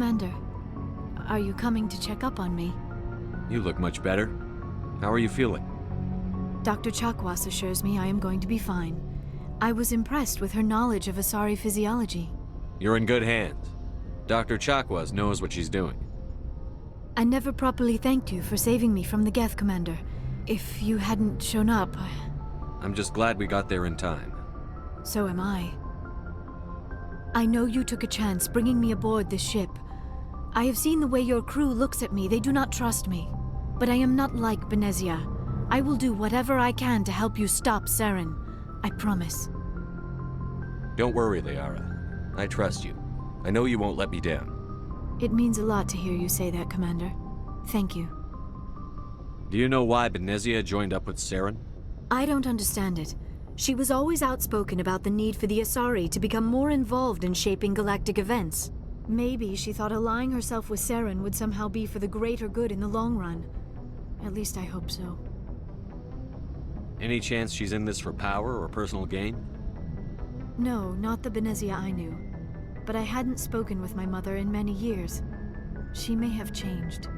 Commander, are you coming to check up on me? You look much better. How are you feeling? Dr. Chakwas assures me I am going to be fine. I was impressed with her knowledge of Asari physiology. You're in good hands. Dr. Chakwas knows what she's doing. I never properly thanked you for saving me from the Geth, Commander. If you hadn't shown up, I'm just glad we got there in time. So am I. I know you took a chance bringing me aboard this ship. I have seen the way your crew looks at me. They do not trust me. But I am not like Benezia. I will do whatever I can to help you stop Saren. I promise. Don't worry, Liara. I trust you. I know you won't let me down. It means a lot to hear you say that, Commander. Thank you. Do you know why Benezia joined up with Saren? I don't understand it. She was always outspoken about the need for the Asari to become more involved in shaping galactic events. Maybe she thought allying herself with Saren would somehow be for the greater good in the long run. At least I hope so. Any chance she's in this for power or personal gain? No, not the Benezia I knew. But I hadn't spoken with my mother in many years. She may have changed.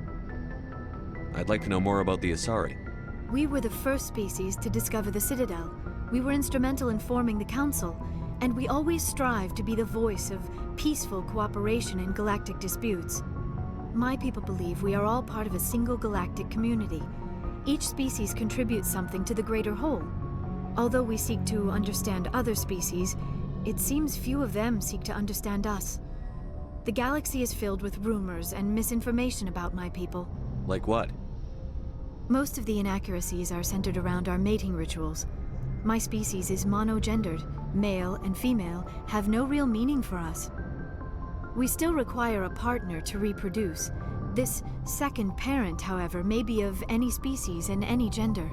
I'd like to know more about the Asari. We were the first species to discover the Citadel. We were instrumental in forming the Council, and we always strive to be the voice of peaceful cooperation in galactic disputes. My people believe we are all part of a single galactic community. Each species contributes something to the greater whole. Although we seek to understand other species, it seems few of them seek to understand us. The galaxy is filled with rumors and misinformation about my people. Like what? Most of the inaccuracies are centered around our mating rituals. My species is monogendered. Male and female have no real meaning for us. We still require a partner to reproduce. This second parent, however, may be of any species and any gender.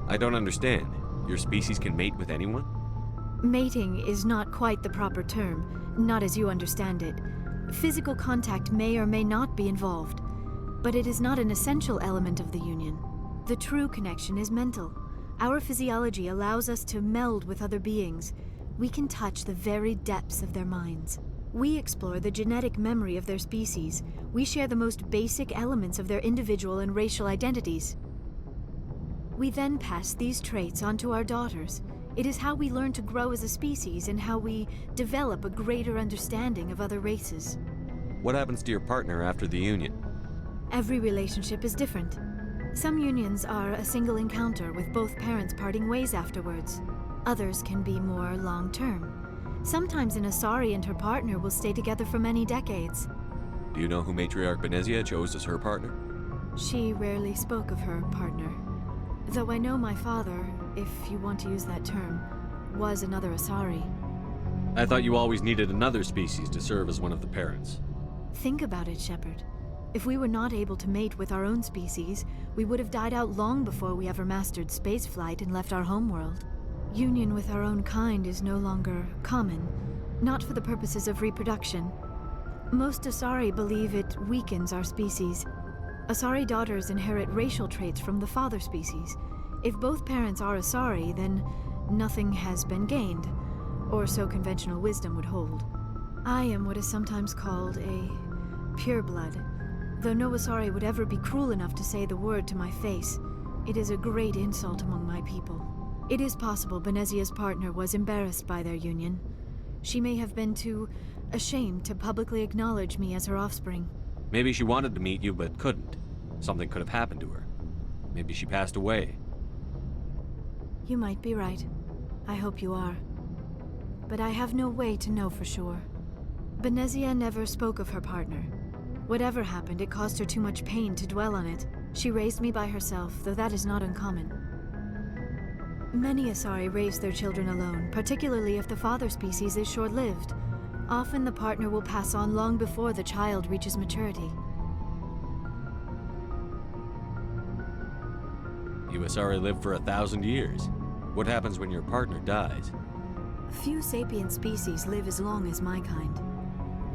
I don't understand. Your species can mate with anyone? Mating is not quite the proper term, not as you understand it. Physical contact may or may not be involved, but it is not an essential element of the union. The true connection is mental. Our physiology allows us to meld with other beings. We can touch the very depths of their minds. We explore the genetic memory of their species. We share the most basic elements of their individual and racial identities. We then pass these traits on to our daughters. It is how we learn to grow as a species and how we develop a greater understanding of other races. What happens to your partner after the union? Every relationship is different. Some unions are a single encounter with both parents parting ways afterwards. Others can be more long-term. Sometimes an Asari and her partner will stay together for many decades. Do you know who Matriarch Benezia chose as her partner? She rarely spoke of her partner. Though I know my father, if you want to use that term, was another Asari. I thought you always needed another species to serve as one of the parents. Think about it, Shepard. If we were not able to mate with our own species, we would have died out long before we ever mastered spaceflight and left our homeworld. Union with our own kind is no longer common, not for the purposes of reproduction. Most Asari believe it weakens our species. Asari daughters inherit racial traits from the father species. If both parents are Asari, then nothing has been gained, or so conventional wisdom would hold. I am what is sometimes called a pureblood. Though no Asari would ever be cruel enough to say the word to my face, it is a great insult among my people. It is possible Benezia's partner was embarrassed by their union. She may have been too ashamed to publicly acknowledge me as her offspring. Maybe she wanted to meet you but couldn't. Something could have happened to her. Maybe she passed away. You might be right. I hope you are. But I have no way to know for sure. Benezia never spoke of her partner. Whatever happened, it caused her too much pain to dwell on it. She raised me by herself, though that is not uncommon. Many Asari raise their children alone, particularly if the father species is short-lived. Often the partner will pass on long before the child reaches maturity. You Asari live for 1,000 years. What happens when your partner dies? Few sapient species live as long as my kind.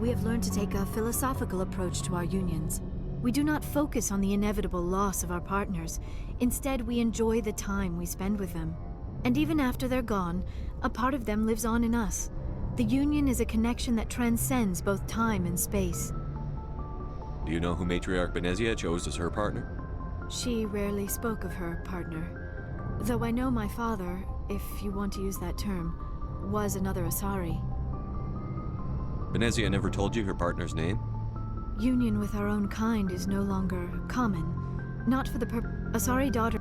We have learned to take a philosophical approach to our unions. We do not focus on the inevitable loss of our partners. Instead, we enjoy the time we spend with them. And even after they're gone, a part of them lives on in us. The union is a connection that transcends both time and space. Do you know who Matriarch Benezia chose as her partner? She rarely spoke of her partner, though I know my father, if you want to use that term, was another Asari. Benezia never told you her partner's name? Union with our own kind is no longer common. Not for the Asari daughter.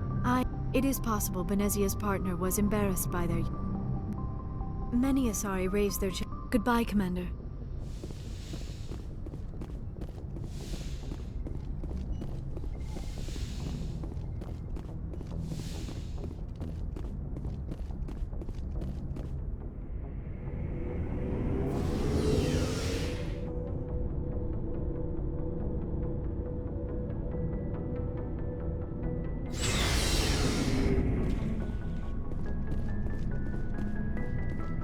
It is possible Benezia's partner was embarrassed by their... Many Asari raised their Goodbye, Commander.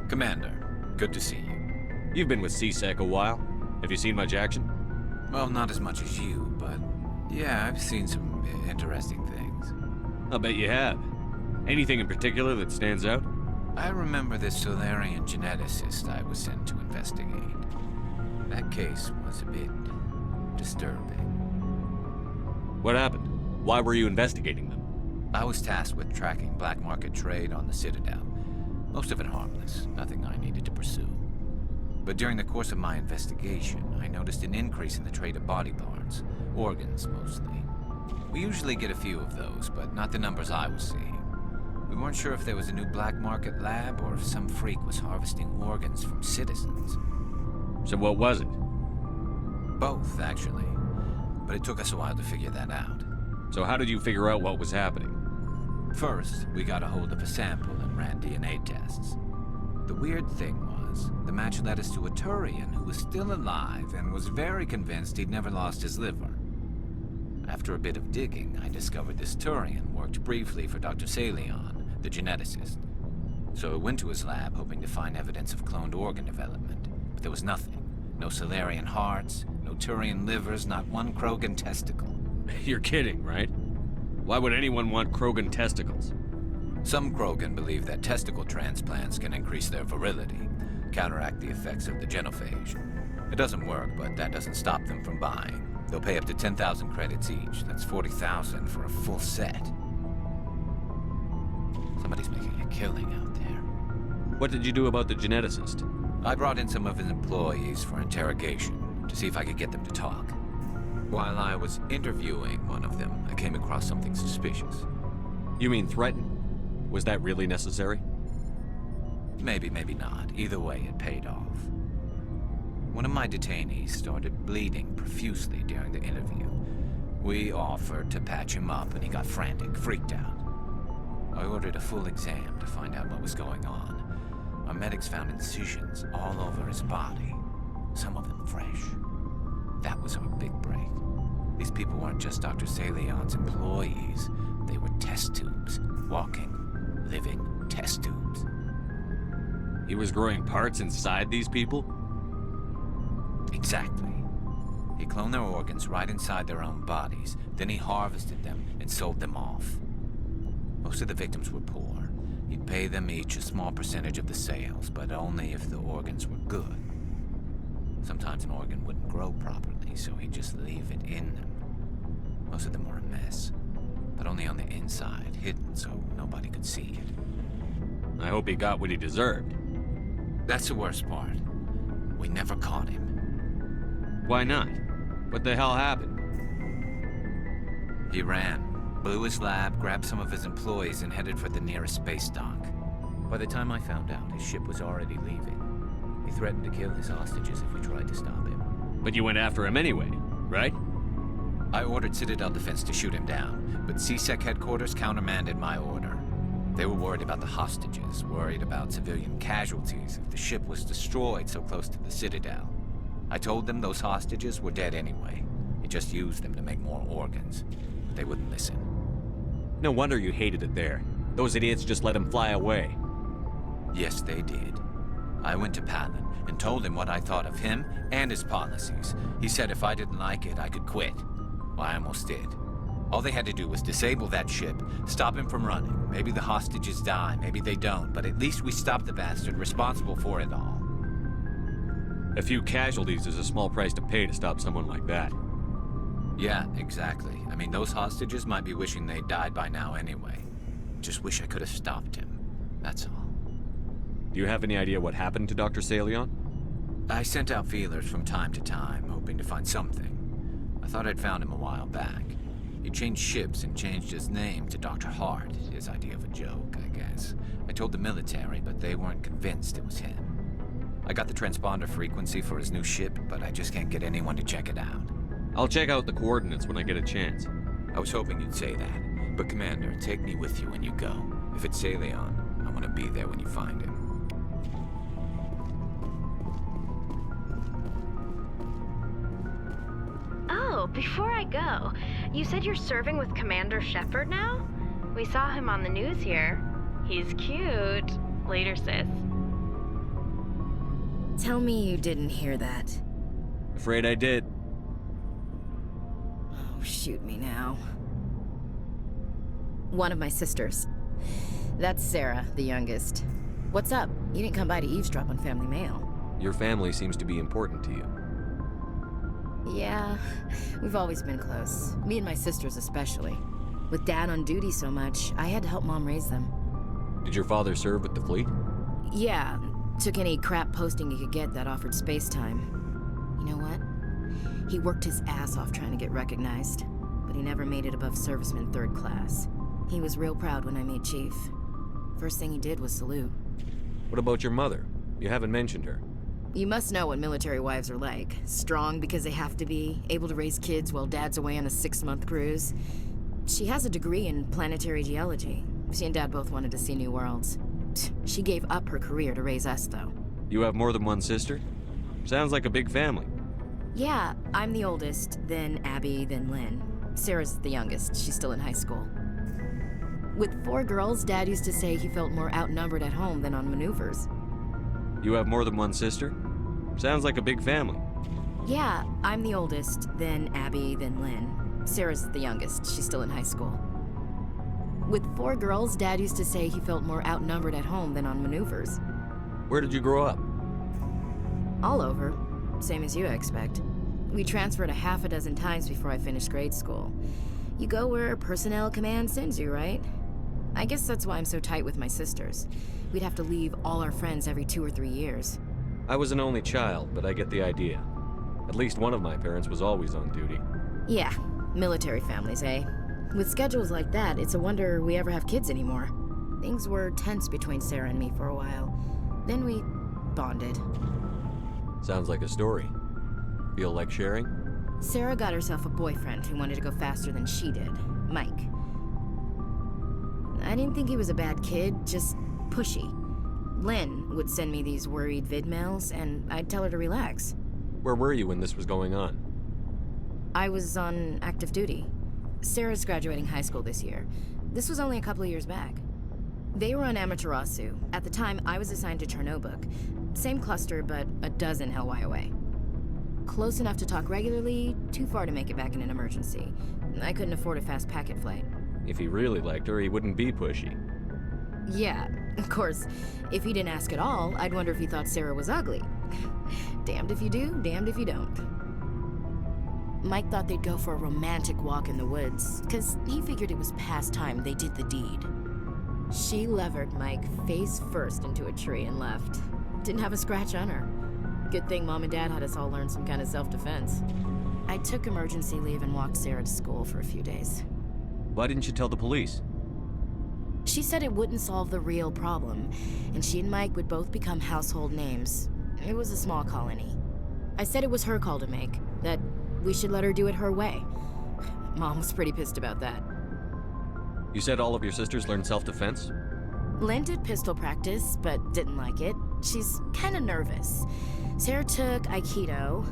Commander, good to see you. You've been with CSEC a while. Have you seen much action? Well, not as much as you, but yeah, I've seen some interesting things. I'll bet you have. Anything in particular that stands out? I remember this Solarian geneticist I was sent to investigate. That case was a bit disturbing. What happened? Why were you investigating them? I was tasked with tracking black market trade on the Citadel. Most of it harmless, nothing I needed to pursue. But during the course of my investigation, I noticed an increase in the trade of body parts, organs mostly. We usually get a few of those, but not the numbers I was seeing. We weren't sure if there was a new black market lab or if some freak was harvesting organs from citizens. So what was it? Both, actually. But it took us a while to figure that out. So how did you figure out what was happening? First, we got a hold of a sample and ran DNA tests. The weird thing was, the match led us to a Turian who was still alive and was very convinced he'd never lost his liver. After a bit of digging, I discovered this Turian worked briefly for Dr. Salion, the geneticist. So I went to his lab hoping to find evidence of cloned organ development, but there was nothing. No Solarian hearts, no Turian livers, not one Krogan testicle. You're kidding, right? Why would anyone want Krogan testicles? Some Krogan believe that testicle transplants can increase their virility, counteract the effects of the genophage. It doesn't work, but that doesn't stop them from buying. They'll pay up to 10,000 credits each. That's 40,000 for a full set. Somebody's making a killing out there. What did you do about the geneticist? I brought in some of his employees for interrogation, to see if I could get them to talk. While I was interviewing one of them, I came across something suspicious. You mean threaten? Was that really necessary? Maybe, maybe not. Either way, it paid off. One of my detainees started bleeding profusely during the interview. We offered to patch him up, and he got frantic, freaked out. I ordered a full exam to find out what was going on. Our medics found incisions all over his body, some of them fresh. That was our big break. These people weren't just Dr. Salion's employees. They were test tubes, walking, living test tubes. He was growing parts inside these people? Exactly. He cloned their organs right inside their own bodies. Then he harvested them and sold them off. Most of the victims were poor. He'd pay them each a small percentage of the sales, but only if the organs were good. Sometimes an organ wouldn't grow properly, so he'd just leave it in them. Most of them were a mess, but only on the inside, hidden so nobody could see it. I hope he got what he deserved. That's the worst part. We never caught him. Why not? What the hell happened? He ran, blew his lab, grabbed some of his employees, and headed for the nearest space dock. By the time I found out, his ship was already leaving. He threatened to kill his hostages if we tried to stop him. But you went after him anyway, right? I ordered Citadel Defense to shoot him down, but CSEC headquarters countermanded my order. They were worried about the hostages, worried about civilian casualties if the ship was destroyed so close to the Citadel. I told them those hostages were dead anyway. He just used them to make more organs, but they wouldn't listen. No wonder you hated it there. Those idiots just let him fly away. Yes, they did. I went to Palin and told him what I thought of him and his policies. He said if I didn't like it, I could quit. Well, I almost did. All they had to do was disable that ship, stop him from running. Maybe the hostages die, maybe they don't, but at least we stopped the bastard responsible for it all. A few casualties is a small price to pay to stop someone like that. Yeah, exactly. I mean, those hostages might be wishing they died by now anyway. Just wish I could have stopped him. That's all. Do you have any idea what happened to Dr. Salion? I sent out feelers from time to time, hoping to find something. I thought I'd found him a while back. He changed ships and changed his name to Dr. Hart, his idea of a joke, I guess. I told the military, but they weren't convinced it was him. I got the transponder frequency for his new ship, but I just can't get anyone to check it out. I'll check out the coordinates when I get a chance. I was hoping you'd say that. But Commander, take me with you when you go. If it's Salion, I want to be there when you find him. Oh, before I go, you said you're serving with Commander Shepard now? We saw him on the news here. He's cute. Later, sis. Tell me you didn't hear that. Afraid I did. Oh, shoot me now. One of my sisters. That's Sarah, the youngest. What's up? You didn't come by to eavesdrop on family mail. Your family seems to be important to you. Yeah, we've always been close. Me and my sisters especially. With Dad on duty so much, I had to help Mom raise them. Did your father serve with the fleet? Yeah, took any crap posting he could get that offered space time. You know what? He worked his ass off trying to get recognized, but he never made it above serviceman 3rd class. He was real proud when I made Chief. First thing he did was salute. What about your mother? You haven't mentioned her. You must know what military wives are like. Strong because they have to be, able to raise kids while Dad's away on a 6-month cruise. She has a degree in planetary geology. She and Dad both wanted to see new worlds. She gave up her career to raise us, though. You have more than one sister? Sounds like a big family. Yeah, I'm the oldest, then Abby, then Lynn. Sarah's the youngest. She's still in high school. With 4 girls, Dad used to say he felt more outnumbered at home than on maneuvers. You have more than one sister? Sounds like a big family. Yeah, I'm the oldest, then Abby, then Lynn. Sarah's the youngest. She's still in high school. With 4 girls, Dad used to say he felt more outnumbered at home than on maneuvers. Where did you grow up? All over. Same as you, I expect. We transferred a half a dozen times before I finished grade school. You go where personnel command sends you, right? I guess that's why I'm so tight with my sisters. We'd have to leave all our friends every 2 or 3 years. I was an only child, but I get the idea. At least one of my parents was always on duty. Yeah, military families, eh? With schedules like that, it's a wonder we ever have kids anymore. Things were tense between Sarah and me for a while. Then we bonded. Sounds like a story. Feel like sharing? Sarah got herself a boyfriend who wanted to go faster than she did, Mike. I didn't think he was a bad kid, just pushy. Lynn would send me these worried vid mails, and I'd tell her to relax. Where were you when this was going on? I was on active duty. Sarah's graduating high school this year. This was only a couple of years back. They were on Amaterasu. At the time, I was assigned to Chernobog. Same cluster, but a dozen LY away. Close enough to talk regularly, too far to make it back in an emergency. I couldn't afford a fast packet flight. If he really liked her, he wouldn't be pushy. Yeah, of course. If he didn't ask at all, I'd wonder if he thought Sarah was ugly. Damned if you do, damned if you don't. Mike thought they'd go for a romantic walk in the woods, because he figured it was past time they did the deed. She levered Mike face first into a tree and left. Didn't have a scratch on her. Good thing Mom and Dad had us all learn some kind of self-defense. I took emergency leave and walked Sarah to school for a few days. Why didn't you tell the police? She said it wouldn't solve the real problem, and she and Mike would both become household names. It was a small colony. I said it was her call to make, that we should let her do it her way. Mom was pretty pissed about that. You said all of your sisters learned self-defense? Lynn did pistol practice, but didn't like it. She's kind of nervous. Sarah took Aikido.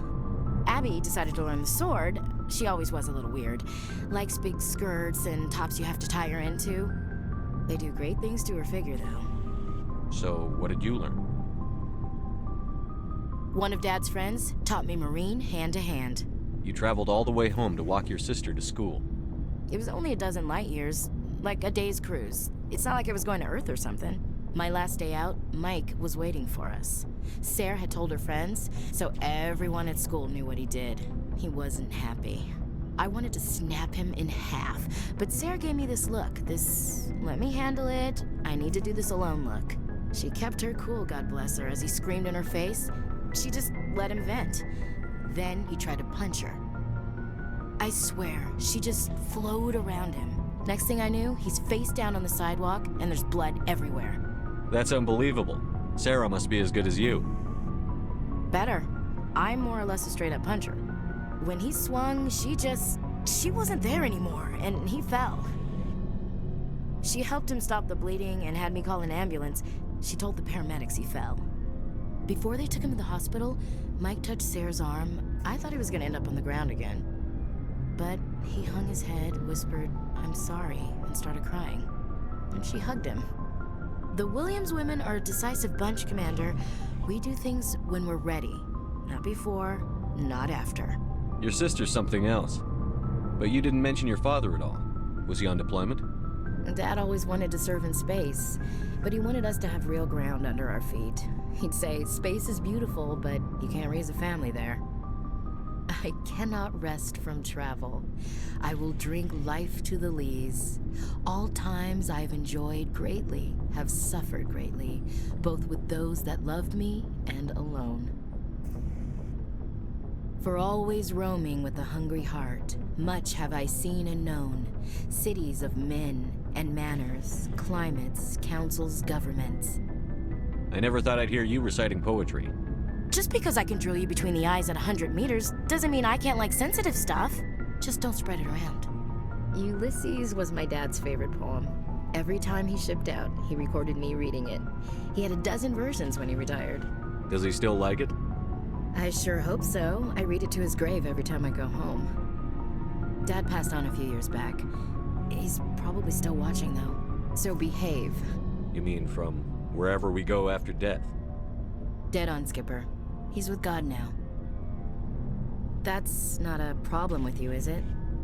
Abby decided to learn the sword. She always was a little weird. Likes big skirts and tops you have to tie her into. They do great things to her figure, though. So, what did you learn? One of Dad's friends taught me Marine hand to hand. You traveled all the way home to walk your sister to school. It was only a dozen light years, like a day's cruise. It's not like I was going to Earth or something. My last day out, Mike was waiting for us. Sarah had told her friends, so everyone at school knew what he did. He wasn't happy. I wanted to snap him in half, but Sarah gave me this look, this let me handle it, I need to do this alone look. She kept her cool, God bless her, as he screamed in her face. She just let him vent. Then he tried to punch her. I swear, she just flowed around him. Next thing I knew, he's face down on the sidewalk and there's blood everywhere. That's unbelievable. Sarah must be as good as you. Better. I'm more or less a straight-up puncher. When he swung, she wasn't there anymore, and he fell. She helped him stop the bleeding and had me call an ambulance. She told the paramedics he fell. Before they took him to the hospital, Mike touched Sarah's arm. I thought he was gonna end up on the ground again. But he hung his head, whispered, "I'm sorry," and started crying. And she hugged him. The Williams women are a decisive bunch, Commander. We do things when we're ready. Not before, not after. Your sister's something else. But you didn't mention your father at all. Was he on deployment? Dad always wanted to serve in space, but he wanted us to have real ground under our feet. He'd say, space is beautiful, but you can't raise a family there. I cannot rest from travel. I will drink life to the lees. All times I've enjoyed greatly, have suffered greatly, both with those that loved me and alone. For always roaming with a hungry heart, much have I seen and known, cities of men and manners, climates, councils, governments. I never thought I'd hear you reciting poetry. Just because I can drill you between the eyes at 100 meters doesn't mean I can't like sensitive stuff. Just don't spread it around. Ulysses was my dad's favorite poem. Every time he shipped out, he recorded me reading it. He had a dozen versions when he retired. Does he still like it? I sure hope so. I read it to his grave every time I go home. Dad passed on a few years back. He's probably still watching, though. So behave. You mean from wherever we go after death? Dead on, Skipper. He's with God now. That's not a problem with you, is it?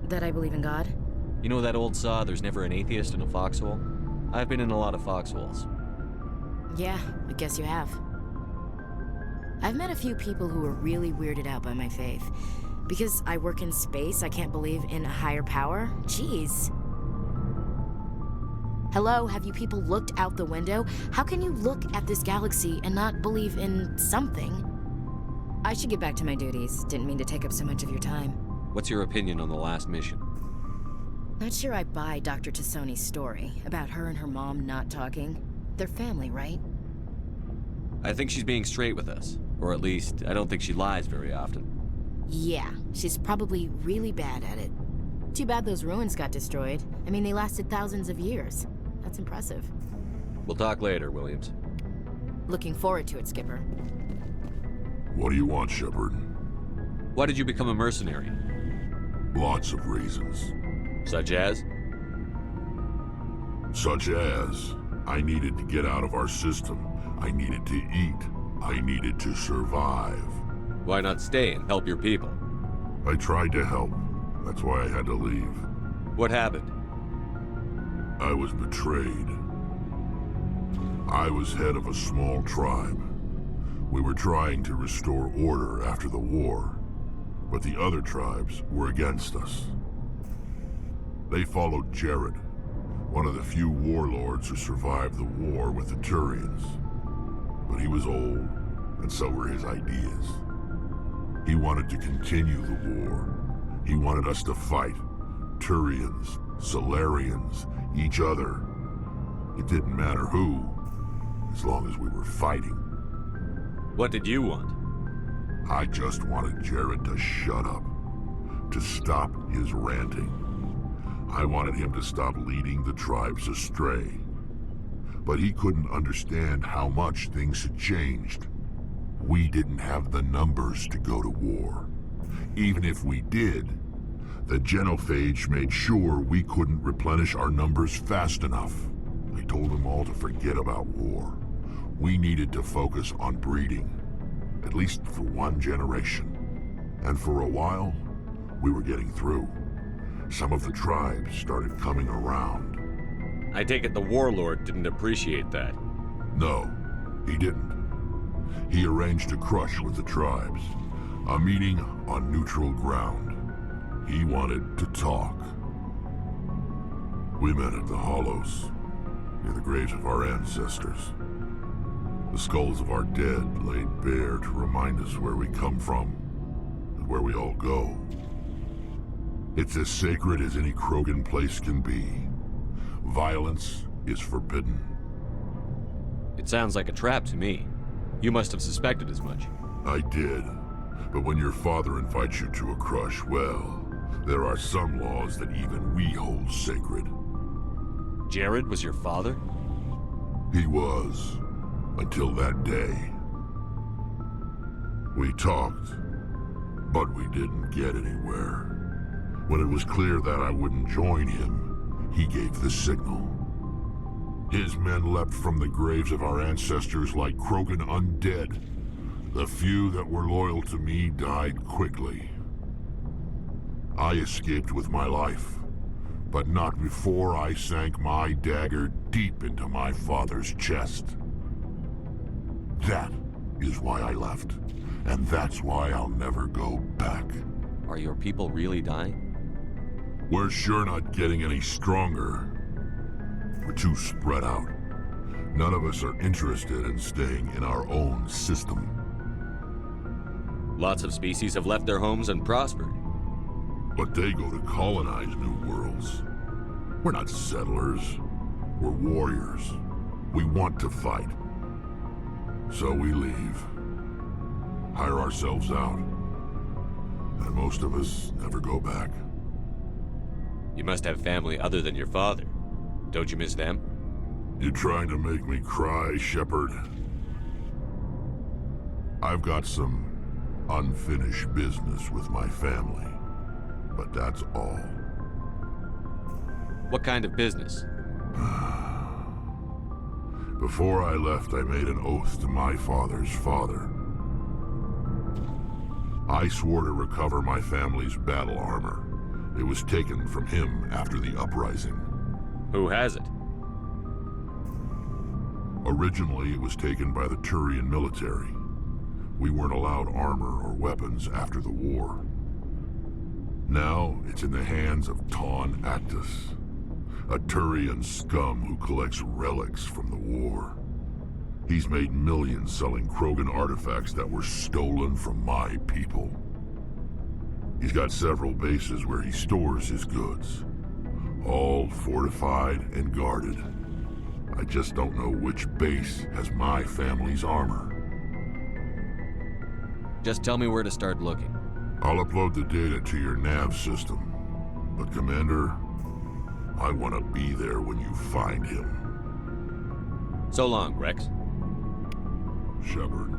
That I believe in God? You know that old saw, there's never an atheist in a foxhole? I've been in a lot of foxholes. Yeah, I guess you have. I've met a few people who were really weirded out by my faith. Because I work in space, I can't believe in a higher power? Jeez. Hello, have you people looked out the window? How can you look at this galaxy and not believe in something? I should get back to my duties. Didn't mean to take up so much of your time. What's your opinion on the last mission? Not sure I buy Dr. Tassoni's story about her and her mom not talking. They're family, right? I think she's being straight with us. Or at least, I don't think she lies very often. Yeah, she's probably really bad at it. Too bad those ruins got destroyed. I mean, they lasted thousands of years. That's impressive. We'll talk later, Williams. Looking forward to it, Skipper. What do you want, Shepard? Why did you become a mercenary? Lots of reasons. Such as? Such as, I needed to get out of our system. I needed to eat. I needed to survive. Why not stay and help your people? I tried to help. That's why I had to leave. What happened? I was betrayed. I was head of a small tribe. We were trying to restore order after the war, but the other tribes were against us. They followed Jared, one of the few warlords who survived the war with the Turians. But he was old, and so were his ideas. He wanted to continue the war. He wanted us to fight. Turians, Solarians, each other. It didn't matter who, as long as we were fighting. What did you want? I just wanted Jared to shut up, to stop his ranting. I wanted him to stop leading the tribes astray. But he couldn't understand how much things had changed. We didn't have the numbers to go to war. Even if we did, the genophage made sure we couldn't replenish our numbers fast enough. I told them all to forget about war. We needed to focus on breeding, at least for one generation. And for a while, we were getting through. Some of the tribes started coming around. I take it the warlord didn't appreciate that. No, he didn't. He arranged a crush with the tribes, a meeting on neutral ground. He wanted to talk. We met at the Hollows, near the graves of our ancestors. The skulls of our dead laid bare to remind us where we come from and where we all go. It's as sacred as any Krogan place can be. Violence is forbidden. It sounds like a trap to me. You must have suspected as much. I did. But when your father invites you to a crush, well, there are some laws that even we hold sacred. Jared was your father? He was, until that day. We talked, but we didn't get anywhere. When it was clear that I wouldn't join him, he gave the signal. His men leapt from the graves of our ancestors like Krogan undead. The few that were loyal to me died quickly. I escaped with my life, but not before I sank my dagger deep into my father's chest. That is why I left, and that's why I'll never go back. Are your people really dying? We're sure not getting any stronger. We're too spread out. None of us are interested in staying in our own system. Lots of species have left their homes and prospered. But they go to colonize new worlds. We're not settlers. We're warriors. We want to fight. So we leave. Hire ourselves out. And most of us never go back. You must have family other than your father. Don't you miss them? You trying to make me cry, Shepard? I've got some unfinished business with my family, but that's all. What kind of business? Before I left, I made an oath to my father's father. I swore to recover my family's battle armor. It was taken from him after the uprising. Who has it? Originally, it was taken by the Turian military. We weren't allowed armor or weapons after the war. Now, it's in the hands of Taun Actus, a Turian scum who collects relics from the war. He's made millions selling Krogan artifacts that were stolen from my people. He's got several bases where he stores his goods, all fortified and guarded. I just don't know which base has my family's armor. Just tell me where to start looking. I'll upload the data to your nav system. But Commander, I want to be there when you find him. So long, Rex. Shepard.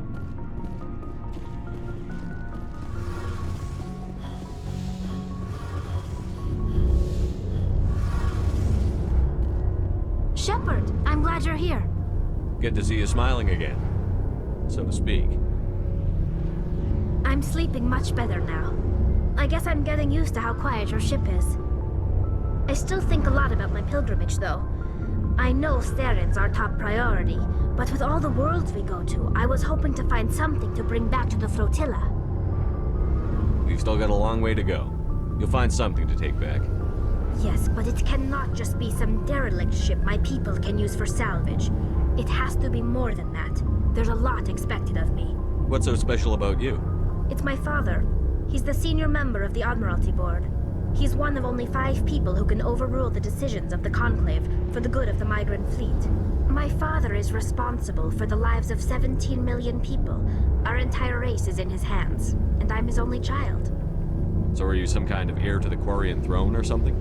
Shepard, I'm glad you're here. Good to see you smiling again, so to speak. I'm sleeping much better now. I guess I'm getting used to how quiet your ship is. I still think a lot about my pilgrimage, though. I know Steren's our top priority, but with all the worlds we go to, I was hoping to find something to bring back to the flotilla. We've still got a long way to go. You'll find something to take back. Yes, but it cannot just be some derelict ship my people can use for salvage. It has to be more than that. There's a lot expected of me. What's so special about you? It's my father. He's the senior member of the Admiralty Board. He's one of only 5 people who can overrule the decisions of the Conclave for the good of the migrant fleet. My father is responsible for the lives of 17 million people. Our entire race is in his hands, and I'm his only child. So are you some kind of heir to the Quarian throne or something?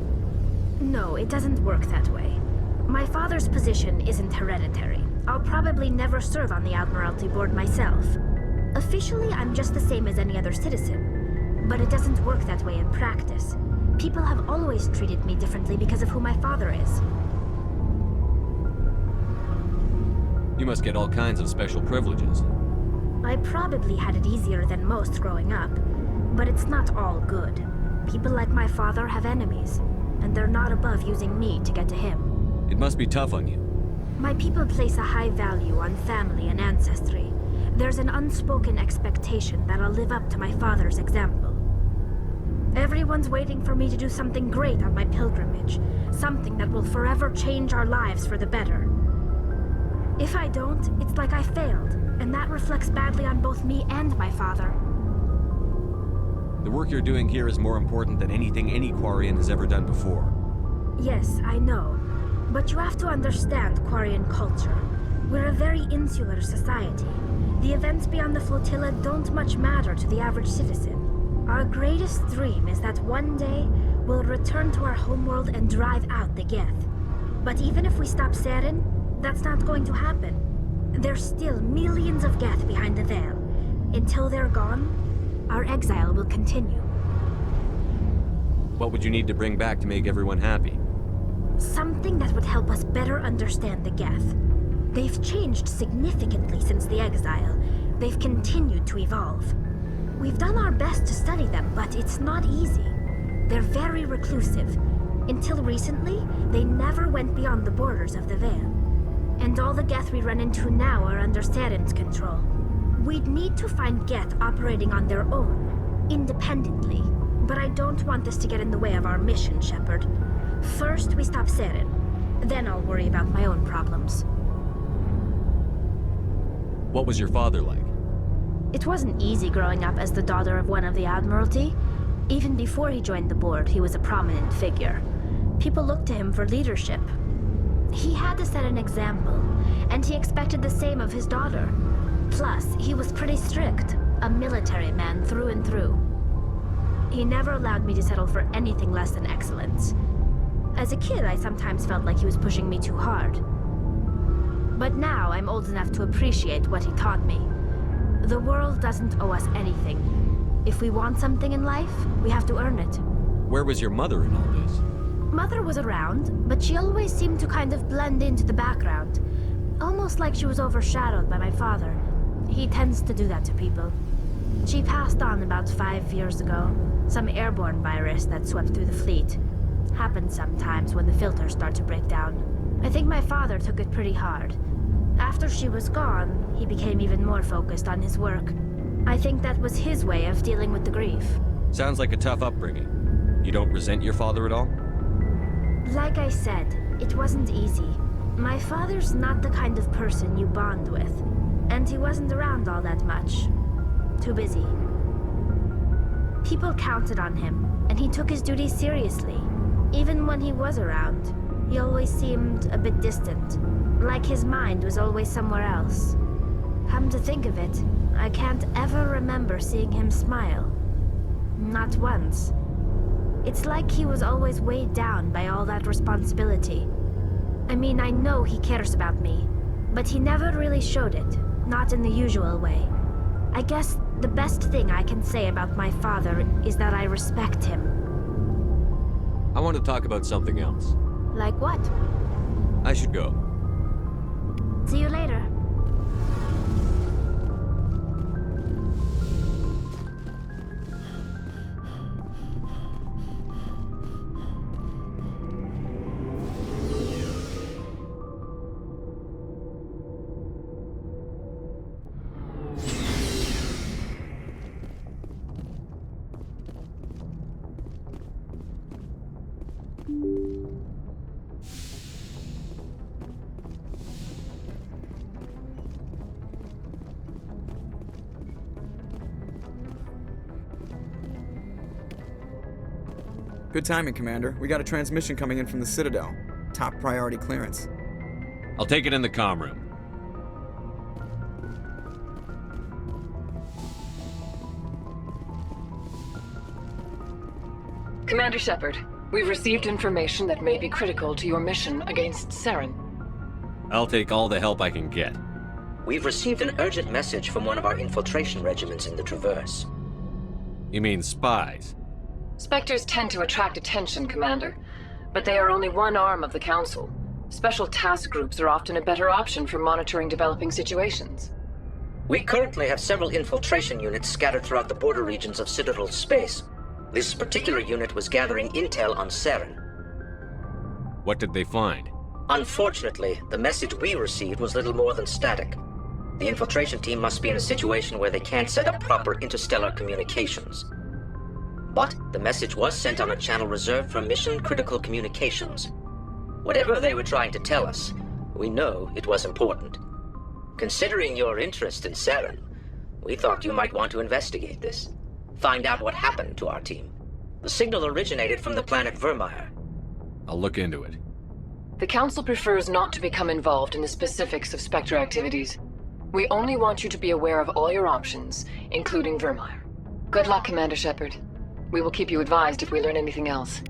No, it doesn't work that way. My father's position isn't hereditary. I'll probably never serve on the Admiralty Board myself. Officially, I'm just the same as any other citizen. But it doesn't work that way in practice. People have always treated me differently because of who my father is. You must get all kinds of special privileges. I probably had it easier than most growing up, but it's not all good. People like my father have enemies, and they're not above using me to get to him. It must be tough on you. My people place a high value on family and ancestry. There's an unspoken expectation that I'll live up to my father's example. Everyone's waiting for me to do something great on my pilgrimage. Something that will forever change our lives for the better. If I don't, it's like I failed, and that reflects badly on both me and my father. The work you're doing here is more important than anything any Quarian has ever done before. Yes, I know. But you have to understand Quarian culture. We're a very insular society. The events beyond the flotilla don't much matter to the average citizen. Our greatest dream is that one day we'll return to our homeworld and drive out the Geth. But even if we stop Seren, that's not going to happen. There's still millions of Geth behind the veil. Until they're gone, our exile will continue. What would you need to bring back to make everyone happy? Something that would help us better understand the Geth. They've changed significantly since the exile. They've continued to evolve. We've done our best to study them, but it's not easy. They're very reclusive. Until recently, they never went beyond the borders of the Veil. And all the Geth we run into now are under Seren's control. We'd need to find Geth operating on their own, independently. But I don't want this to get in the way of our mission, Shepard. First, we stop Seren. Then I'll worry about my own problems. What was your father like? It wasn't easy growing up as the daughter of one of the Admiralty. Even before he joined the board, he was a prominent figure. People looked to him for leadership. He had to set an example, and he expected the same of his daughter. Plus, he was pretty strict, a military man through and through. He never allowed me to settle for anything less than excellence. As a kid, I sometimes felt like he was pushing me too hard. But now, I'm old enough to appreciate what he taught me. The world doesn't owe us anything. If we want something in life, we have to earn it. Where was your mother in all this? Mother was around, but she always seemed to kind of blend into the background. Almost like she was overshadowed by my father. He tends to do that to people. She passed on about 5 years ago. Some airborne virus that swept through the fleet. Happens sometimes when the filters start to break down. I think my father took it pretty hard. After she was gone, he became even more focused on his work. I think that was his way of dealing with the grief. Sounds like a tough upbringing. You don't resent your father at all? Like I said, it wasn't easy. My father's not the kind of person you bond with. And he wasn't around all that much. Too busy. People counted on him, and he took his duties seriously. Even when he was around, he always seemed a bit distant. Like his mind was always somewhere else. Come to think of it, I can't ever remember seeing him smile. Not once. It's like he was always weighed down by all that responsibility. I mean, I know he cares about me, but he never really showed it, not in the usual way. I guess the best thing I can say about my father is that I respect him. I want to talk about something else. Like what? I should go. See you later. Good timing, Commander. We got a transmission coming in from the Citadel. Top priority clearance. I'll take it in the comm room. Commander Shepard, we've received information that may be critical to your mission against Seren. I'll take all the help I can get. We've received an urgent message from one of our infiltration regiments in the Traverse. You mean spies? Spectres tend to attract attention, Commander, but they are only one arm of the Council. Special task groups are often a better option for monitoring developing situations. We currently have several infiltration units scattered throughout the border regions of Citadel space. This particular unit was gathering intel on Seren. What did they find? Unfortunately, the message we received was little more than static. The infiltration team must be in a situation where they can't set up proper interstellar communications. But the message was sent on a channel reserved for mission-critical communications. Whatever they were trying to tell us, we know it was important. Considering your interest in Saren, we thought you might want to investigate this. Find out what happened to our team. The signal originated from the planet Vermeer. I'll look into it. The Council prefers not to become involved in the specifics of Spectre activities. We only want you to be aware of all your options, including Vermeer. Good luck, Commander Shepard. We will keep you advised if we learn anything else.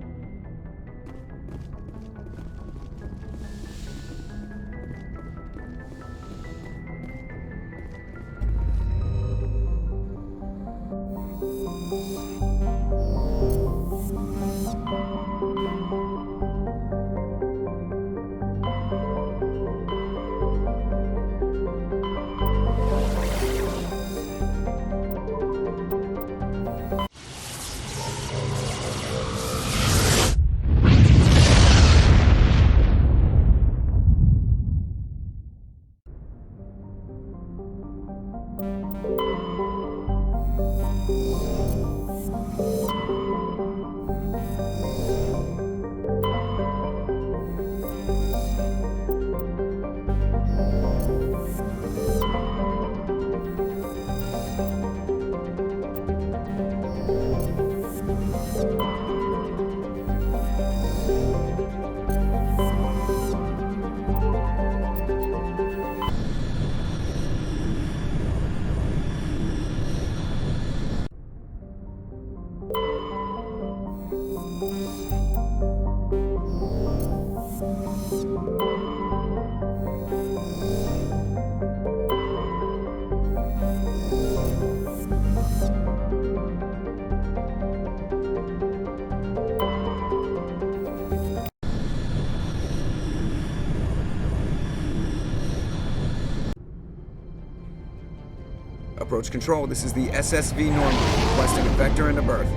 Approach control, this is the SSV Normandy, requesting a vector into berth.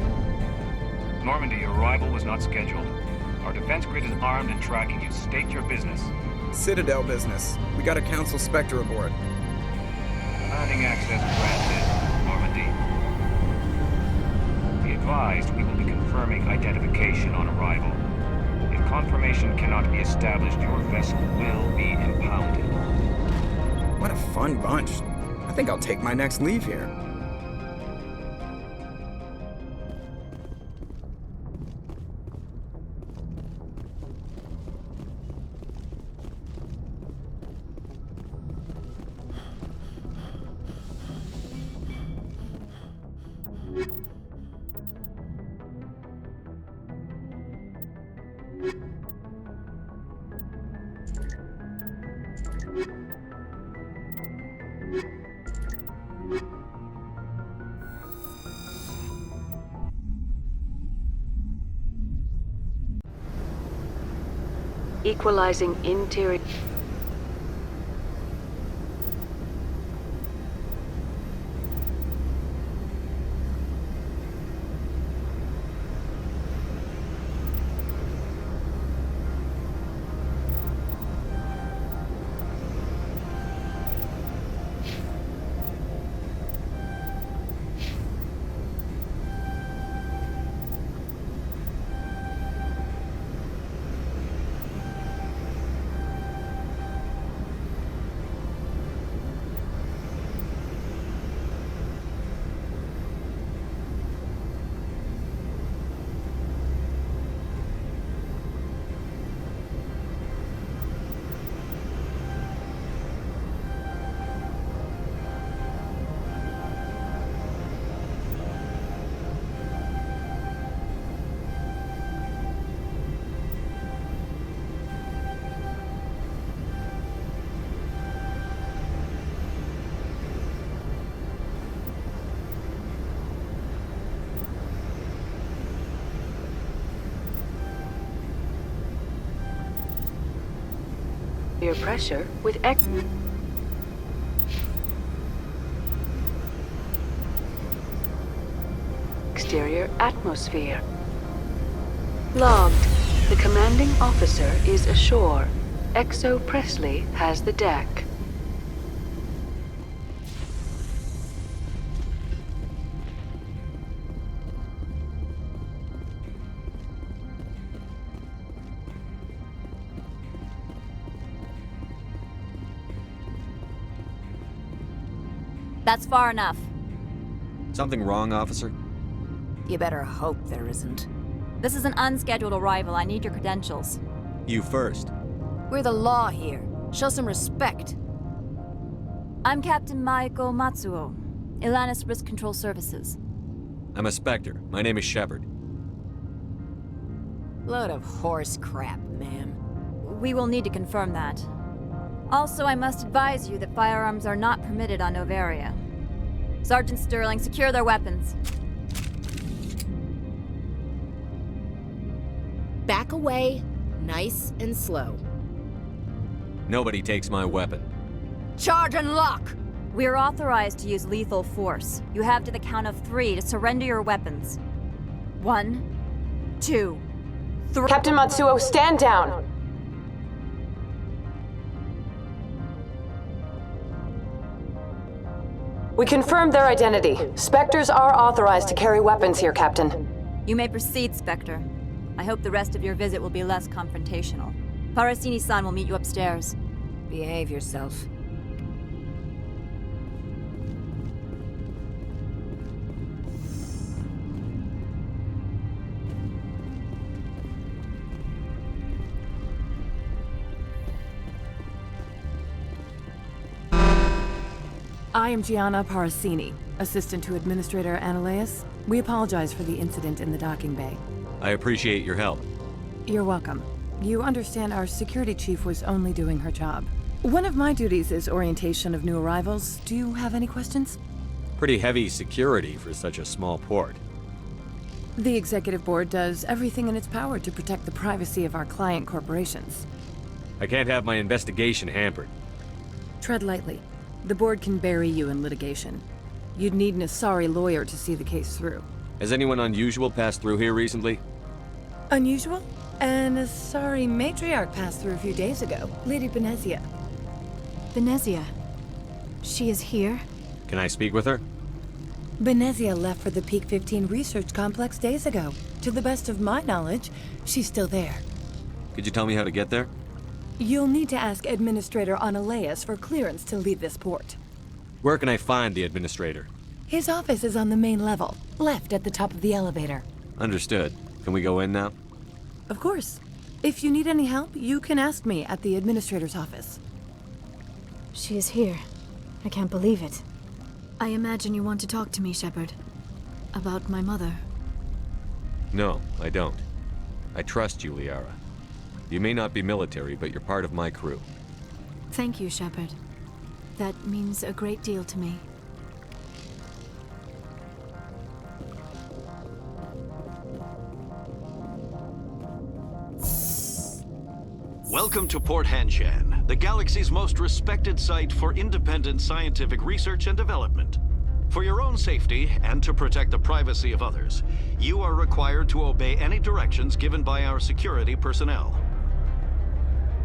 Normandy, your arrival was not scheduled. Our defense grid is armed and tracking you. State your business. Citadel business. We got a Council Spectre aboard. Landing access granted, Normandy. Be advised, we will be confirming identification on arrival. If confirmation cannot be established, your vessel will be impounded. What a fun bunch. I think I'll take my next leave here. Equalizing interior. Your pressure with exterior atmosphere. Logged. The commanding officer is ashore. Exo Presley has the deck. That's far enough. Something wrong, officer? You better hope there isn't. This is an unscheduled arrival. I need your credentials. You first. We're the law here. Show some respect. I'm Captain Mako Matsuo, Ilanis Risk Control Services. I'm a Spectre. My name is Shepard. Load of horse crap, ma'am. We will need to confirm that. Also, I must advise you that firearms are not permitted on Noveria. Sergeant Sterling, secure their weapons. Back away, nice and slow. Nobody takes my weapon. Charge and lock! We're authorized to use lethal force. You have to the count of 3 to surrender your weapons. 1, 2, 3. Captain Matsuo, stand down! We confirmed their identity. Spectres are authorized to carry weapons here, Captain. You may proceed, Spectre. I hope the rest of your visit will be less confrontational. Parasini-san will meet you upstairs. Behave yourself. I am Gianna Parasini, assistant to Administrator Ananias. We apologize for the incident in the docking bay. I appreciate your help. You're welcome. You understand our security chief was only doing her job. One of my duties is orientation of new arrivals. Do you have any questions? Pretty heavy security for such a small port. The executive board does everything in its power to protect the privacy of our client corporations. I can't have my investigation hampered. Tread lightly. The board can bury you in litigation. You'd need an Asari lawyer to see the case through. Has anyone unusual passed through here recently? Unusual? An Asari matriarch passed through a few days ago. Lady Benezia. Benezia? She is here? Can I speak with her? Benezia left for the Peak 15 research complex days ago. To the best of my knowledge, she's still there. Could you tell me how to get there? You'll need to ask Administrator Ananias for clearance to leave this port. Where can I find the Administrator? His office is on the main level, left at the top of the elevator. Understood. Can we go in now? Of course. If you need any help, you can ask me at the Administrator's office. She is here. I can't believe it. I imagine you want to talk to me, Shepard. About my mother. No, I don't. I trust you, Liara. You may not be military, but you're part of my crew. Thank you, Shepard. That means a great deal to me. Welcome to Port Hanshan, the galaxy's most respected site for independent scientific research and development. For your own safety, and to protect the privacy of others, you are required to obey any directions given by our security personnel.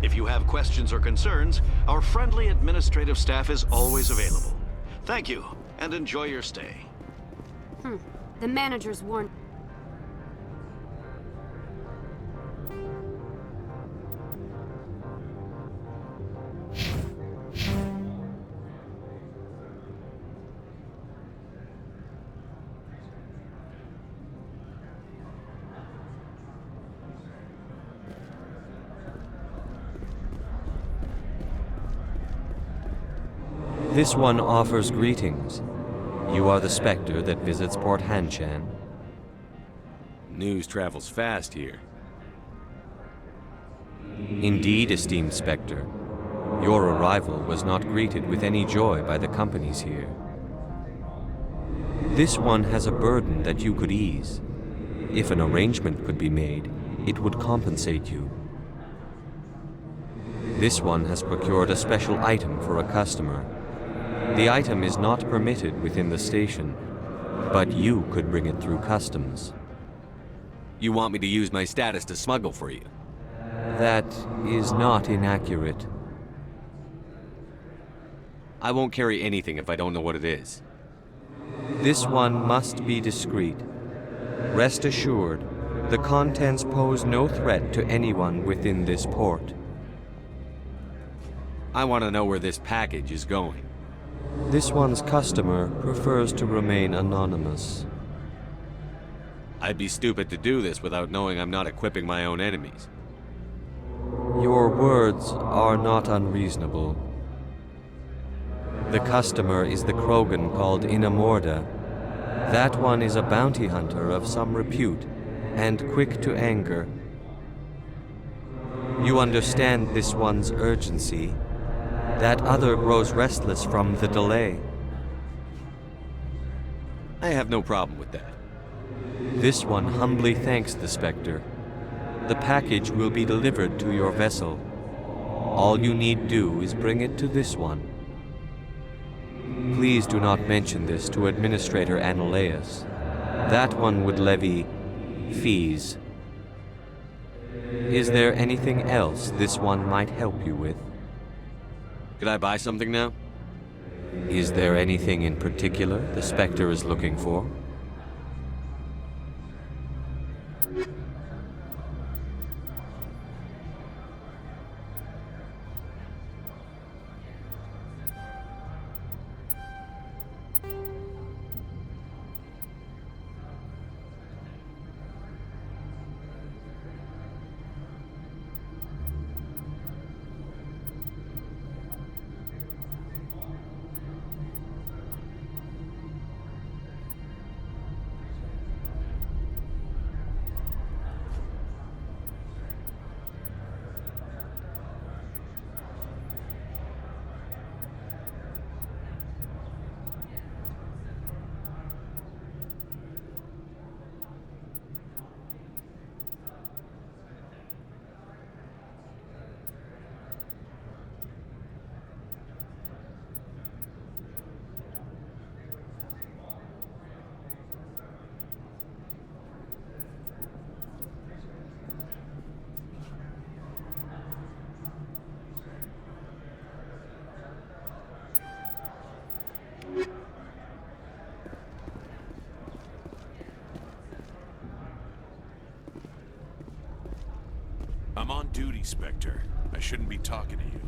If you have questions or concerns, our friendly administrative staff is always available. Thank you, and enjoy your stay. The manager's warned. This one offers greetings. You are the Spectre that visits Port Hanshan. News travels fast here. Indeed, esteemed Spectre. Your arrival was not greeted with any joy by the companies here. This one has a burden that you could ease. If an arrangement could be made, it would compensate you. This one has procured a special item for a customer. The item is not permitted within the station, but you could bring it through customs. You want me to use my status to smuggle for you? That is not inaccurate. I won't carry anything if I don't know what it is. This one must be discreet. Rest assured, the contents pose no threat to anyone within this port. I want to know where this package is going. This one's customer prefers to remain anonymous. I'd be stupid to do this without knowing I'm not equipping my own enemies. Your words are not unreasonable. The customer is the Krogan called Inamorda. That one is a bounty hunter of some repute, and quick to anger. You understand this one's urgency. That other grows restless from the delay. I have no problem with that. This one humbly thanks the Spectre. The package will be delivered to your vessel. All you need do is bring it to this one. Please do not mention this to Administrator Analaeus. That one would levy fees. Is there anything else this one might help you with? Could I buy something now? Is there anything in particular the Spectre is looking for? I'm on duty, Spectre. I shouldn't be talking to you.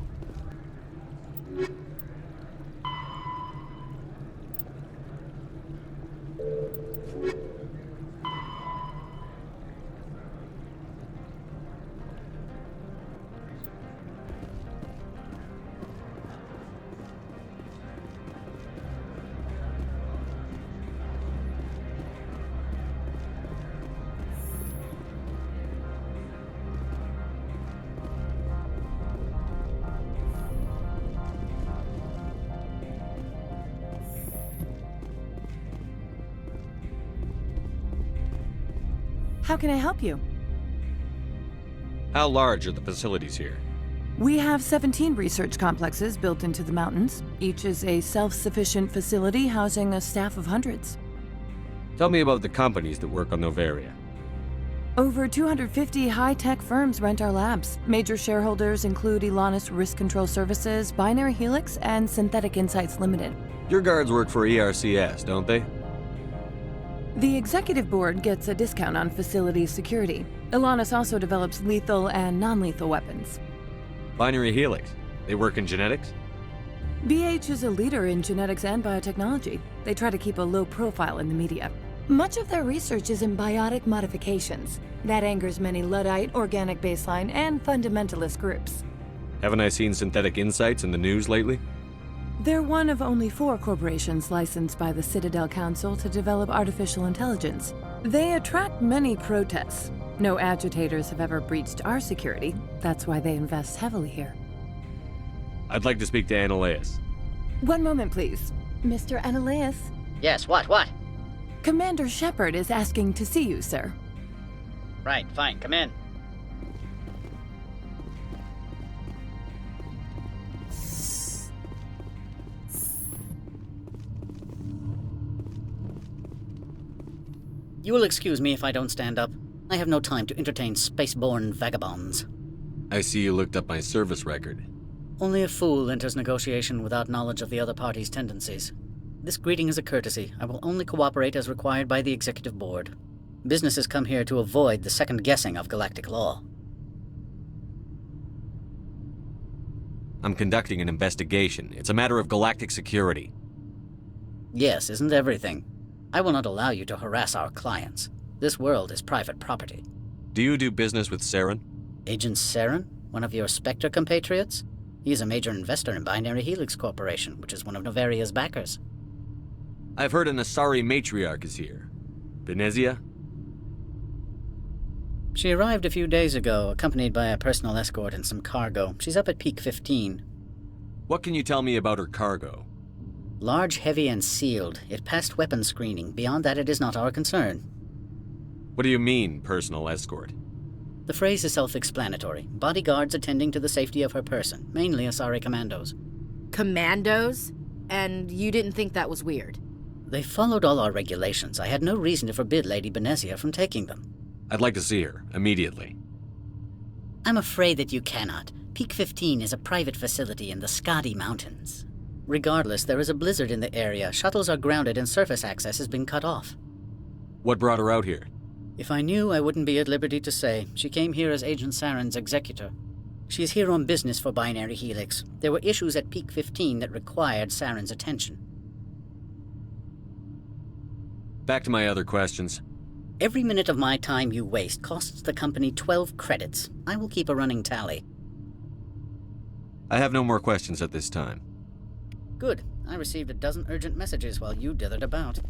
How can I help you? How large are the facilities here? We have 17 research complexes built into the mountains. Each is a self-sufficient facility housing a staff of hundreds. Tell me about the companies that work on Noveria. Over 250 high-tech firms rent our labs. Major shareholders include Elanus Risk Control Services, Binary Helix, and Synthetic Insights Limited. Your guards work for ERCS, don't they? The executive board gets a discount on facility security. Elanus also develops lethal and non-lethal weapons. Binary Helix. They work in genetics? BH is a leader in genetics and biotechnology. They try to keep a low profile in the media. Much of their research is in biotic modifications. That angers many Luddite, organic baseline, and fundamentalist groups. Haven't I seen Synthetic Insights in the news lately? They're one of only 4 corporations licensed by the Citadel Council to develop artificial intelligence. They attract many protests. No agitators have ever breached our security. That's why they invest heavily here. I'd like to speak to Analaeus. One moment, please. Mr. Analaeus? Yes, what? Commander Shepard is asking to see you, sir. Right, fine, come in. You will excuse me if I don't stand up. I have no time to entertain spaceborne vagabonds. I see you looked up my service record. Only a fool enters negotiation without knowledge of the other party's tendencies. This greeting is a courtesy. I will only cooperate as required by the Executive Board. Businesses come here to avoid the second guessing of galactic law. I'm conducting an investigation. It's a matter of galactic security. Yes, isn't everything? I will not allow you to harass our clients. This world is private property. Do you do business with Saren? Agent Saren? One of your Spectre compatriots? He is a major investor in Binary Helix Corporation, which is one of Noveria's backers. I've heard an Asari Matriarch is here. Benezia? She arrived a few days ago, accompanied by a personal escort and some cargo. She's up at Peak 15. What can you tell me about her cargo? Large, heavy, and sealed. It passed weapons screening. Beyond that, it is not our concern. What do you mean, personal escort? The phrase is self-explanatory. Bodyguards attending to the safety of her person, mainly Asari commandos. Commandos? And you didn't think that was weird? They followed all our regulations. I had no reason to forbid Lady Benezia from taking them. I'd like to see her, immediately. I'm afraid that you cannot. Peak 15 is a private facility in the Skadi Mountains. Regardless, there is a blizzard in the area. Shuttles are grounded and surface access has been cut off. What brought her out here? If I knew, I wouldn't be at liberty to say. She came here as Agent Saren's executor. She is here on business for Binary Helix. There were issues at Peak 15 that required Saren's attention. Back to my other questions. Every minute of my time you waste costs the company 12 credits. I will keep a running tally. I have no more questions at this time. Good. I received a dozen urgent messages while you dithered about.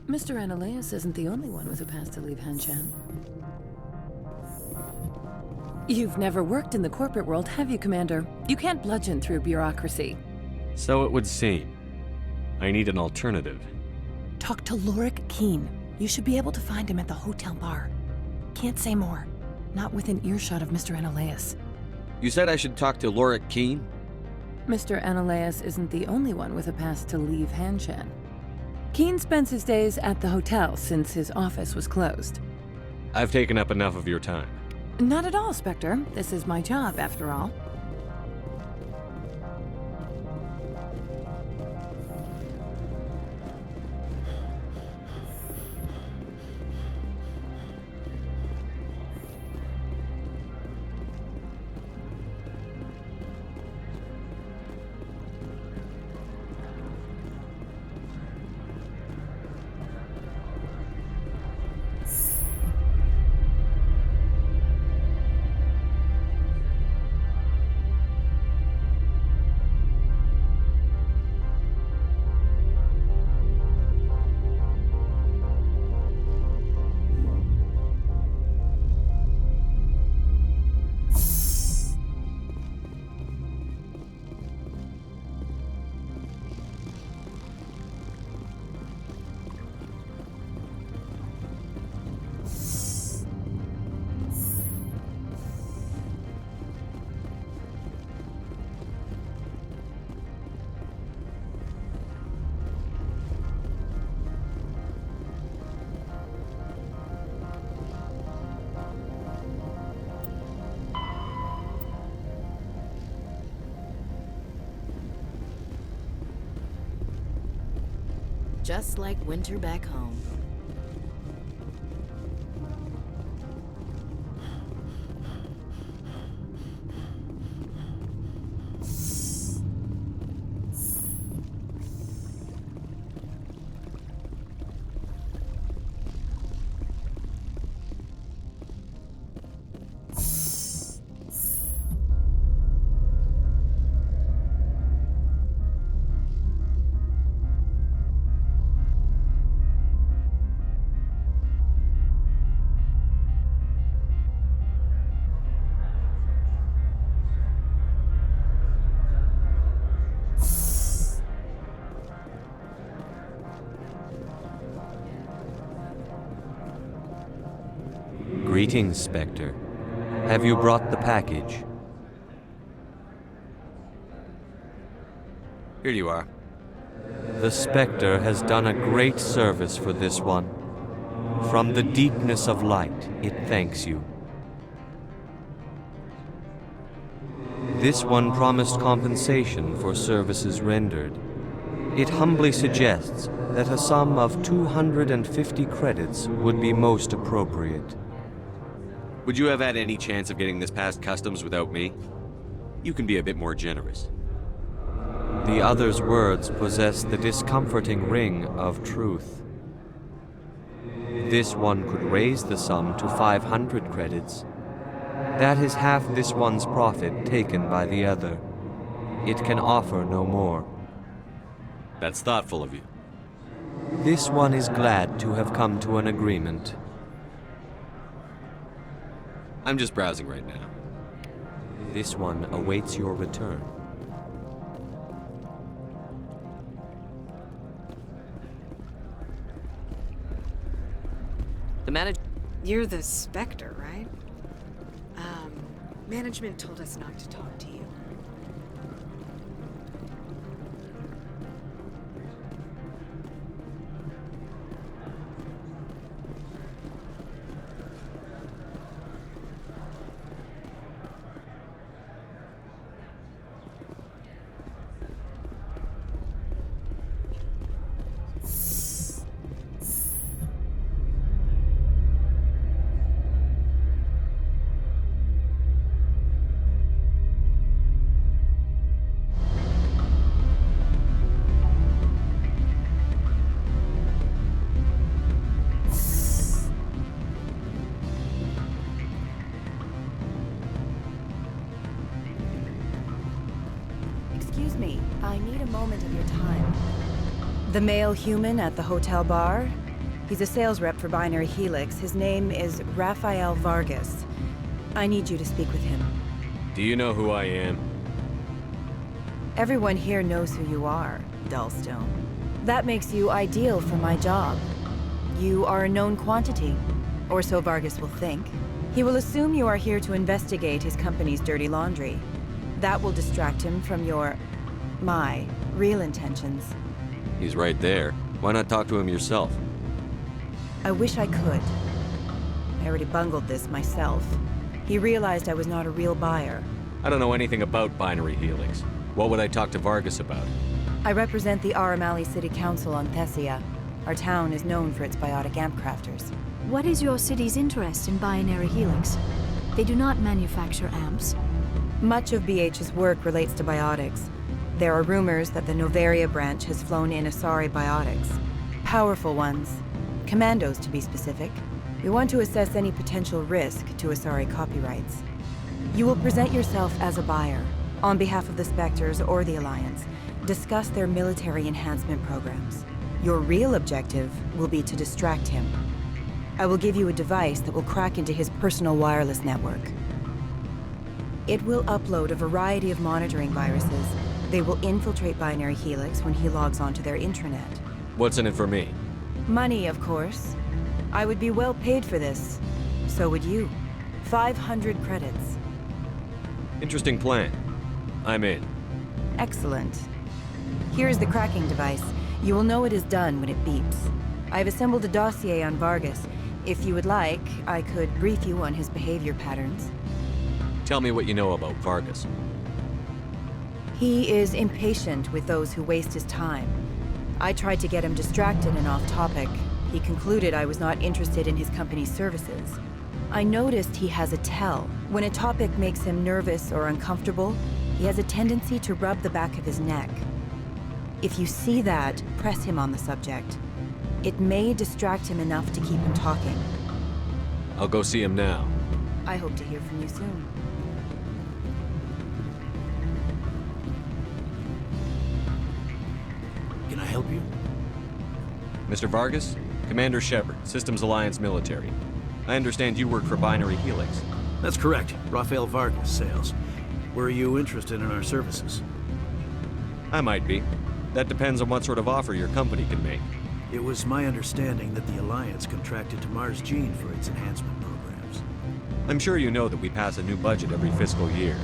Mr. Ananias isn't the only one with a pass to leave Hanshan. You've never worked in the corporate world, have you, Commander? You can't bludgeon through bureaucracy. So it would seem. I need an alternative. Talk to Lorik Keen. You should be able to find him at the hotel bar. Can't say more. Not within earshot of Mr. Ananias. You said I should talk to Lorik Keen? Mr. Ananias isn't the only one with a pass to leave Hanshan. Keen spends his days at the hotel since his office was closed. I've taken up enough of your time. Not at all, Spectre. This is my job, after all. Just like winter back home. Greetings, Spectre. Have you brought the package? Here you are. The Spectre has done a great service for this one. From the deepness of light, it thanks you. This one promised compensation for services rendered. It humbly suggests that a sum of 250 credits would be most appropriate. Would you have had any chance of getting this past customs without me? You can be a bit more generous. The other's words possess the discomforting ring of truth. This one could raise the sum to 500 credits. That is half this one's profit taken by the other. It can offer no more. That's thoughtful of you. This one is glad to have come to an agreement. I'm just browsing right now. This one awaits your return. The manager... You're the Spectre, right? Management told us not to talk to you. Excuse me, I need a moment of your time. The male human at the hotel bar? He's a sales rep for Binary Helix. His name is Rafael Vargas. I need you to speak with him. Do you know who I am? Everyone here knows who you are, Dullstone. That makes you ideal for my job. You are a known quantity, or so Vargas will think. He will assume you are here to investigate his company's dirty laundry. That will distract him from my real intentions. He's right there. Why not talk to him yourself? I wish I could. I already bungled this myself. He realized I was not a real buyer. I don't know anything about Binary Helix. What would I talk to Vargas about? I represent the Aramali City Council on Thessia. Our town is known for its biotic amp crafters. What is your city's interest in Binary Helix? They do not manufacture amps. Much of BH's work relates to biotics. There are rumors that the Noveria branch has flown in Asari biotics. Powerful ones. Commandos, to be specific. We want to assess any potential risk to Asari copyrights. You will present yourself as a buyer, on behalf of the Spectres or the Alliance. Discuss their military enhancement programs. Your real objective will be to distract him. I will give you a device that will crack into his personal wireless network. It will upload a variety of monitoring viruses. They will infiltrate Binary Helix when he logs onto their intranet. What's in it for me? Money, of course. I would be well paid for this. So would you. 500 credits. Interesting plan. I'm in. Excellent. Here's the cracking device. You will know it is done when it beeps. I've assembled a dossier on Vargas. If you would like, I could brief you on his behavior patterns. Tell me what you know about Vargas. He is impatient with those who waste his time. I tried to get him distracted and off topic. He concluded I was not interested in his company's services. I noticed he has a tell. When a topic makes him nervous or uncomfortable, he has a tendency to rub the back of his neck. If you see that, press him on the subject. It may distract him enough to keep him talking. I'll go see him now. I hope to hear from you soon. Can I help you? Mr. Vargas? Commander Shepard, Systems Alliance Military. I understand you work for Binary Helix. That's correct. Rafael Vargas, sales. Were you interested in our services? I might be. That depends on what sort of offer your company can make. It was my understanding that the Alliance contracted to Mars Gene for its enhancement programs. I'm sure you know that we pass a new budget every fiscal year.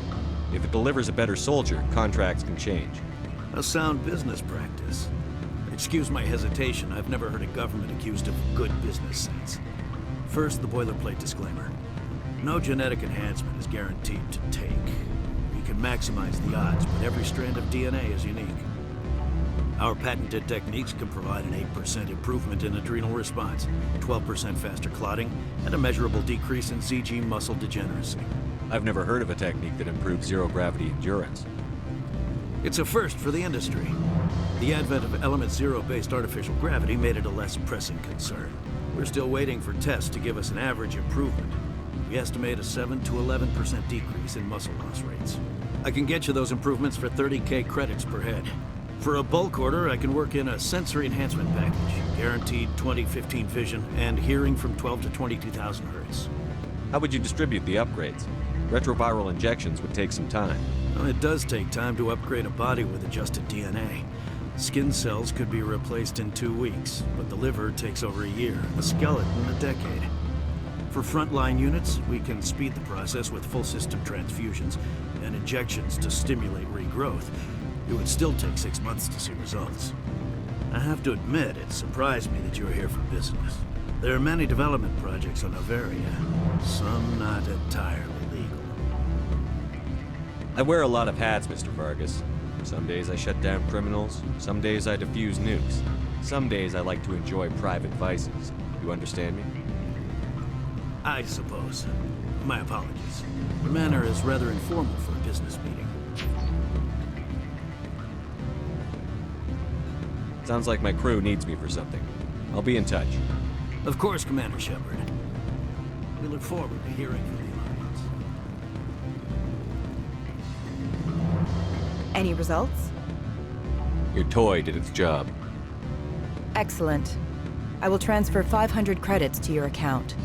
If it delivers a better soldier, contracts can change. A sound business practice. Excuse my hesitation, I've never heard a government accused of good business sense. First, the boilerplate disclaimer. No genetic enhancement is guaranteed to take. You can maximize the odds, but every strand of DNA is unique. Our patented techniques can provide an 8% improvement in adrenal response, 12% faster clotting, and a measurable decrease in ZG muscle degeneracy. I've never heard of a technique that improves zero-gravity endurance. It's a first for the industry. The advent of element zero-based artificial gravity made it a less pressing concern. We're still waiting for tests to give us an average improvement. We estimate a 7 to 11% decrease in muscle loss rates. I can get you those improvements for 30K credits per head. For a bulk order, I can work in a sensory enhancement package, guaranteed 20/15 vision, and hearing from 12 to 22,000 hertz. How would you distribute the upgrades? Retroviral injections would take some time. Well, it does take time to upgrade a body with adjusted DNA. Skin cells could be replaced in 2 weeks, but the liver takes over a year, a skeleton a decade. For frontline units, we can speed the process with full system transfusions and injections to stimulate regrowth. It would still take 6 months to see results. I have to admit, it surprised me that you're here for business. There are many development projects on Noveria, some not entirely legal. I wear a lot of hats, Mr. Vargas. Some days I shut down criminals, some days I defuse nukes. Some days I like to enjoy private vices. You understand me? I suppose. My apologies. The manner is rather informal for a business meeting. Sounds like my crew needs me for something. I'll be in touch. Of course, Commander Shepard. We look forward to hearing from the Alliance. Any results? Your toy did its job. Excellent. I will transfer 500 credits to your account.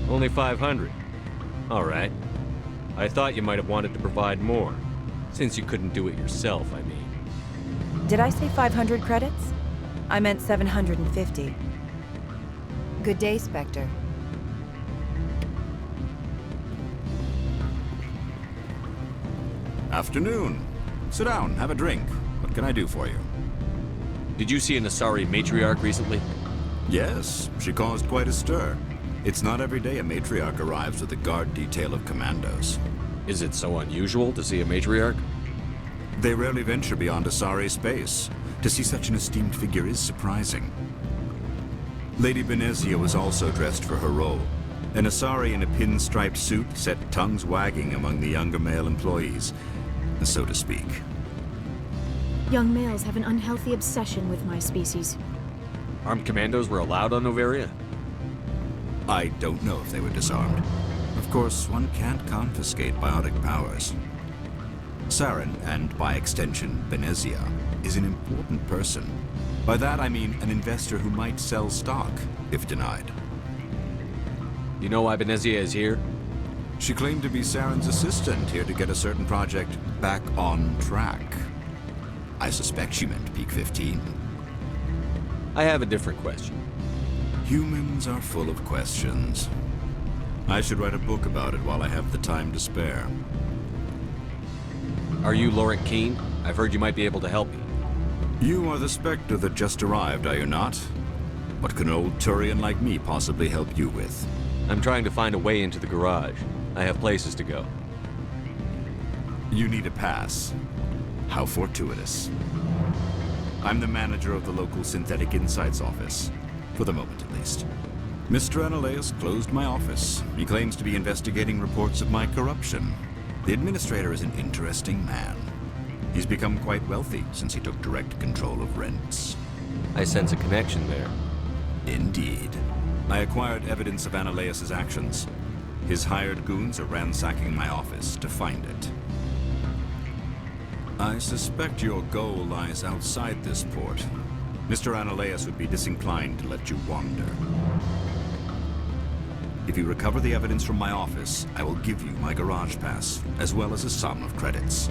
Only 500. All right. I thought you might have wanted to provide more. Since you couldn't do it yourself, I mean. Did I say 500 credits? I meant 750. Good day, Spectre. Afternoon. Sit down, have a drink. What can I do for you? Did you see an Asari matriarch recently? Yes, she caused quite a stir. It's not every day a matriarch arrives with a guard detail of commandos. Is it so unusual to see a matriarch? They rarely venture beyond Asari space. To see such an esteemed figure is surprising. Lady Benezia was also dressed for her role. An Asari in a pinstriped suit set tongues wagging among the younger male employees, so to speak. Young males have an unhealthy obsession with my species. Armed commandos were allowed on Noveria? I don't know if they were disarmed. Of course, one can't confiscate biotic powers. Saren, and by extension, Benezia, is an important person. By that I mean an investor who might sell stock, if denied. You know why Benezia is here? She claimed to be Saren's assistant, here to get a certain project back on track. I suspect she meant Peak 15. I have a different question. Humans are full of questions. I should write a book about it while I have the time to spare. Are you Laurent Keene? I've heard you might be able to help me. You are the Spectre that just arrived, are you not? What can an old Turian like me possibly help you with? I'm trying to find a way into the garage. I have places to go. You need a pass. How fortuitous. I'm the manager of the local Synthetic Insights office. For the moment, at least. Mr. Analeus closed my office. He claims to be investigating reports of my corruption. The administrator is an interesting man. He's become quite wealthy since he took direct control of rents. I sense a connection there. Indeed. I acquired evidence of Analeus' actions. His hired goons are ransacking my office to find it. I suspect your goal lies outside this port. Mr. Analeus would be disinclined to let you wander. If you recover the evidence from my office, I will give you my garage pass, as well as a sum of credits.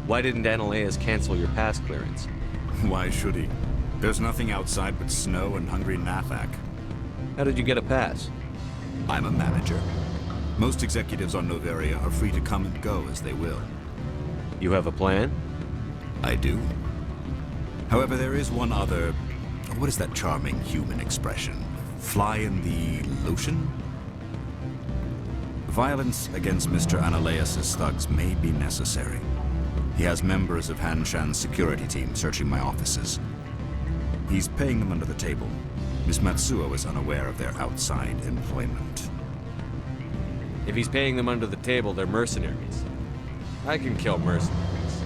Why didn't Analeus cancel your pass clearance? Why should he? There's nothing outside but snow and hungry Nathak. How did you get a pass? I'm a manager. Most executives on Noveria are free to come and go as they will. You have a plan? I do. However, there is one other... What is that charming human expression? Fly in the lotion? Violence against Mr. Analeus' thugs may be necessary. He has members of Han Shan's security team searching my offices. He's paying them under the table. Miss Matsuo is unaware of their outside employment. If he's paying them under the table, they're mercenaries. I can kill mercenaries.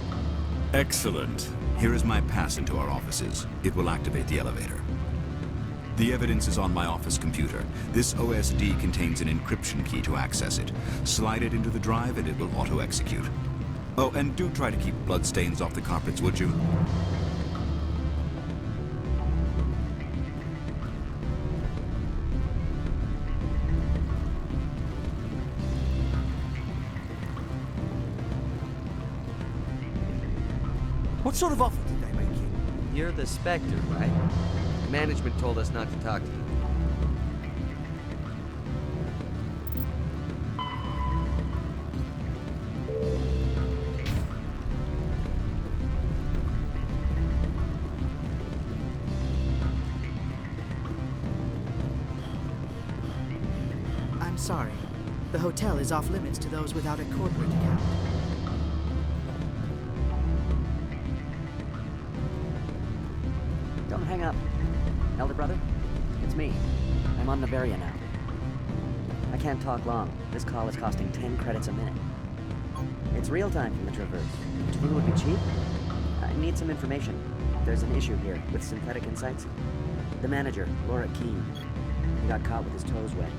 Excellent. Here is my pass into our offices. It will activate the elevator. The evidence is on my office computer. This OSD contains an encryption key to access it. Slide it into the drive and it will auto-execute. Oh, and do try to keep bloodstains off the carpets, would you? What sort of offer did they make you? You're the Spectre, right? Management told us not to talk to you. I'm sorry. The hotel is off limits to those without a corporate account. Don't hang up. Elder brother, it's me. I'm on Noveria now. I can't talk long. This call is costing 10 credits a minute. It's real time from the Traverse. Do you think it would be cheap? I need some information. There's an issue here with Synthetic Insights. The manager, Laura Keene, he got caught with his toes wet.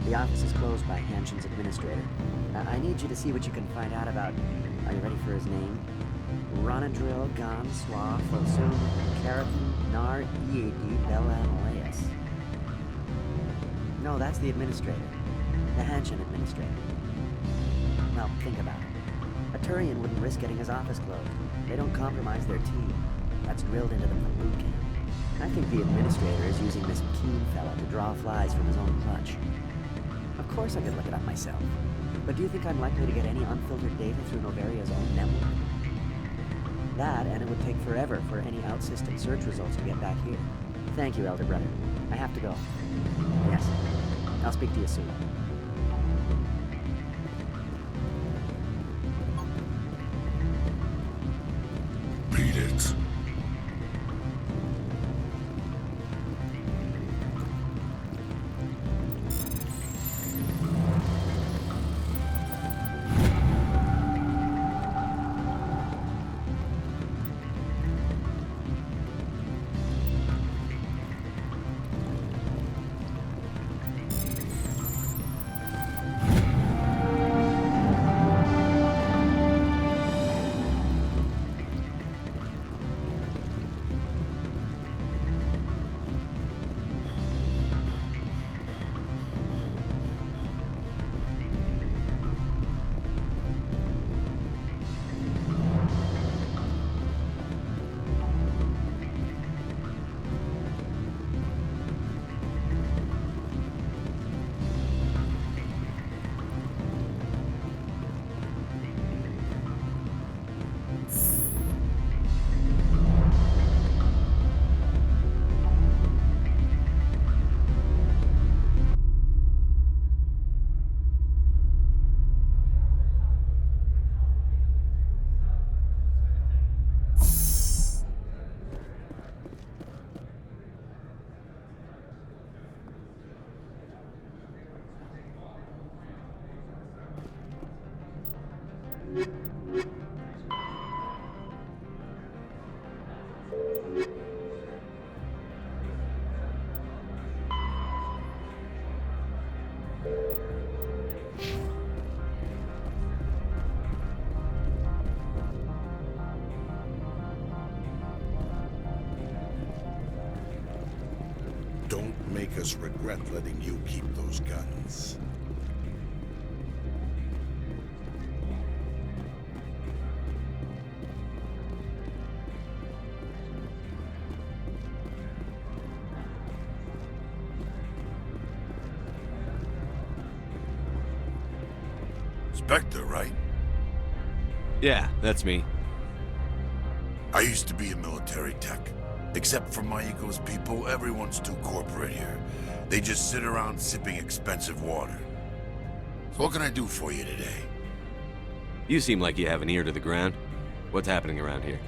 The office is closed by Hanshin's administrator. I need you to see what you can find out about... Are you ready for his name? Ronadril Gon Swa Fosun Keratin Nar Ead Belanaleas. No, that's the administrator. The Hanshin administrator. Well, think about it. A Turian wouldn't risk getting his office closed. They don't compromise their team. That's drilled into them from boot camp. I think the administrator is using this Keene fella to draw flies from his own clutch. Of course I could look it up myself. But do you think I'm likely to get any unfiltered data through Noveria's own network? That, and it would take forever for any out-system search results to get back here. Thank you, Elder Brother. I have to go. Yes. I'll speak to you soon. Beat it. Don't make us regret letting you keep those guns. Spectre, right? Yeah, that's me. I used to be in military tech. Except for my ego's people, everyone's too corporate here. They just sit around sipping expensive water. So what can I do for you today? You seem like you have an ear to the ground. What's happening around here?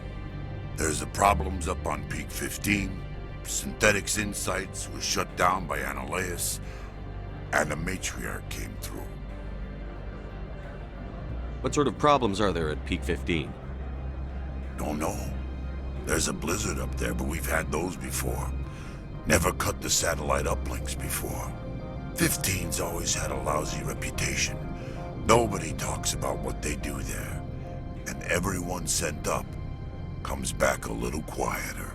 There's the problems up on Peak 15. Synthetics Insights was shut down by Ananias, and the Matriarch came through. What sort of problems are there at Peak 15? Don't know. There's a blizzard up there, but we've had those before. Never cut the satellite uplinks before. 15's always had a lousy reputation. Nobody talks about what they do there. And everyone sent up comes back a little quieter.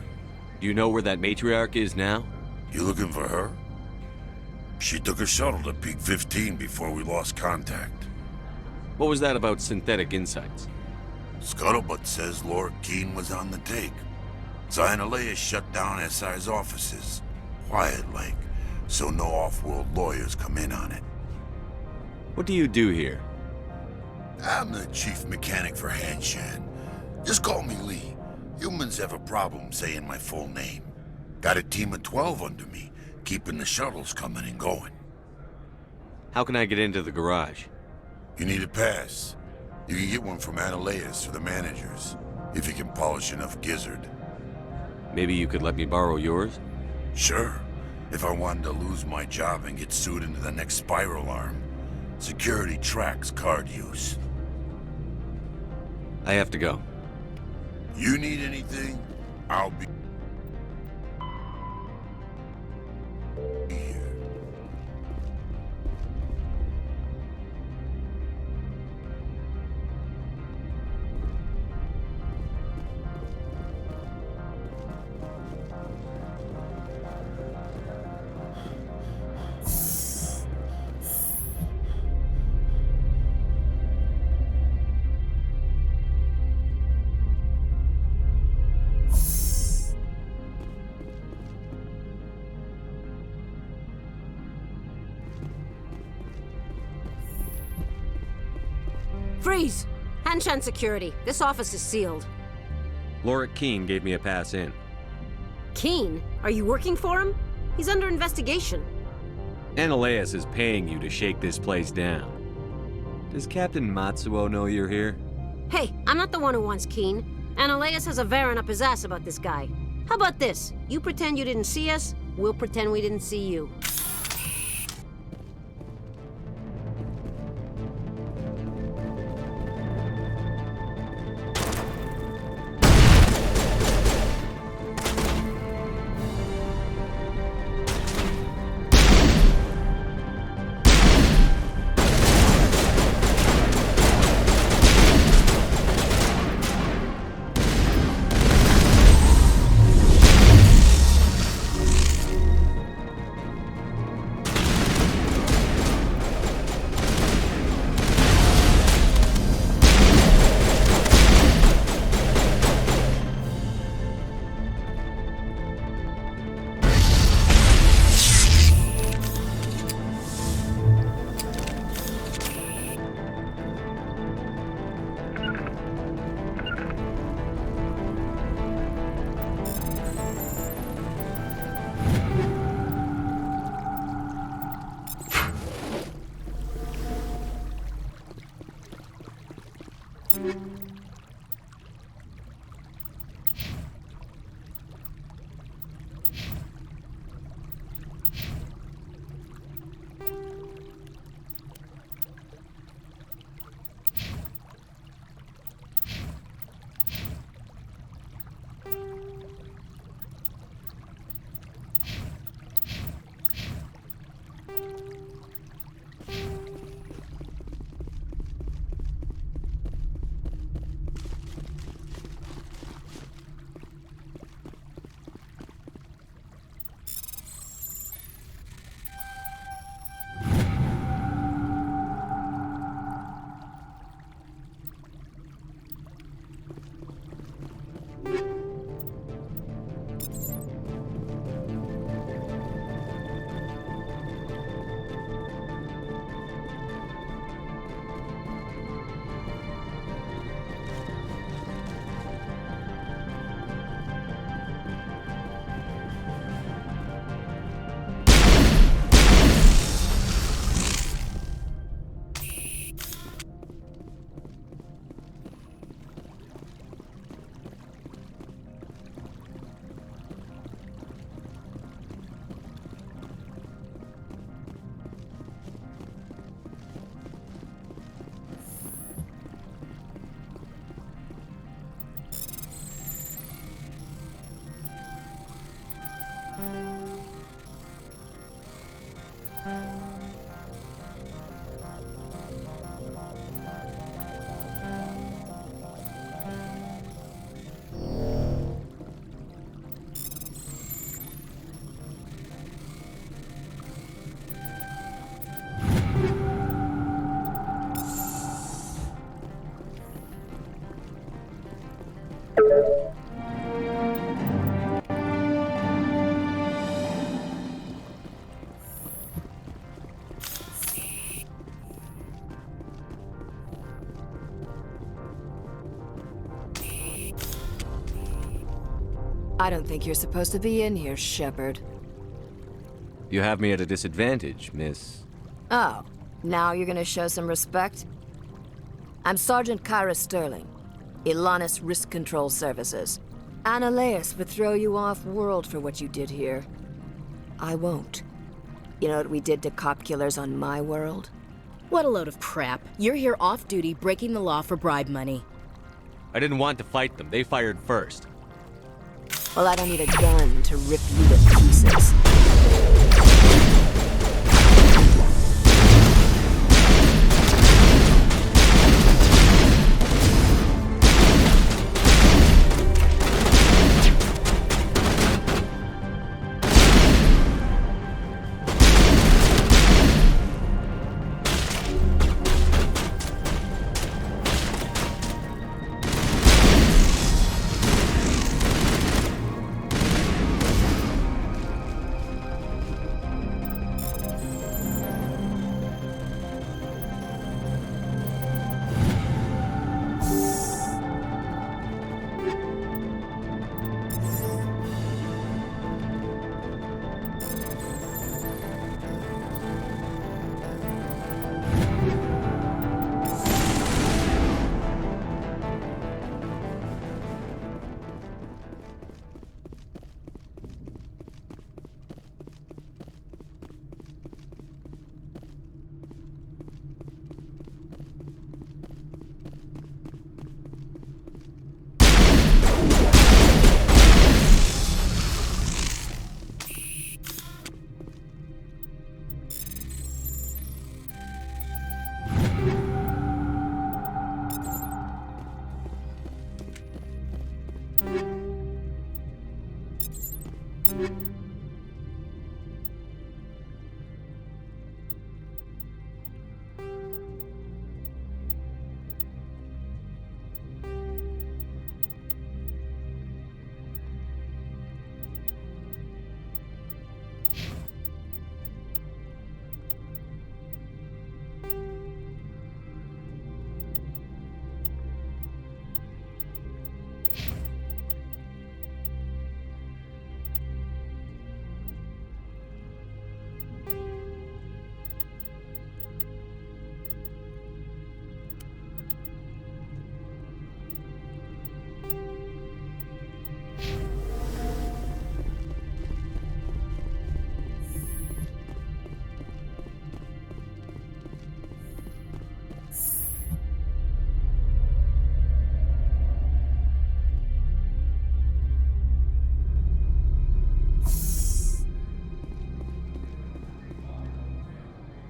Do you know where that Matriarch is now? You looking for her? She took a shuttle to Peak 15 before we lost contact. What was that about Synthetic Insights? Scuttlebutt says Lord Keene was on the take. Zionaleia shut down SI's offices. Quiet-like, so no off-world lawyers come in on it. What do you do here? I'm the chief mechanic for Hanshan. Just call me Lee. Humans have a problem saying my full name. Got a team of 12 under me, keeping the shuttles coming and going. How can I get into the garage? You need a pass. You can get one from Ananias or the managers, if you can polish enough gizzard. Maybe you could let me borrow yours? Sure. If I wanted to lose my job and get sued into the next spiral arm. Security tracks card use. I have to go. You need anything? I'll be here. Freeze! Hanshan security. This office is sealed. Lord Keene gave me a pass in. Keene? Are you working for him? He's under investigation. Ananias is paying you to shake this place down. Does Captain Matsuo know you're here? Hey, I'm not the one who wants Keene. Ananias has a Varen up his ass about this guy. How about this? You pretend you didn't see us, we'll pretend we didn't see you. I don't think you're supposed to be in here, Shepard. You have me at a disadvantage, miss. Oh, now you're gonna show some respect? I'm Sergeant Kyra Sterling, Ilanis Risk Control Services. Annaleus would throw you off-world for what you did here. I won't. You know what we did to cop killers on my world? What a load of crap. You're here off-duty, breaking the law for bribe money. I didn't want to fight them. They fired first. Well, I don't need a gun to rip you to pieces.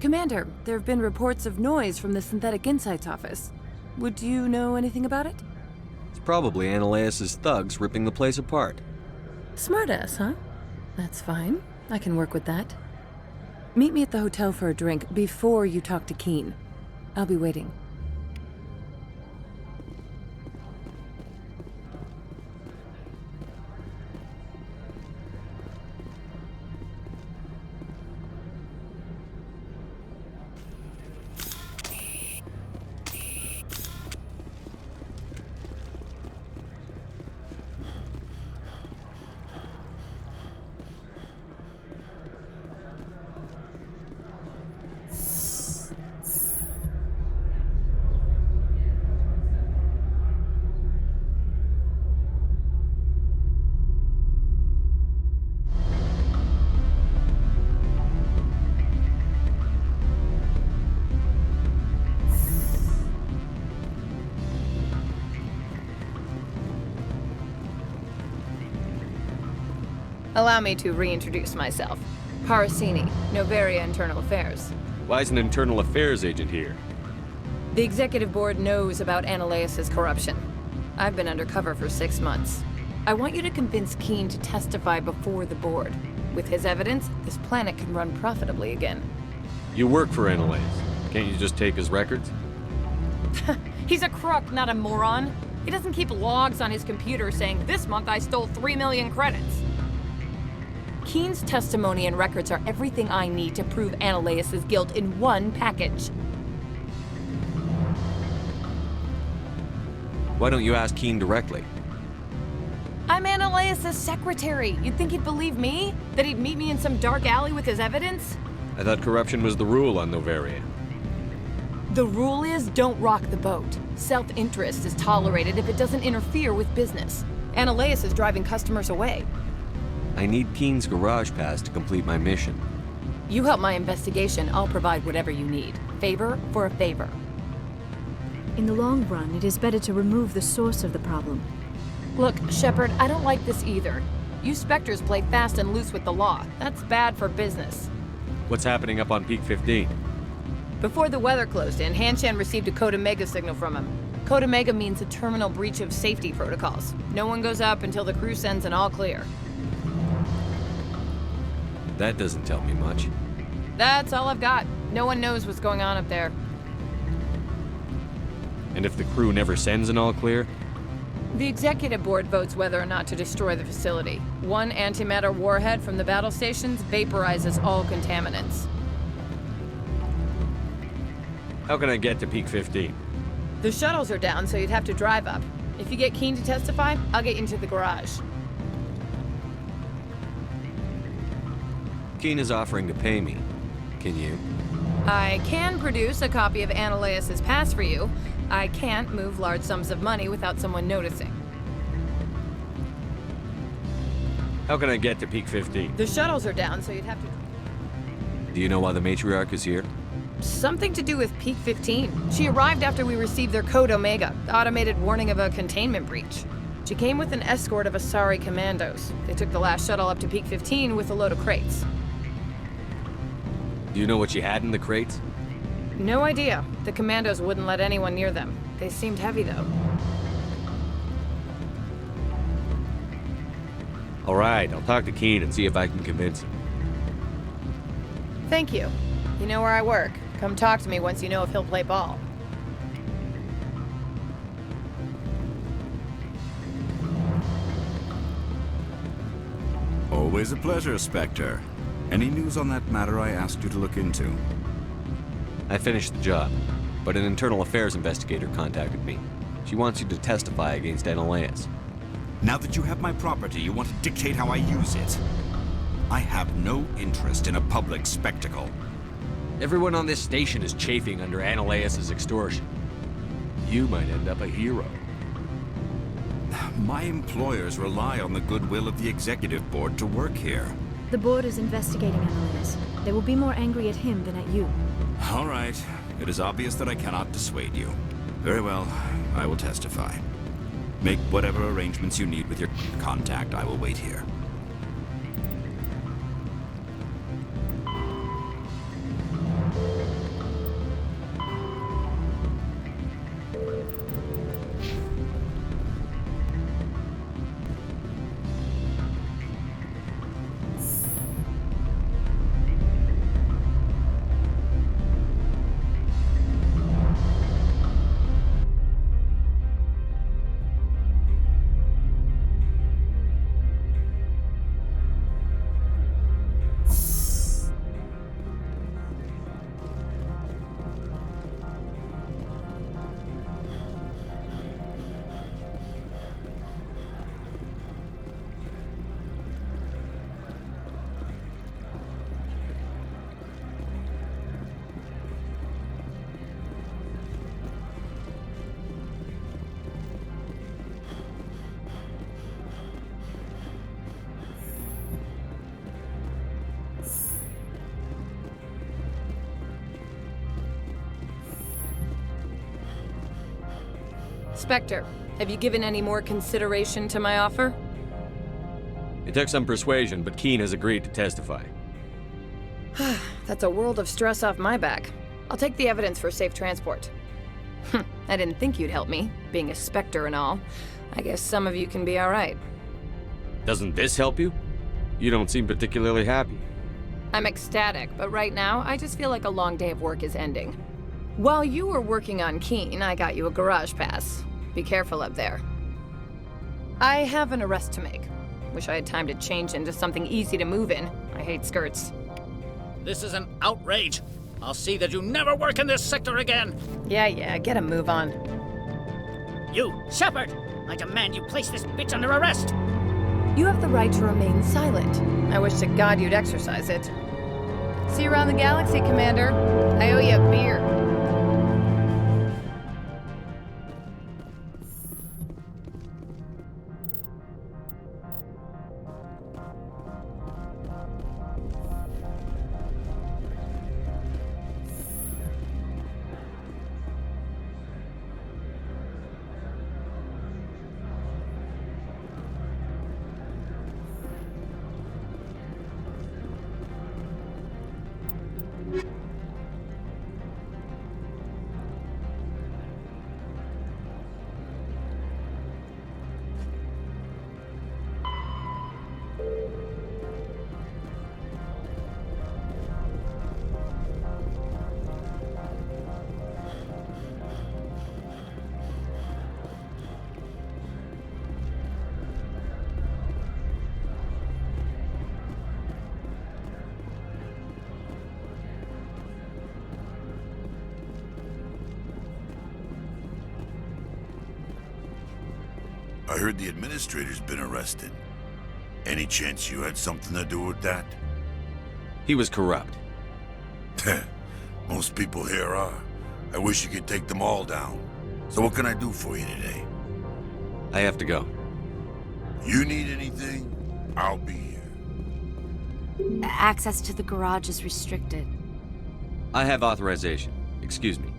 Commander, there have been reports of noise from the Synthetic Insights office. Would you know anything about it? It's probably Annaleus' thugs ripping the place apart. Smartass, huh? That's fine. I can work with that. Meet me at the hotel for a drink before you talk to Keen. I'll be waiting. Allow me to reintroduce myself. Parasini, Noveria Internal Affairs. Why is an internal affairs agent here? The executive board knows about Annaleus' corruption. I've been undercover for 6 months. I want you to convince Keen to testify before the board. With his evidence, this planet can run profitably again. You work for Annaleus. Can't you just take his records? He's a crook, not a moron. He doesn't keep logs on his computer saying, "This month I stole 3 million credits." Keen's testimony and records are everything I need to prove Annaleus' guilt in one package. Why don't you ask Keen directly? I'm Ananias' secretary. You'd think he'd believe me? That he'd meet me in some dark alley with his evidence? I thought corruption was the rule on Noveria. The rule is don't rock the boat. Self-interest is tolerated if it doesn't interfere with business. Ananias is driving customers away. I need Keen's garage pass to complete my mission. You help my investigation, I'll provide whatever you need. Favor for a favor. In the long run, it is better to remove the source of the problem. Look, Shepard, I don't like this either. You Spectres play fast and loose with the law. That's bad for business. What's happening up on Peak 15? Before the weather closed in, Hanshan received a Code Omega signal from him. Code Omega means a terminal breach of safety protocols. No one goes up until the crew sends an all clear. That doesn't tell me much. That's all I've got. No one knows what's going on up there. And if the crew never sends an all clear? The executive board votes whether or not to destroy the facility. One antimatter warhead from the battle stations vaporizes all contaminants. How can I get to Peak 15? The shuttles are down, so you'd have to drive up. If you get Keen to testify, I'll get you into the garage. Keen is offering to pay me. Can you? I can produce a copy of Ananias' pass for you. I can't move large sums of money without someone noticing. How can I get to Peak 15? The shuttles are down, so you'd have to... Do you know why the Matriarch is here? Something to do with Peak 15. She arrived after we received their Code Omega, the automated warning of a containment breach. She came with an escort of Asari commandos. They took the last shuttle up to Peak 15 with a load of crates. Do you know what she had in the crates? No idea. The commandos wouldn't let anyone near them. They seemed heavy, though. All right, I'll talk to Keen and see if I can convince him. Thank you. You know where I work. Come talk to me once you know if he'll play ball. Always a pleasure, Spectre. Any news on that matter I asked you to look into? I finished the job, but an internal affairs investigator contacted me. She wants you to testify against Ananias. Now that you have my property, you want to dictate how I use it. I have no interest in a public spectacle. Everyone on this station is chafing under Ananias' extortion. You might end up a hero. My employers rely on the goodwill of the executive board to work here. The board is investigating Ananias. They will be more angry at him than at you. All right. It is obvious that I cannot dissuade you. Very well, I will testify. Make whatever arrangements you need with your contact. I will wait here. Spectre, have you given any more consideration to my offer? It took some persuasion, but Keen has agreed to testify. That's a world of stress off my back. I'll take the evidence for safe transport. I didn't think you'd help me, being a Spectre and all. I guess some of you can be alright. Doesn't this help you? You don't seem particularly happy. I'm ecstatic, but right now, I just feel like a long day of work is ending. While you were working on Keen, I got you a garage pass. Be careful up there. I have an arrest to make. Wish I had time to change into something easy to move in. I hate skirts. This is an outrage. I'll see that you never work in this sector again. Yeah, get a move on. You, Shepard! I demand you place this bitch under arrest! You have the right to remain silent. I wish to God you'd exercise it. See you around the galaxy, Commander. I owe you a beer. I heard the administrator's been arrested. Any chance you had something to do with that? He was corrupt. Most people here are. I wish you could take them all down. So what can I do for you today? I have to go. You need anything? I'll be here. Access to the garage is restricted. I have authorization. Excuse me.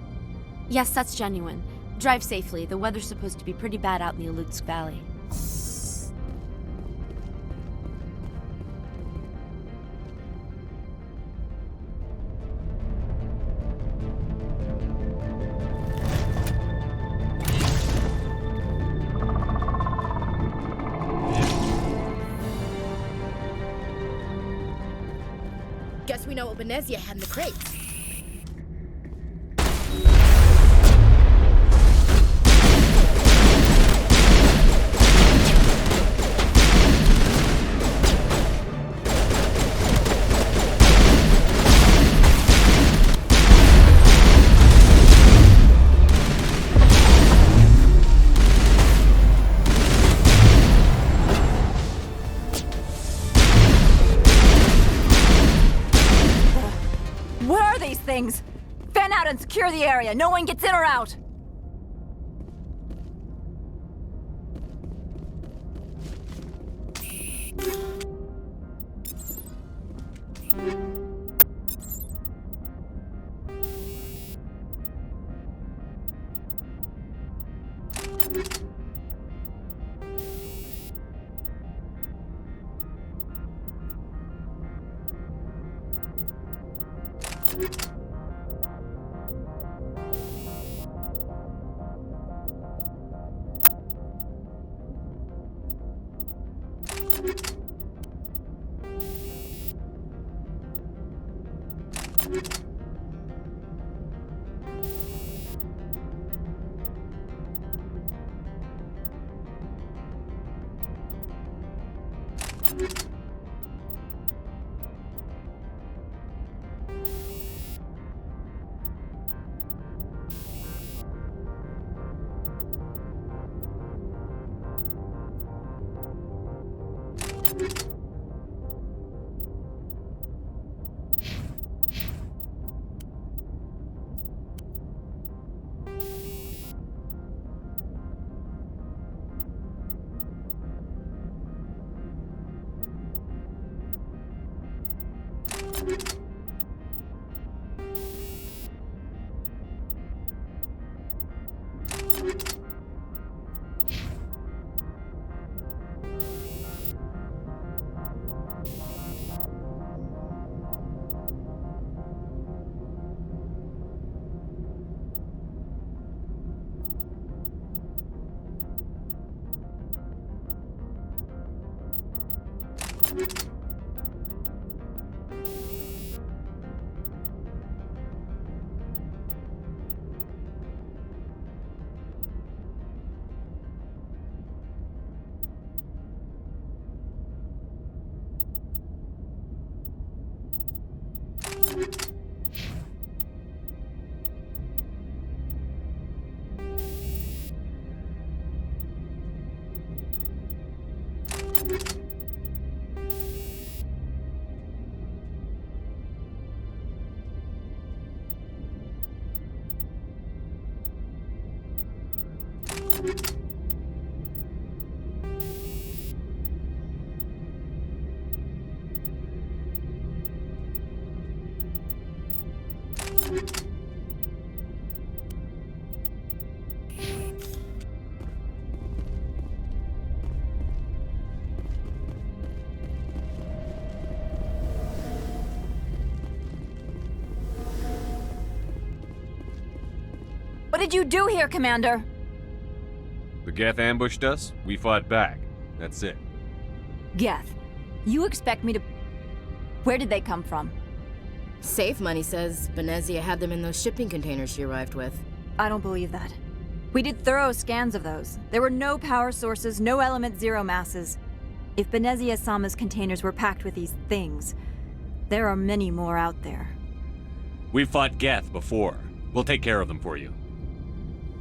Yes, that's genuine. Drive safely. The weather's supposed to be pretty bad out in the Alutsk Valley. Guess we know what Benezia had in the crates. Things. Fan out and secure the area. No one gets in or out. What did you do here, Commander? The Geth ambushed us, we fought back. That's it. Geth, you expect me to... Where did they come from? Safe Money says Benezia had them in those shipping containers she arrived with. I don't believe that. We did thorough scans of those. There were no power sources, no element zero masses. If Benezia-sama's containers were packed with these things, there are many more out there. We've fought Geth before. We'll take care of them for you.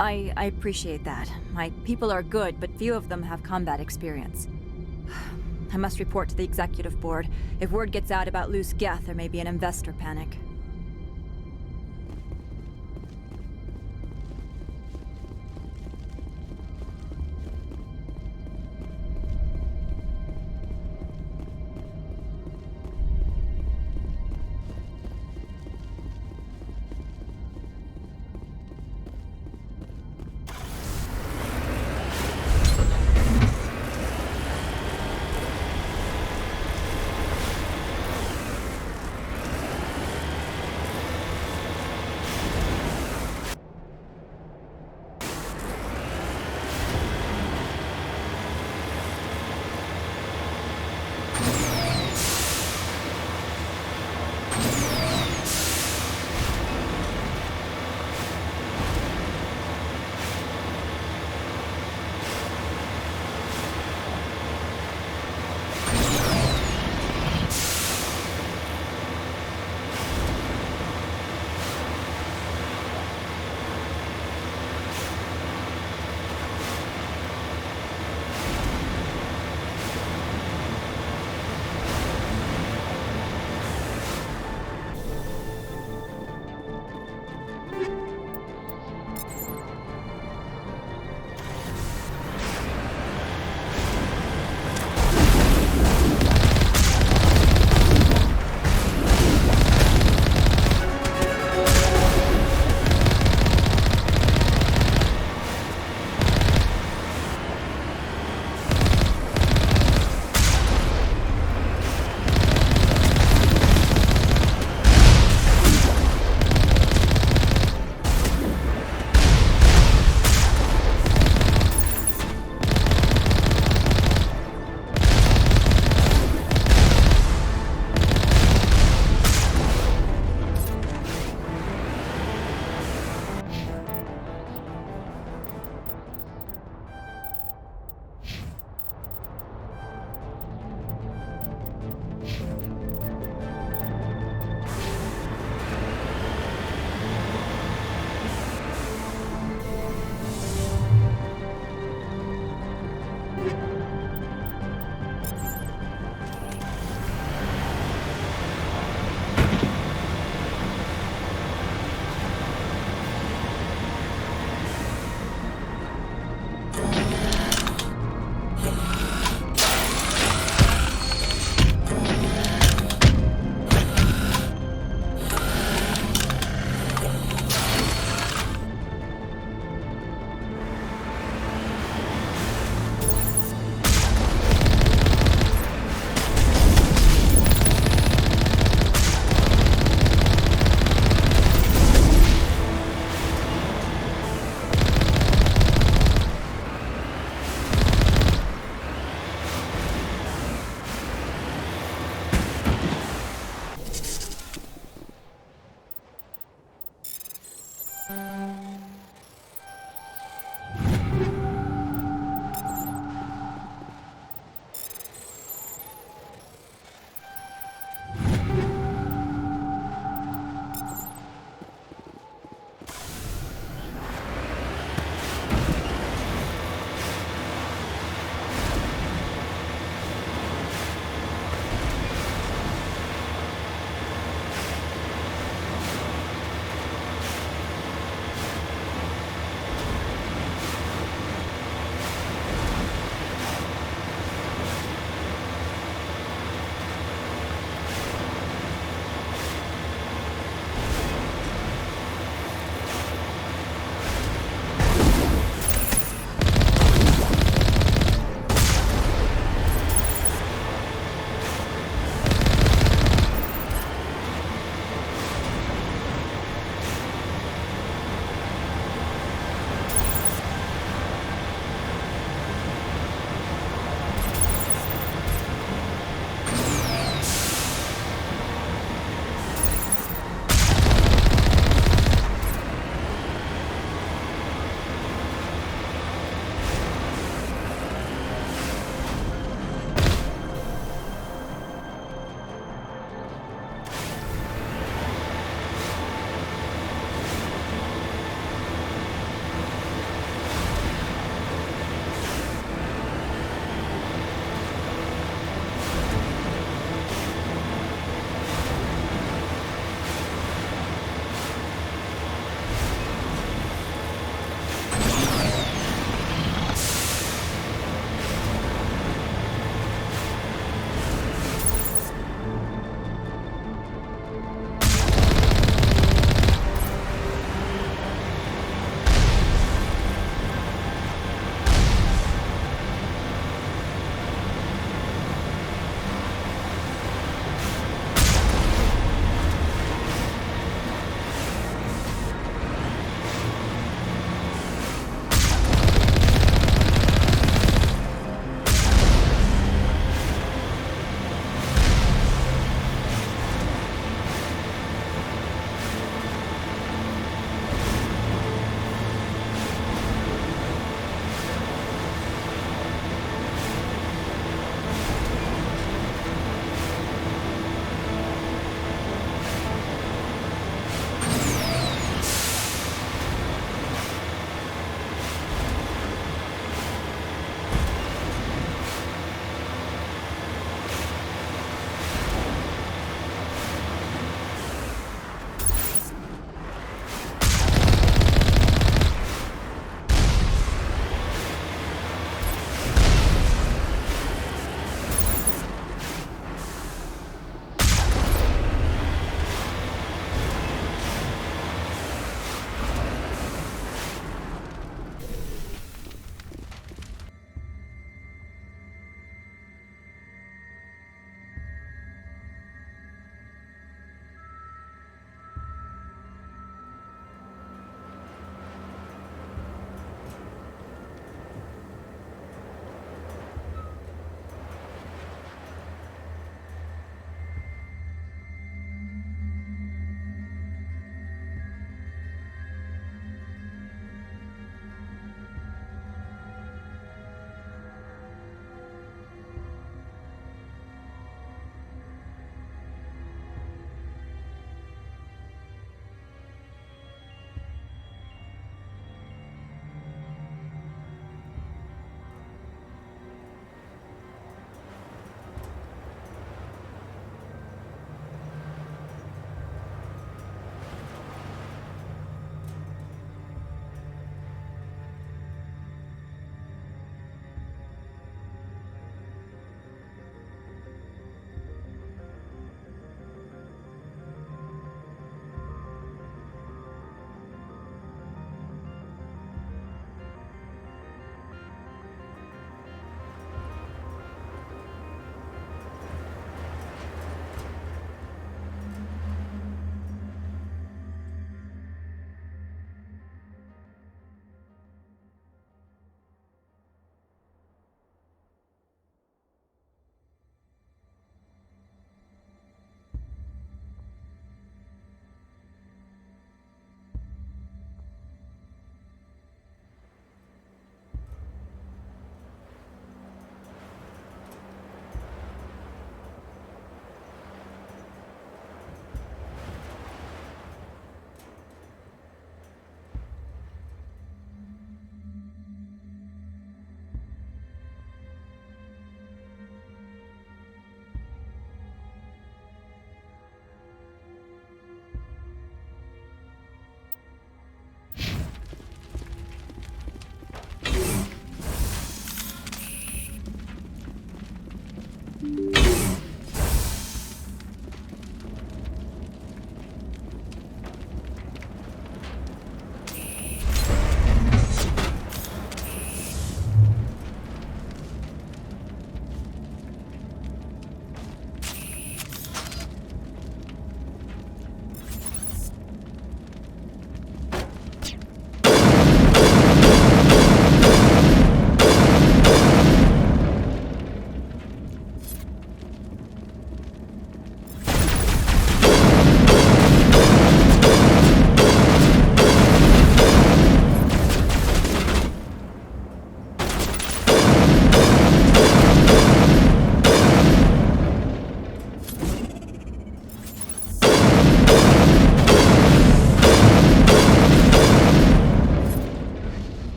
I appreciate that. My people are good, but few of them have combat experience. I must report to the executive board. If word gets out about loose Geth, there may be an investor panic.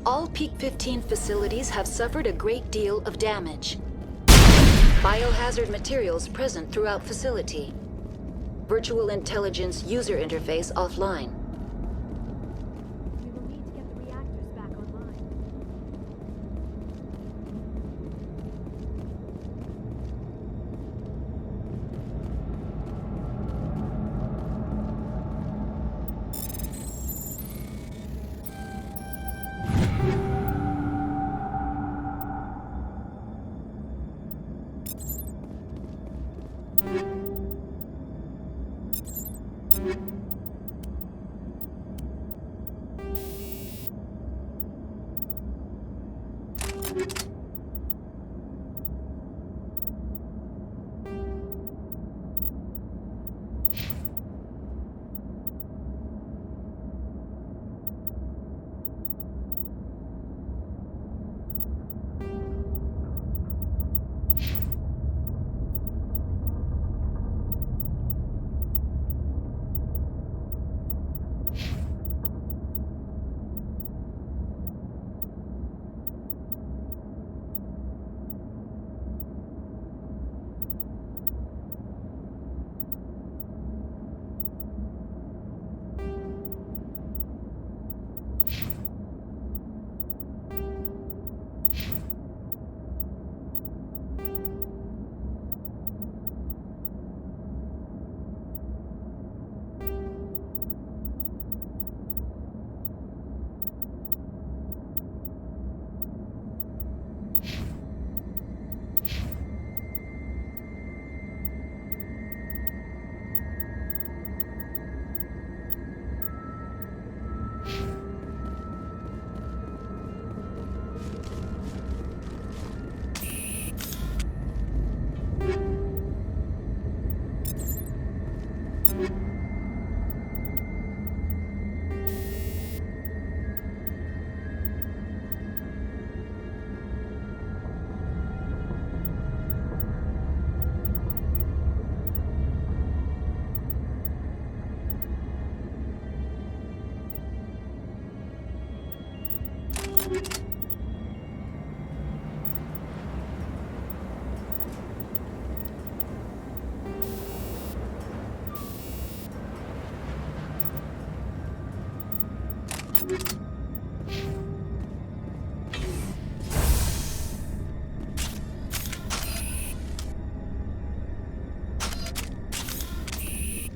All Peak 15 facilities have suffered a great deal of damage. Biohazard materials present throughout facility. Virtual intelligence user interface offline.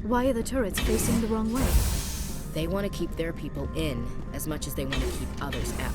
Why are the turrets facing the wrong way? They want to keep their people in as much as they want to keep others out.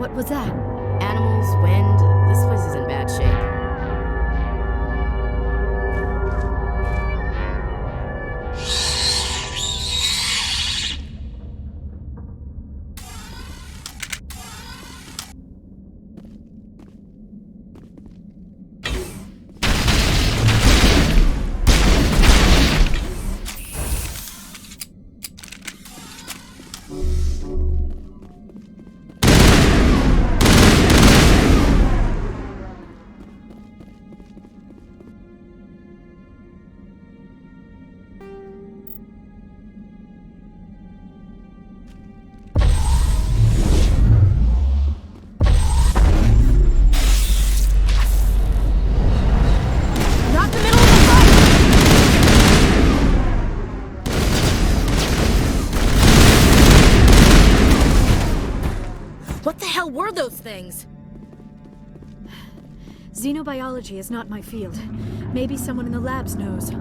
What was that? Animals, wind. This place is in bad shape. hell were those things? Xenobiology is not my field. Maybe someone in the labs knows.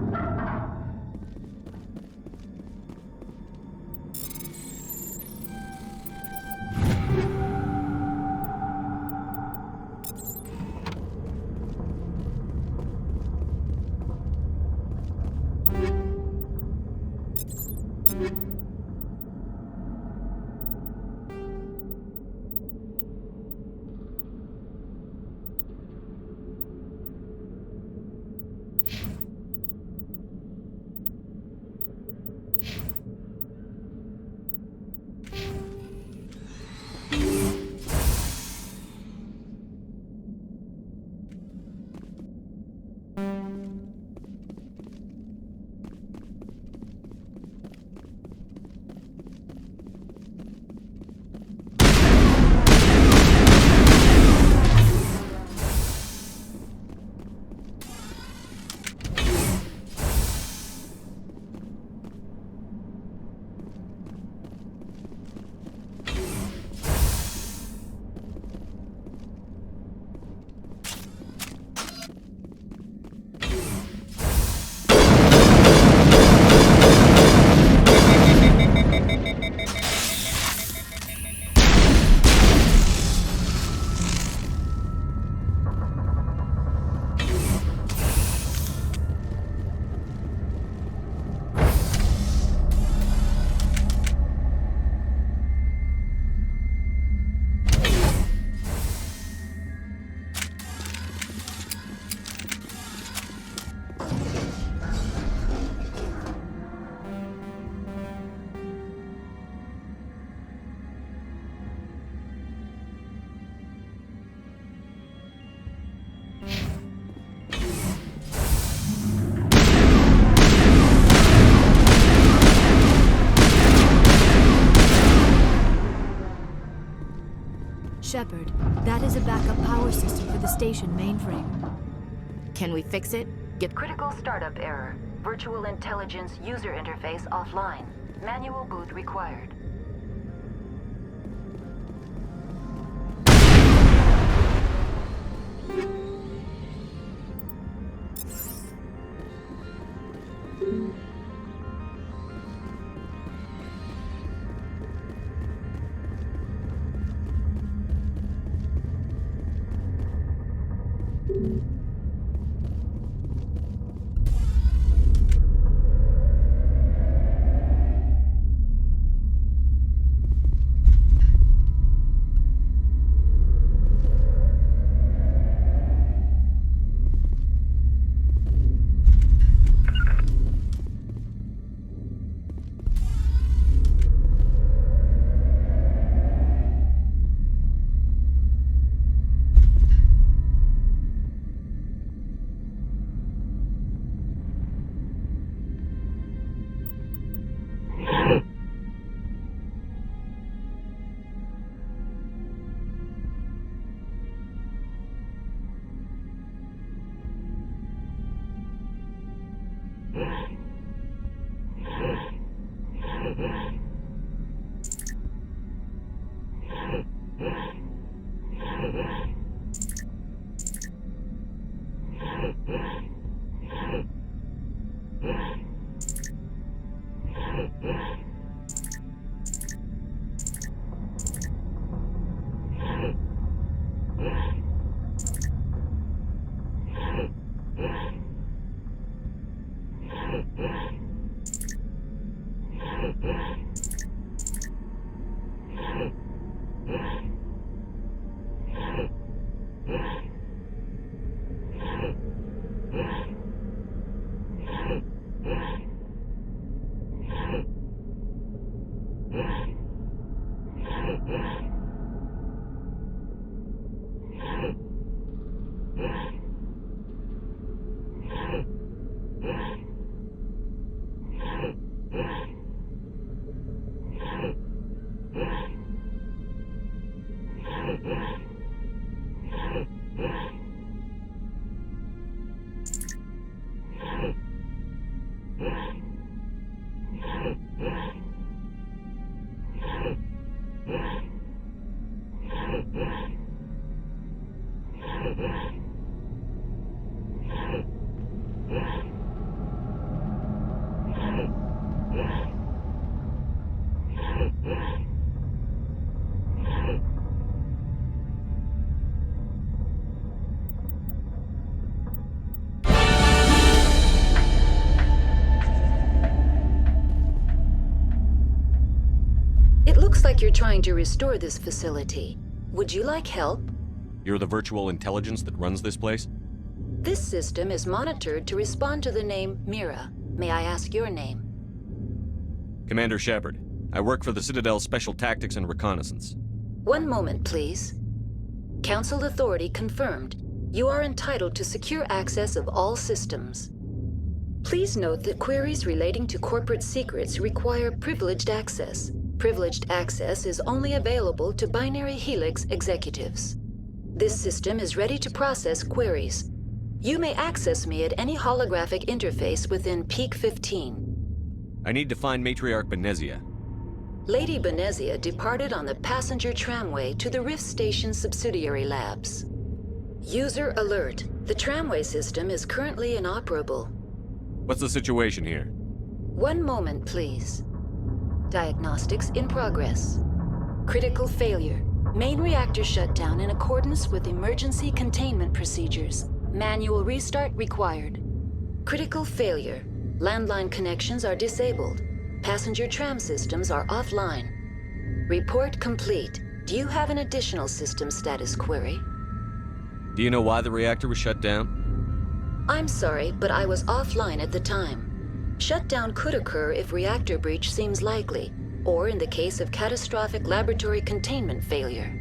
Shepard, that is a backup power system for the station mainframe. Can we fix it? Critical startup error. Virtual intelligence user interface offline. Manual boot required. looks like you're trying to restore this facility. Would you like help? You're the virtual intelligence that runs this place? This system is monitored to respond to the name Mira. May I ask your name? Commander Shepard. I work for the Citadel's Special Tactics and Reconnaissance. One moment, please. Council authority confirmed. You are entitled to secure access of all systems. Please note that queries relating to corporate secrets require privileged access. Privileged access is only available to Binary Helix executives. This system is ready to process queries. You may access me at any holographic interface within Peak 15. I need to find Matriarch Benezia. Lady Benezia departed on the passenger tramway to the Rift Station subsidiary labs. User alert. The tramway system is currently inoperable. What's the situation here? One moment, please. Diagnostics in progress. Critical failure. Main reactor shutdown in accordance with emergency containment procedures. Manual restart required. Critical failure. Landline connections are disabled. Passenger tram systems are offline. Report complete. Do you have an additional system status query? Do you know why the reactor was shut down? I'm sorry, but I was offline at the time. Shutdown could occur if reactor breach seems likely, or in the case of catastrophic laboratory containment failure.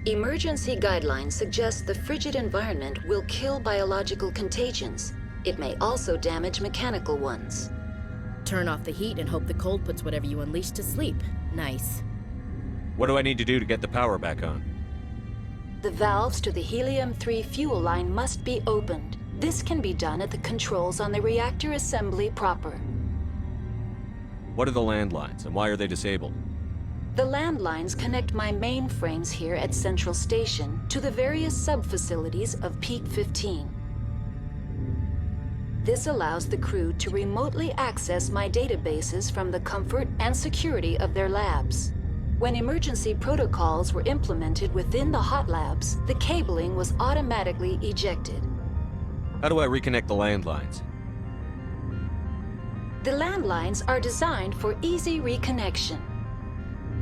Emergency guidelines suggest the frigid environment will kill biological contagions. It may also damage mechanical ones. Turn off the heat and hope the cold puts whatever you unleash to sleep. Nice. What do I need to do to get the power back on? The valves to the helium-3 fuel line must be opened. This can be done at the controls on the reactor assembly proper. What are the landlines, and why are they disabled? The landlines connect my mainframes here at Central Station to the various sub-facilities of Peak 15. This allows the crew to remotely access my databases from the comfort and security of their labs. When emergency protocols were implemented within the hot labs, the cabling was automatically ejected. How do I reconnect the landlines? The landlines are designed for easy reconnection.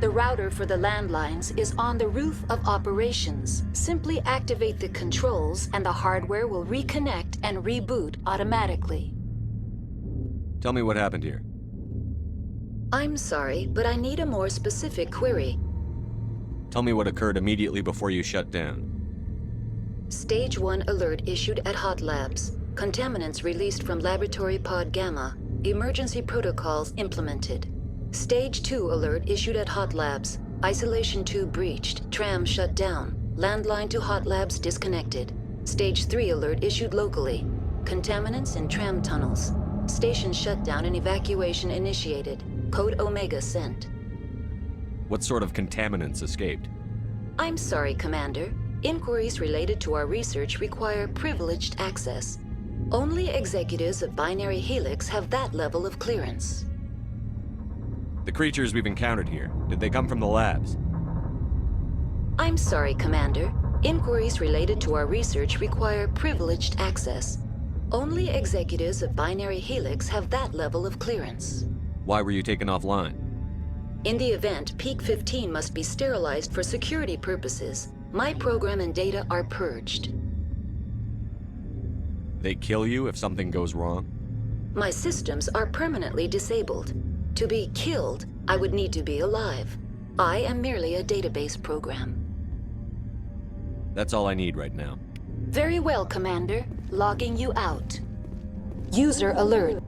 The router for the landlines is on the roof of operations. Simply activate the controls and the hardware will reconnect and reboot automatically. Tell me what happened here. I'm sorry, but I need a more specific query. Tell me what occurred immediately before you shut down. Stage 1 alert issued at Hot Labs. Contaminants released from Laboratory Pod Gamma. Emergency protocols implemented. Stage 2 alert issued at Hot Labs. Isolation 2 breached. Tram shut down. Landline to Hot Labs disconnected. Stage 3 alert issued locally. Contaminants in tram tunnels. Station shutdown and evacuation initiated. Code Omega sent. What sort of contaminants escaped? I'm sorry, Commander. Inquiries related to our research require privileged access. Only executives of Binary Helix have that level of clearance. The creatures we've encountered here, did they come from the labs? I'm sorry, Commander. Inquiries related to our research require privileged access. Only executives of Binary Helix have that level of clearance. Why were you taken offline? In the event, Peak 15 must be sterilized for security purposes. My program and data are purged. They kill you if something goes wrong? My systems are permanently disabled. To be killed, I would need to be alive. I am merely a database program. That's all I need right now. Very well, Commander. Logging you out. User alert.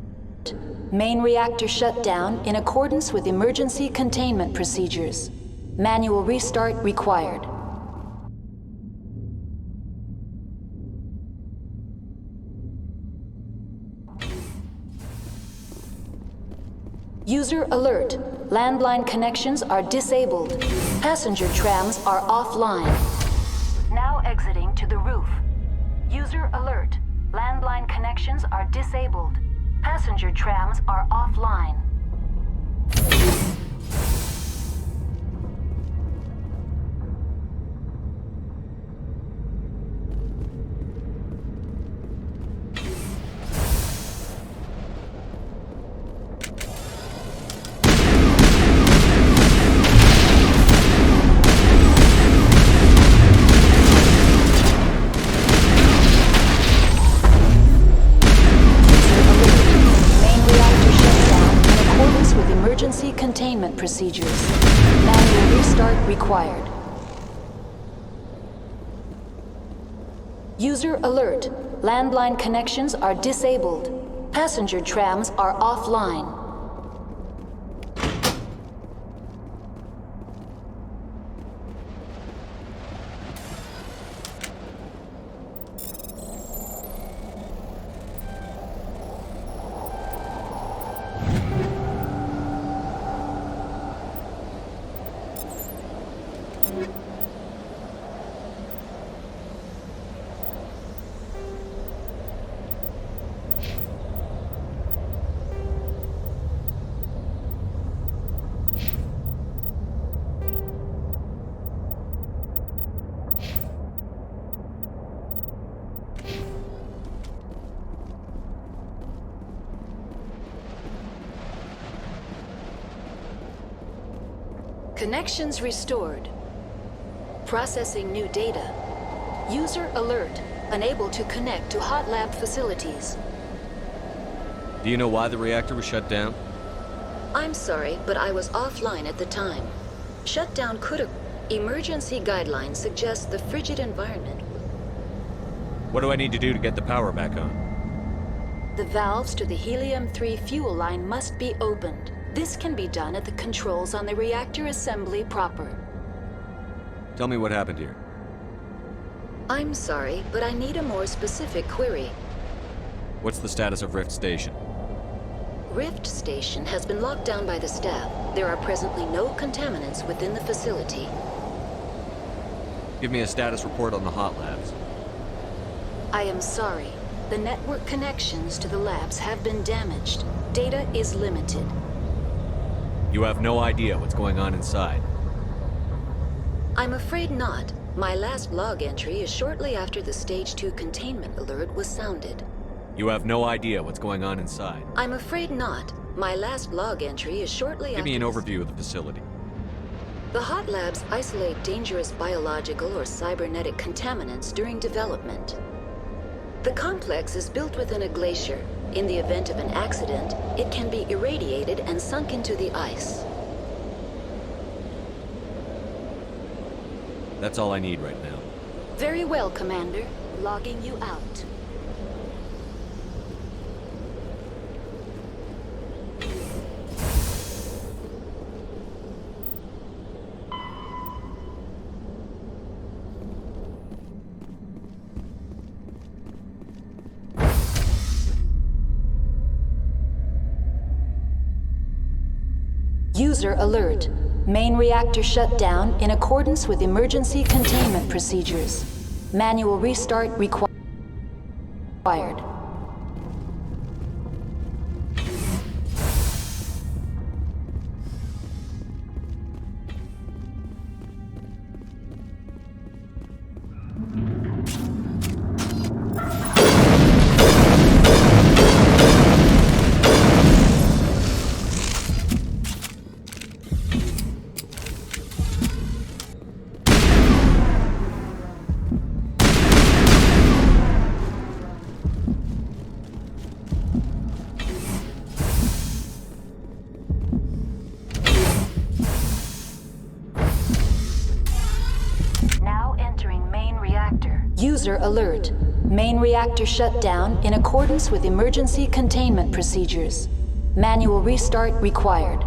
Main reactor shut down in accordance with emergency containment procedures. Manual restart required. User alert. Landline connections are disabled. Passenger trams are offline. Now exiting to the roof. User alert. Landline connections are disabled. Passenger trams are offline. containment procedures. Manual restart required. User alert. Landline connections are disabled. Passenger trams are offline. Connections restored. Processing new data. User alert. Unable to connect to hot lab facilities. Do you know why the reactor was shut down? I'm sorry, but I was offline at the time. Shutdown could have... Emergency guidelines suggest the frigid environment. What do I need to do to get the power back on? The valves to the helium-3 fuel line must be opened. This can be done at the controls on the reactor assembly proper. Tell me what happened here. I'm sorry, but I need a more specific query. What's the status of Rift Station? Rift Station has been locked down by the staff. There are presently no contaminants within the facility. Give me a status report on the hot labs. I am sorry. The network connections to the labs have been damaged. Data is limited. You have no idea what's going on inside. I'm afraid not. My last log entry is shortly after the Stage 2 containment alert was sounded. You have no idea what's going on inside. I'm afraid not. My last log entry is shortly after... Give me an overview of the facility. The hot labs isolate dangerous biological or cybernetic contaminants during development. The complex is built within a glacier. In the event of an accident, it can be irradiated and sunk into the ice. That's all I need right now. Very well, Commander. Logging you out. User alert. Main reactor shut down in accordance with emergency containment procedures. Manual restart required. User alert. Main reactor shut down in accordance with emergency containment procedures. Manual restart required.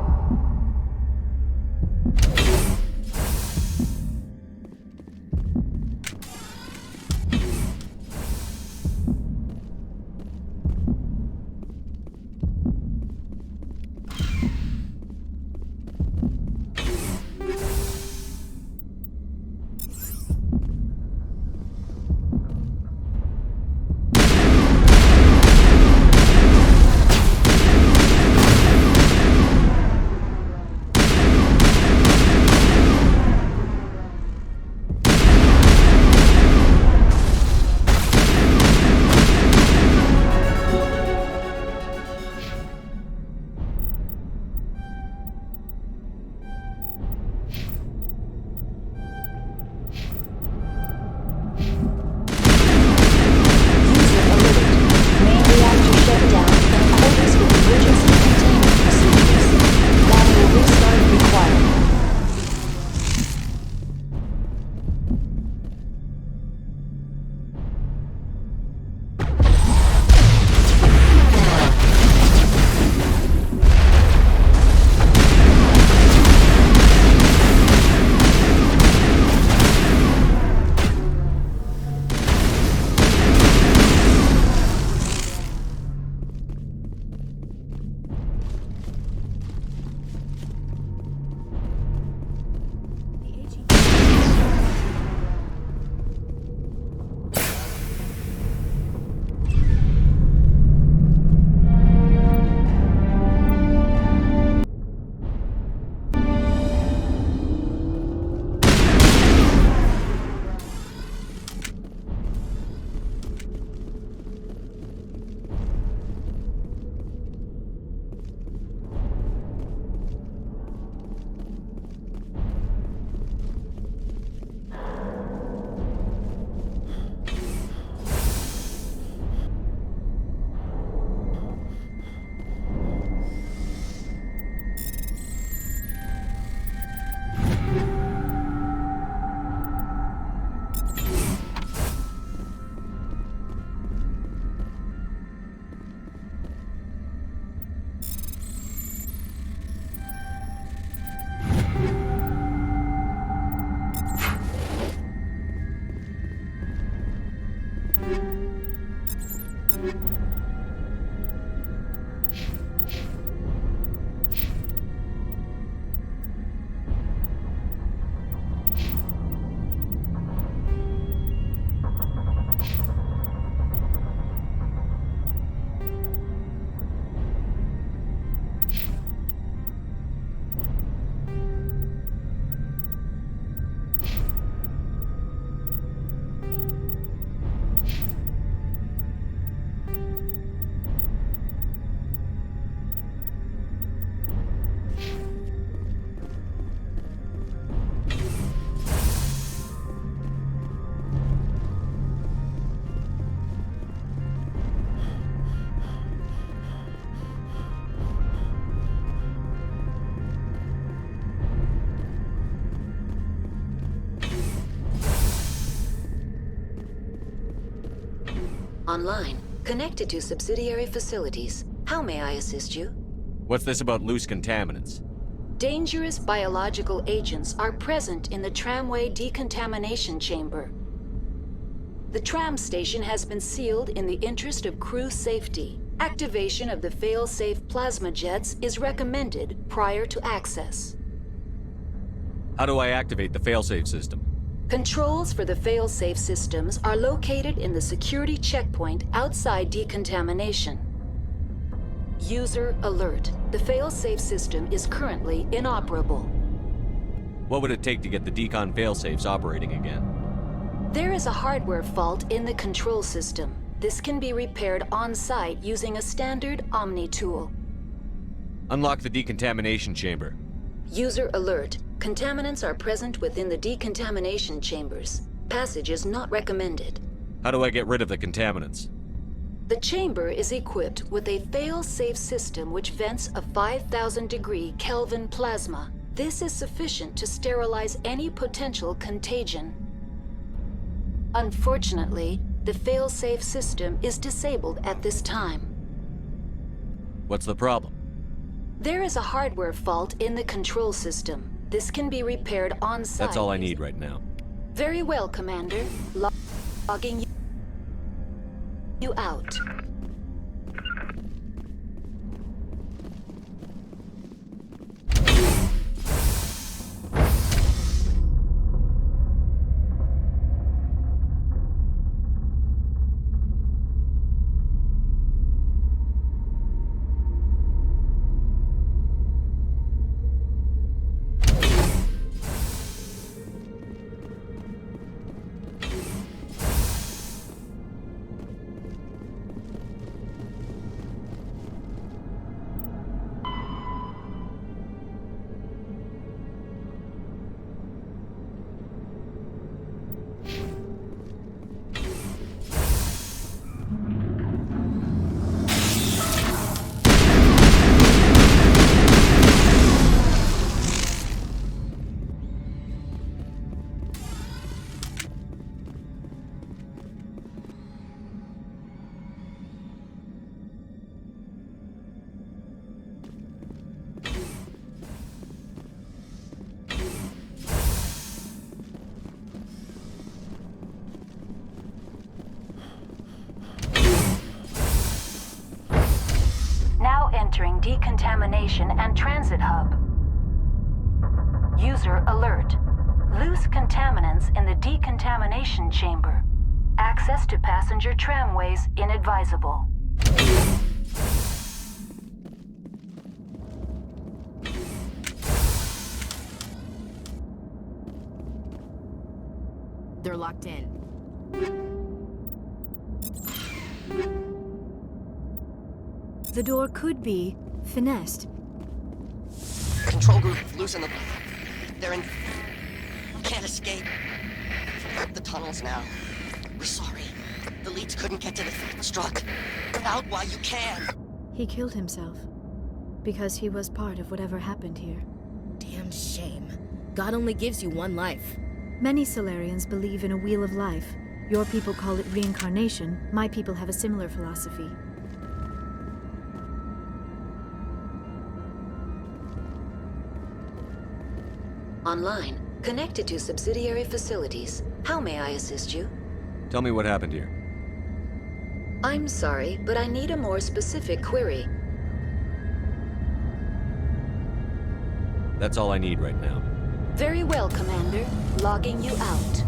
Online, connected to subsidiary facilities. How may I assist you? What's this about loose contaminants? Dangerous biological agents are present in the tramway decontamination chamber. The tram station has been sealed in the interest of crew safety. Activation of the fail-safe plasma jets is recommended prior to access. How do I activate the failsafe system? Controls for the fail-safe systems are located in the security checkpoint outside decontamination. User alert. The fail-safe system is currently inoperable. What would it take to get the decon failsafes operating again? There is a hardware fault in the control system. This can be repaired on-site using a standard Omni tool. Unlock the decontamination chamber. User alert. Contaminants are present within the decontamination chambers. Passage is not recommended. How do I get rid of the contaminants? The chamber is equipped with a fail-safe system which vents a 5,000-degree Kelvin plasma. This is sufficient to sterilize any potential contagion. Unfortunately, the fail-safe system is disabled at this time. What's the problem? There is a hardware fault in the control system. This can be repaired on-site. That's all I need right now. Very well, Commander. Logging you out. Entering decontamination and transit hub. User alert. Loose contaminants in the decontamination chamber. Access to passenger tramways inadvisable. They're locked in. The door could be finessed. Control group, loosen them. They're in... Can't escape. The tunnels now. We're sorry. The leads couldn't get to the struck. Get out while you can. He killed himself. Because he was part of whatever happened here. Damn shame. God only gives you one life. Many Solarians believe in a wheel of life. Your people call it reincarnation. My people have a similar philosophy. Online, connected to subsidiary facilities. How may I assist you? Tell me what happened here. I'm sorry, but I need a more specific query. That's all I need right now. Very well, Commander. Logging you out.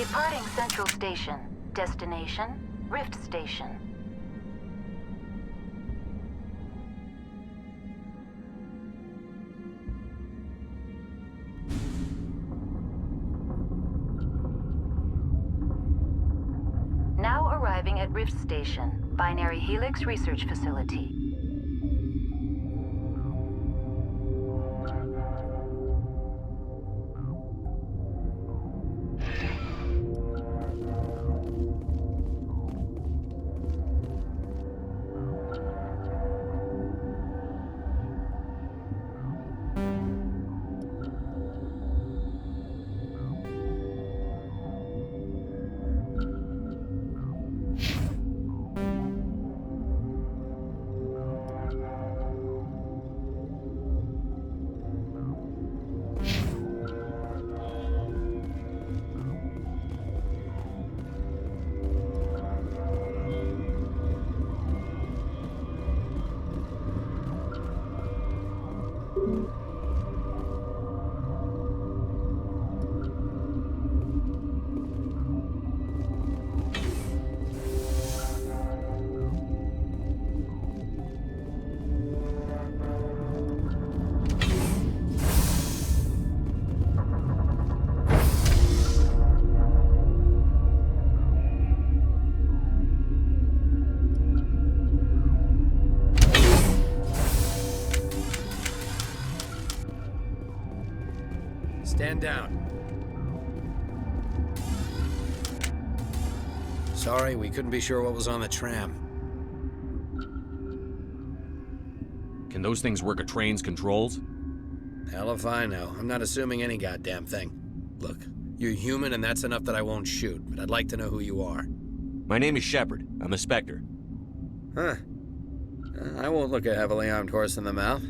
Departing Central Station. Destination, Rift Station. Now arriving at Rift Station, Binary Helix Research Facility. Stand down. Sorry, we couldn't be sure what was on the tram. Can those things work a train's controls? Hell if I know. I'm not assuming any goddamn thing. Look, you're human and that's enough that I won't shoot, but I'd like to know who you are. My name is Shepard. I'm a Spectre. Huh. I won't look a heavily armed horse in the mouth.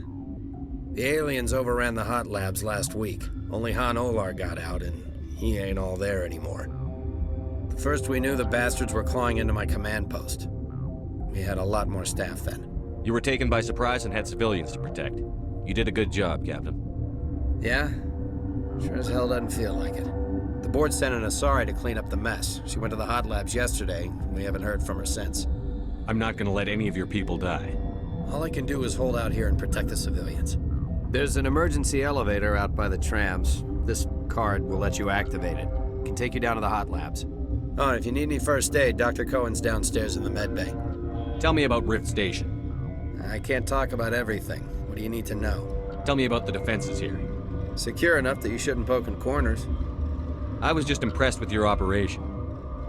The aliens overran the hot labs last week. Only Han Olar got out, and he ain't all there anymore. The first we knew, the bastards were clawing into my command post. We had a lot more staff then. You were taken by surprise and had civilians to protect. You did a good job, Captain. Yeah? Sure as hell doesn't feel like it. The board sent an Asari to clean up the mess. She went to the hot labs yesterday, and we haven't heard from her since. I'm not gonna let any of your people die. All I can do is hold out here and protect the civilians. There's an emergency elevator out by the trams. This card will let you activate it. It can take you down to the hot labs. Oh, and if you need any first aid, Dr. Cohen's downstairs in the med bay. Tell me about Rift Station. I can't talk about everything. What do you need to know? Tell me about the defenses here. Secure enough that you shouldn't poke in corners. I was just impressed with your operation.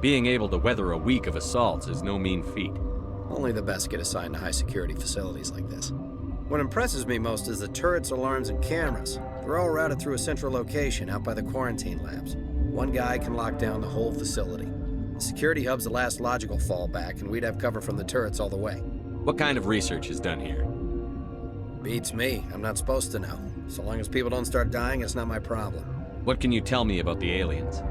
Being able to weather a week of assaults is no mean feat. Only the best get assigned to high-security facilities like this. What impresses me most is the turrets, alarms, and cameras. They're all routed through a central location out by the quarantine labs. One guy can lock down the whole facility. The security hub's the last logical fallback, and we'd have cover from the turrets all the way. What kind of research is done here? Beats me. I'm not supposed to know. So long as people don't start dying, it's not my problem. What can you tell me about the aliens?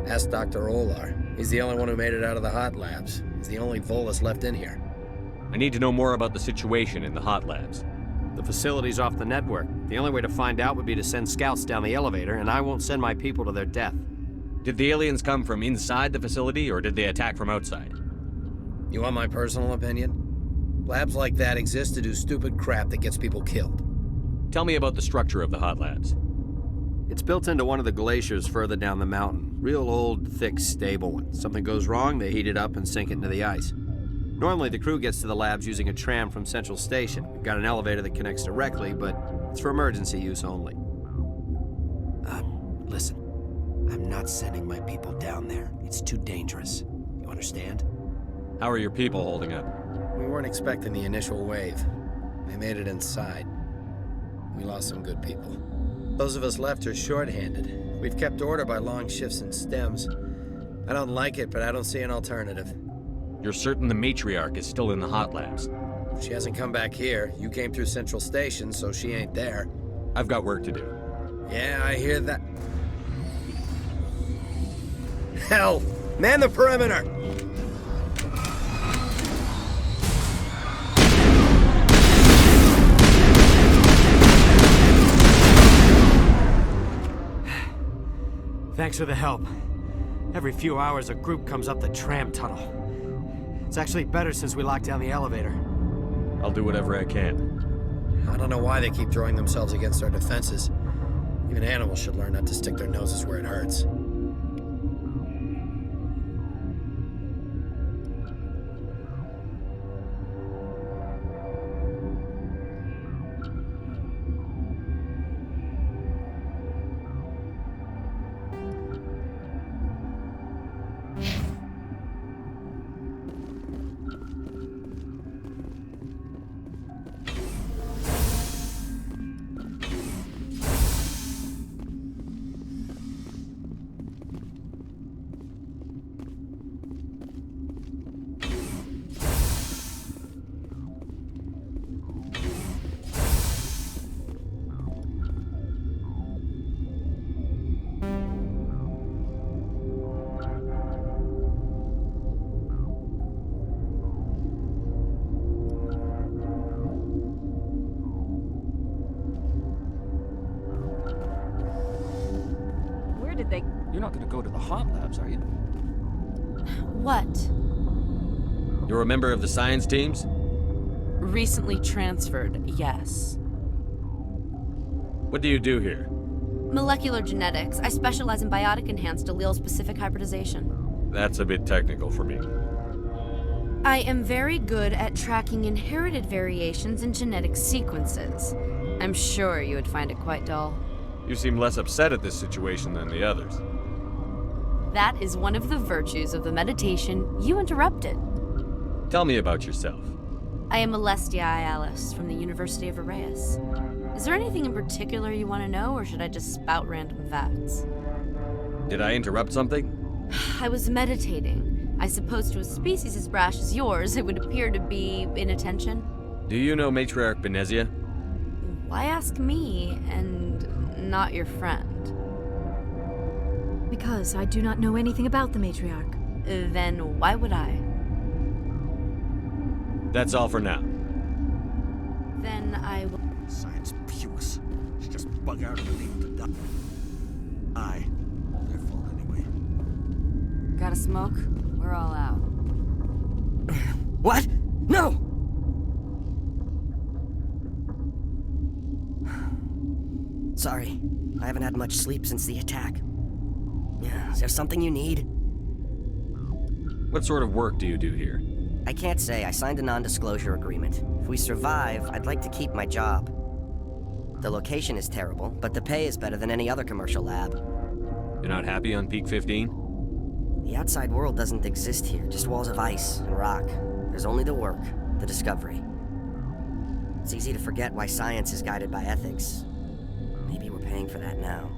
Ask Dr. Olar. He's the only one who made it out of the hot labs. He's the only Volus left in here. I need to know more about the situation in the hot labs. The facility's off the network. The only way to find out would be to send scouts down the elevator, and I won't send my people to their death. Did the aliens come from inside the facility, or did they attack from outside? You want my personal opinion? Labs like that exist to do stupid crap that gets people killed. Tell me about the structure of the hot labs. It's built into one of the glaciers further down the mountain. Real old, thick, stable one. Something goes wrong, they heat it up and sink it into the ice. Normally, the crew gets to the labs using a tram from Central Station. We've got an elevator that connects directly, but it's for emergency use only. Listen. I'm not sending my people down there. It's too dangerous. You understand? How are your people holding up? We weren't expecting the initial wave. They made it inside. We lost some good people. Those of us left are short-handed. We've kept order by long shifts and stems. I don't like it, but I don't see an alternative. You're certain the Matriarch is still in the hot labs? She hasn't come back here. You came through Central Station, so she ain't there. I've got work to do. Yeah, I hear that. Hell! Man the perimeter! Thanks for the help. Every few hours, a group comes up the tram tunnel. It's actually better since we locked down the elevator. I'll do whatever I can. I don't know why they keep throwing themselves against our defenses. Even animals should learn not to stick their noses where it hurts. You're not gonna go to the hot labs, are you? What? You're a member of the science teams? Recently transferred, yes. What do you do here? Molecular genetics. I specialize in biotic-enhanced allele-specific hybridization. That's a bit technical for me. I am very good at tracking inherited variations in genetic sequences. I'm sure you would find it quite dull. You seem less upset at this situation than the others. That is one of the virtues of the meditation you interrupted. Tell me about yourself. I am Alestia Ialis from the University of Arraeus. Is there anything in particular you want to know, or should I just spout random facts? Did I interrupt something? I was meditating. I suppose to a species as brash as yours, it would appear to be inattention. Do you know Matriarch Benezia? Why ask me, and not your friend? Because I do not know anything about the Matriarch. Then why would I? That's all for now. Then I will... Science puce. She just bug out and leave to die. Their fault anyway. Got a smoke? We're all out. What? No! Sorry. I haven't had much sleep since the attack. Is there something you need? What sort of work do you do here? I can't say. I signed a non-disclosure agreement. If we survive, I'd like to keep my job. The location is terrible, but the pay is better than any other commercial lab. You're not happy on Peak 15? The outside world doesn't exist here, just walls of ice and rock. There's only the work, the discovery. It's easy to forget why science is guided by ethics. Maybe we're paying for that now.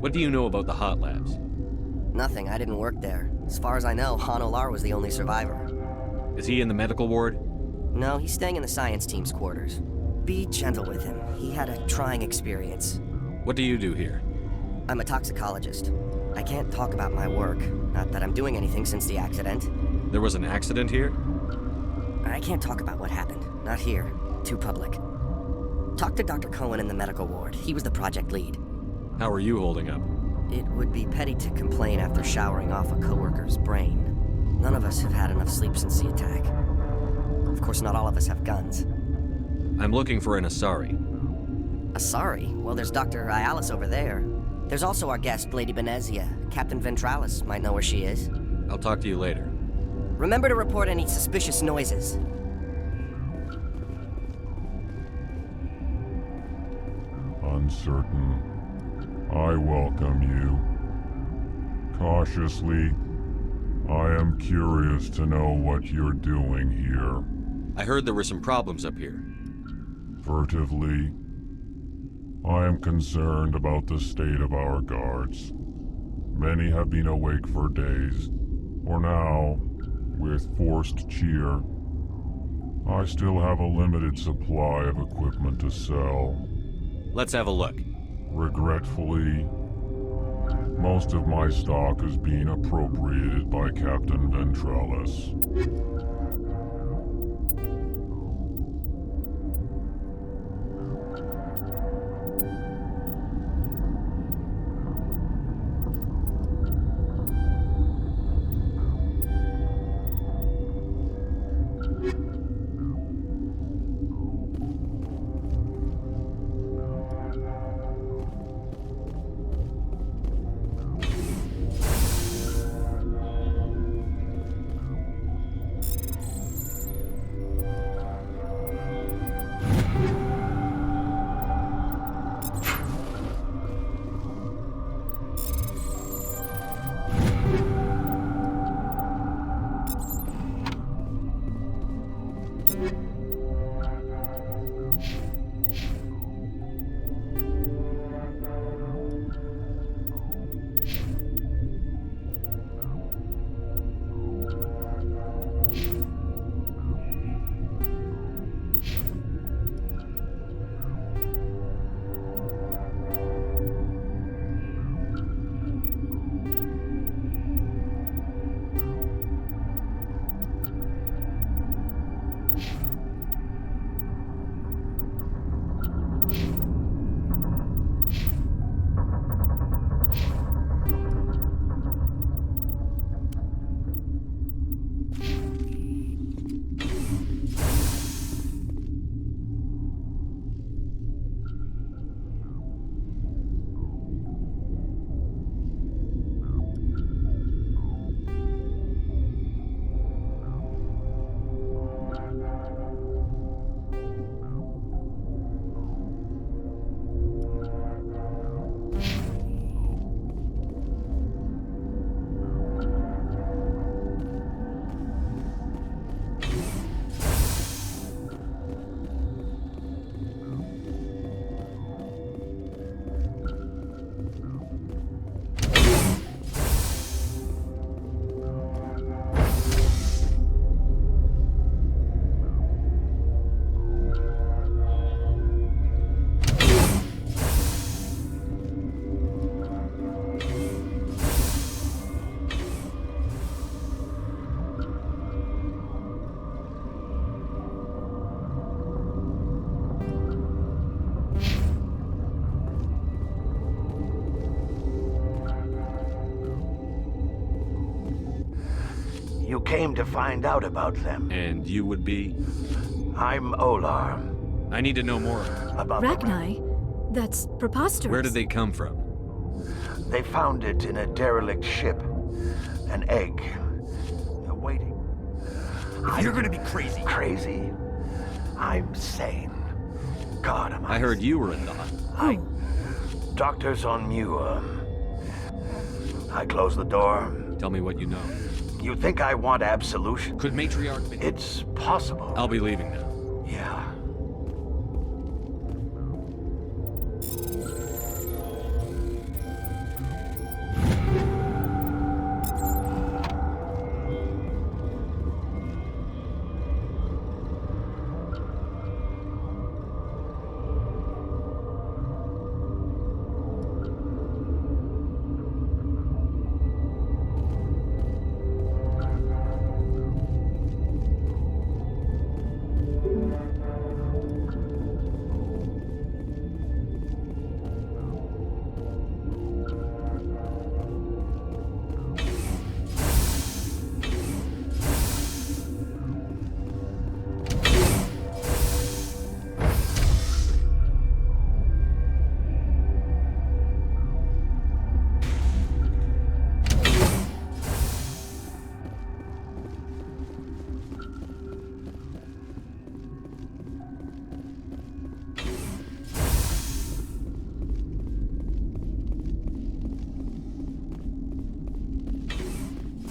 What do you know about the hot labs? Nothing. I didn't work there. As far as I know, Han Olar was the only survivor. Is he in the medical ward? No, he's staying in the science team's quarters. Be gentle with him. He had a trying experience. What do you do here? I'm a toxicologist. I can't talk about my work. Not that I'm doing anything since the accident. There was an accident here? I can't talk about what happened. Not here. Too public. Talk to Dr. Cohen in the medical ward. He was the project lead. How are you holding up? It would be petty to complain after showering off a coworker's brain. None of us have had enough sleep since the attack. Of course, not all of us have guns. I'm looking for an Asari. Asari? Well, there's Dr. Ialis over there. There's also our guest, Lady Benezia. Captain Ventralis might know where she is. I'll talk to you later. Remember to report any suspicious noises. Uncertain. I welcome you. Cautiously, I am curious to know what you're doing here. I heard there were some problems up here. Furtively, I am concerned about the state of our guards. Many have been awake for days, or now, with forced cheer. I still have a limited supply of equipment to sell. Let's have a look. Regretfully, most of my stock is being appropriated by Captain Ventralis. You came to find out about them. And you would be? I'm Olar. I need to know more. About Rachni? That's preposterous. Where did they come from? They found it in a derelict ship. An egg. Waiting. You're gonna be crazy. Crazy? I'm sane. God, am I... I heard you were in the hut. Doctor's on Muir. I close the door. Tell me what you know. You think I want absolution? Could Matriarch Benezia... It's possible. I'll be leaving now. Yeah.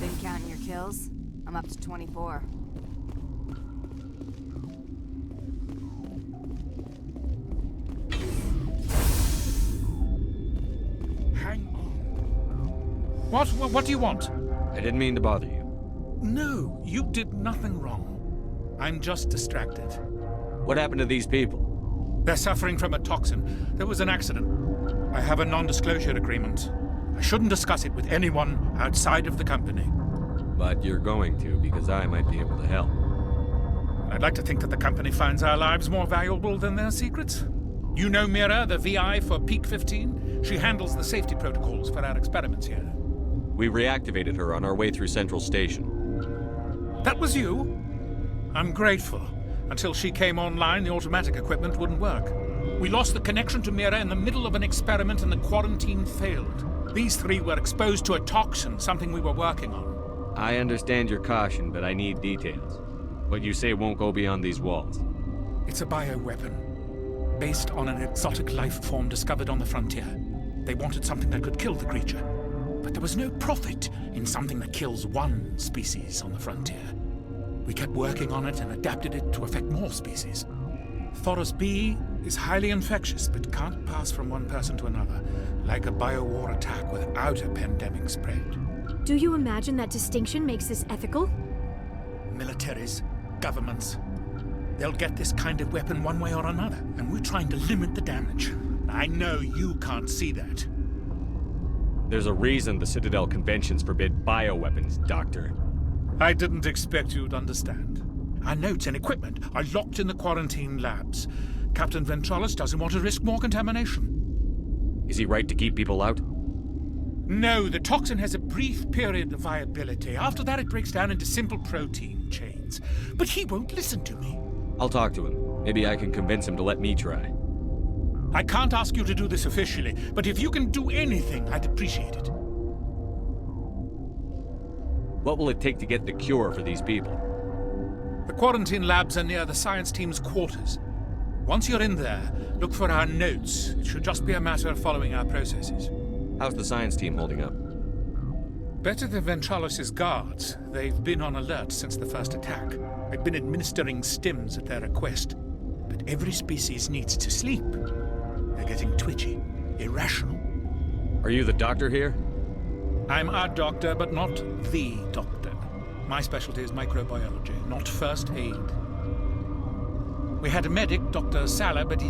Been counting your kills? I'm up to 24. Hang on. What do you want? I didn't mean to bother you. No, you did nothing wrong. I'm just distracted. What happened to these people? They're suffering from a toxin. There was an accident. I have a non-disclosure agreement. I shouldn't discuss it with anyone outside of the company. But you're going to, because I might be able to help. I'd like to think that the company finds our lives more valuable than their secrets. You know Mira, the VI for Peak 15? She handles the safety protocols for our experiments here. We reactivated her on our way through Central Station. That was you? I'm grateful. Until she came online, the automatic equipment wouldn't work. We lost the connection to Mira in the middle of an experiment and the quarantine failed. These three were exposed to a toxin, something we were working on. I understand your caution, but I need details. What you say won't go beyond these walls. It's a bioweapon, based on an exotic life form discovered on the frontier. They wanted something that could kill the creature. But there was no profit in something that kills one species on the frontier. We kept working on it and adapted it to affect more species. Thoros B is highly infectious, but can't pass from one person to another, like a biowar attack without a pandemic spread. Do you imagine that distinction makes this ethical? Militaries, governments, they'll get this kind of weapon one way or another, and we're trying to limit the damage. I know you can't see that. There's a reason the Citadel conventions forbid bioweapons, Doctor. I didn't expect you'd understand. Our notes and equipment are locked in the quarantine labs. Captain Ventralis doesn't want to risk more contamination. Is he right to keep people out? No, the toxin has a brief period of viability. After that, it breaks down into simple protein chains. But he won't listen to me. I'll talk to him. Maybe I can convince him to let me try. I can't ask you to do this officially, but if you can do anything, I'd appreciate it. What will it take to get the cure for these people? The quarantine labs are near the science team's quarters. Once you're in there, look for our notes. It should just be a matter of following our processes. How's the science team holding up? Better than Ventralis' guards. They've been on alert since the first attack. I've been administering stims at their request. But every species needs to sleep. They're getting twitchy, irrational. Are you the doctor here? I'm our doctor, but not the doctor. My specialty is microbiology, not first aid. We had a medic, Dr. Sala, but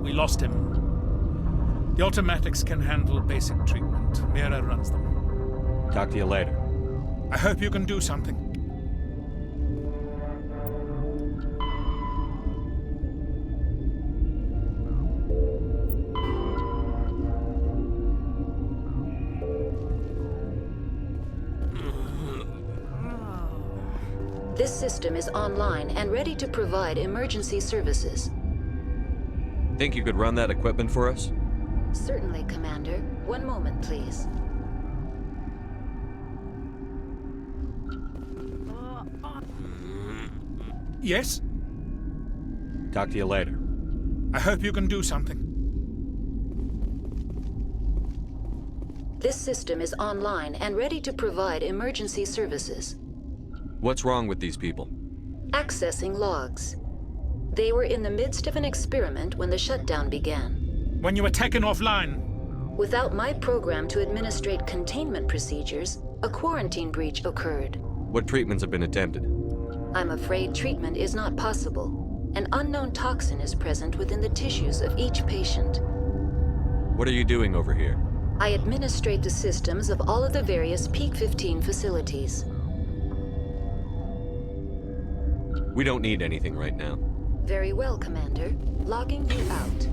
we lost him. The automatics can handle basic treatment. Mira runs them. Talk to you later. I hope you can do something. This system is online and ready to provide emergency services. Think you could run that equipment for us? Certainly, Commander. One moment, please. Yes? Talk to you later. I hope you can do something. This system is online and ready to provide emergency services. What's wrong with these people? Accessing logs. They were in the midst of an experiment when the shutdown began. When you were taken offline. Without my program to administrate containment procedures, a quarantine breach occurred. What treatments have been attempted? I'm afraid treatment is not possible. An unknown toxin is present within the tissues of each patient. What are you doing over here? I administrate the systems of all of the various Peak 15 facilities. We don't need anything right now. Very well, Commander. Logging you out.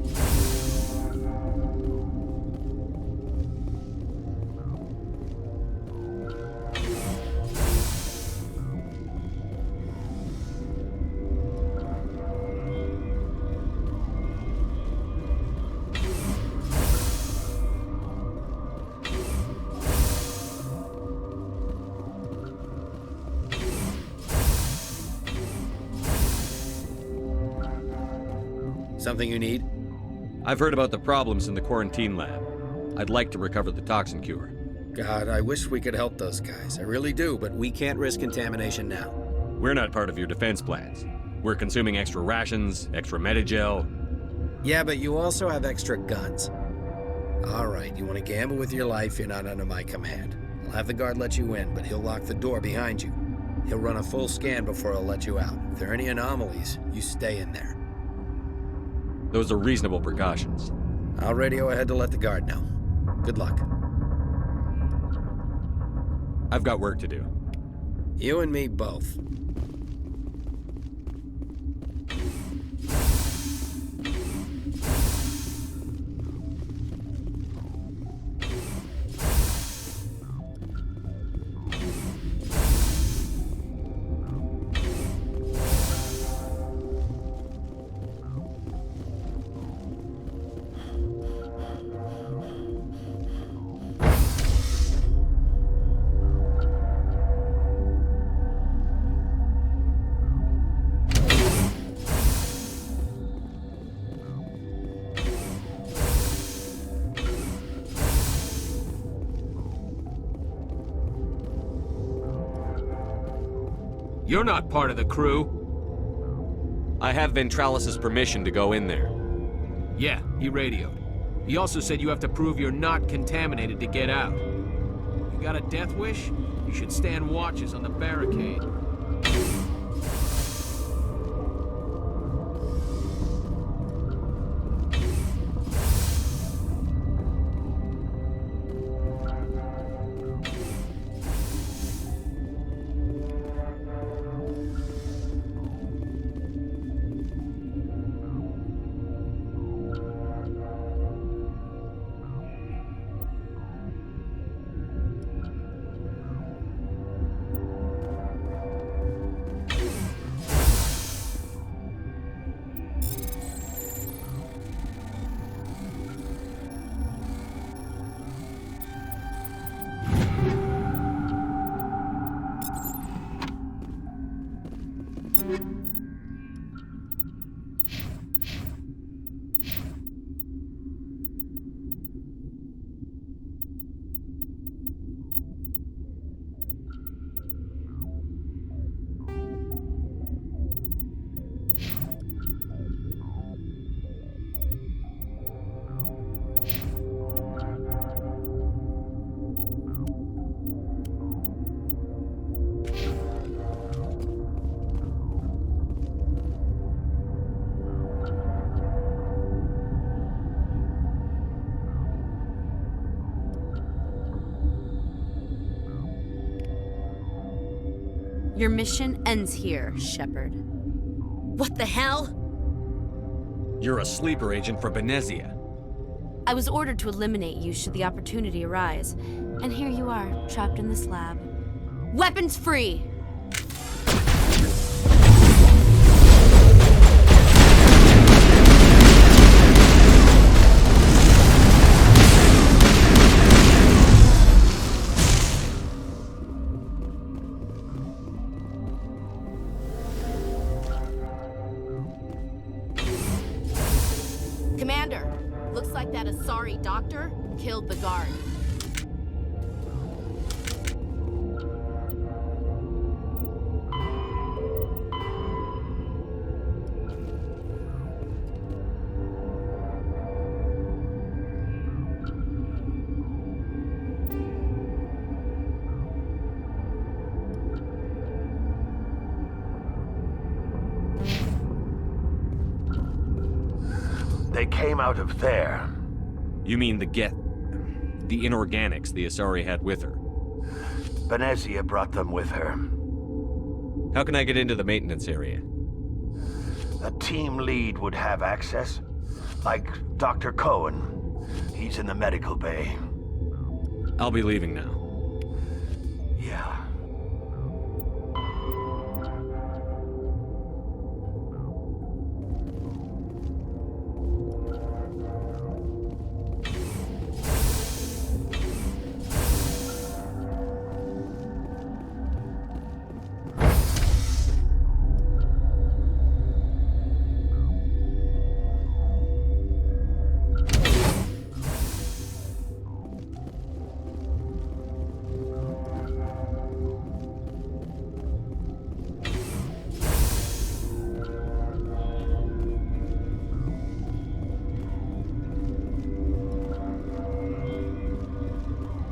Something you need? I've heard about the problems in the quarantine lab. I'd like to recover the toxin cure. God, I wish we could help those guys. I really do, but we can't risk contamination now. We're not part of your defense plans. We're consuming extra rations, extra Medigel. Yeah, but you also have extra guns. All right, you want to gamble with your life, you're not under my command. I'll have the guard let you in, but he'll lock the door behind you. He'll run a full scan before he'll let you out. If there are any anomalies, you stay in there. Those are reasonable precautions. I'll radio ahead to let the guard know. Good luck. I've got work to do. You and me both. You're not part of the crew. I have Ventralis' permission to go in there. Yeah, he radioed. He also said you have to prove you're not contaminated to get out. You got a death wish? You should stand watches on the barricade. Your mission ends here, Shepard. What the hell? You're a sleeper agent for Benezia. I was ordered to eliminate you should the opportunity arise. And here you are, trapped in this lab. Weapons free! That Asari doctor killed the guard. They came out of there. You mean the inorganics the Asari had with her? Benezia brought them with her. How can I get into the maintenance area? A team lead would have access. Like Dr. Cohen. He's in the medical bay. I'll be leaving now. Yeah.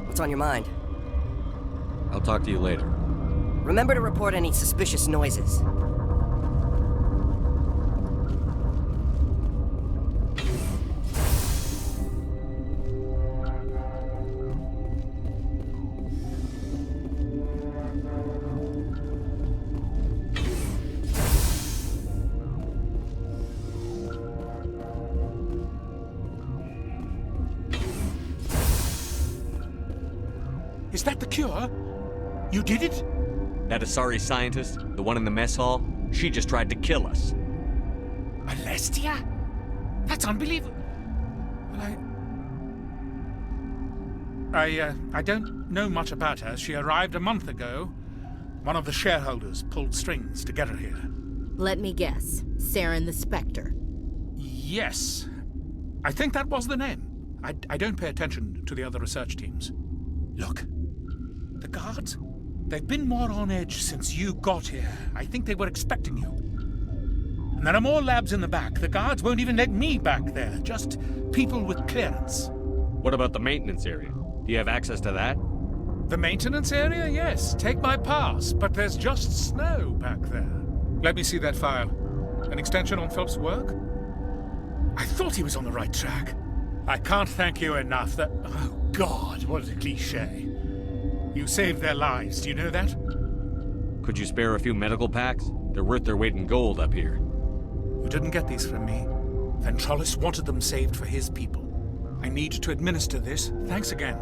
What's on your mind? I'll talk to you later. Remember to report any suspicious noises. Is that the cure? You did it? That Asari scientist, the one in the mess hall, she just tried to kill us. Alestia? That's unbelievable. Well, I don't know much about her. She arrived a month ago. One of the shareholders pulled strings to get her here. Let me guess. Saren the Spectre. Yes. I think that was the name. I don't pay attention to the other research teams. Look. The guards? They've been more on edge since you got here. I think they were expecting you. And there are more labs in the back. The guards won't even let me back there. Just people with clearance. What about the maintenance area? Do you have access to that? The maintenance area? Yes. Take my pass. But there's just snow back there. Let me see that file. An extension on Phelps' work? I thought he was on the right track. I can't thank you enough that... Oh, God, what a cliché. You saved their lives, do you know that? Could you spare a few medical packs? They're worth their weight in gold up here. You didn't get these from me. Ventralis wanted them saved for his people. I need to administer this. Thanks again.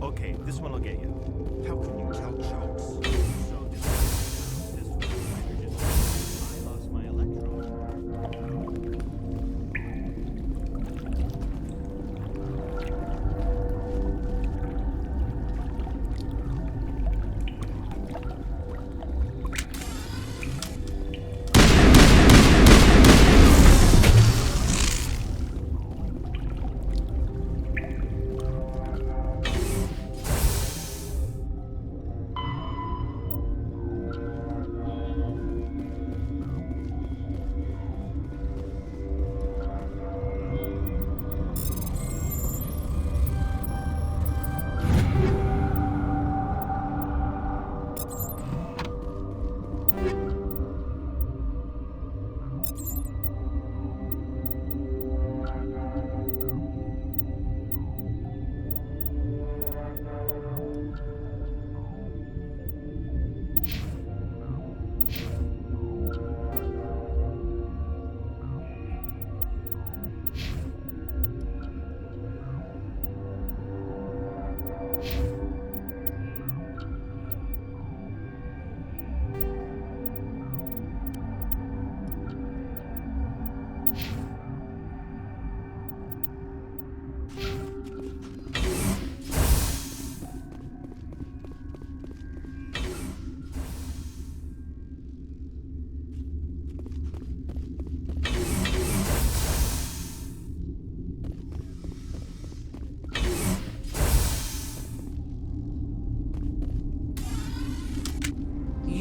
Okay, this one will get you. How can you tell jokes? So this hydrogen. I lost my electron.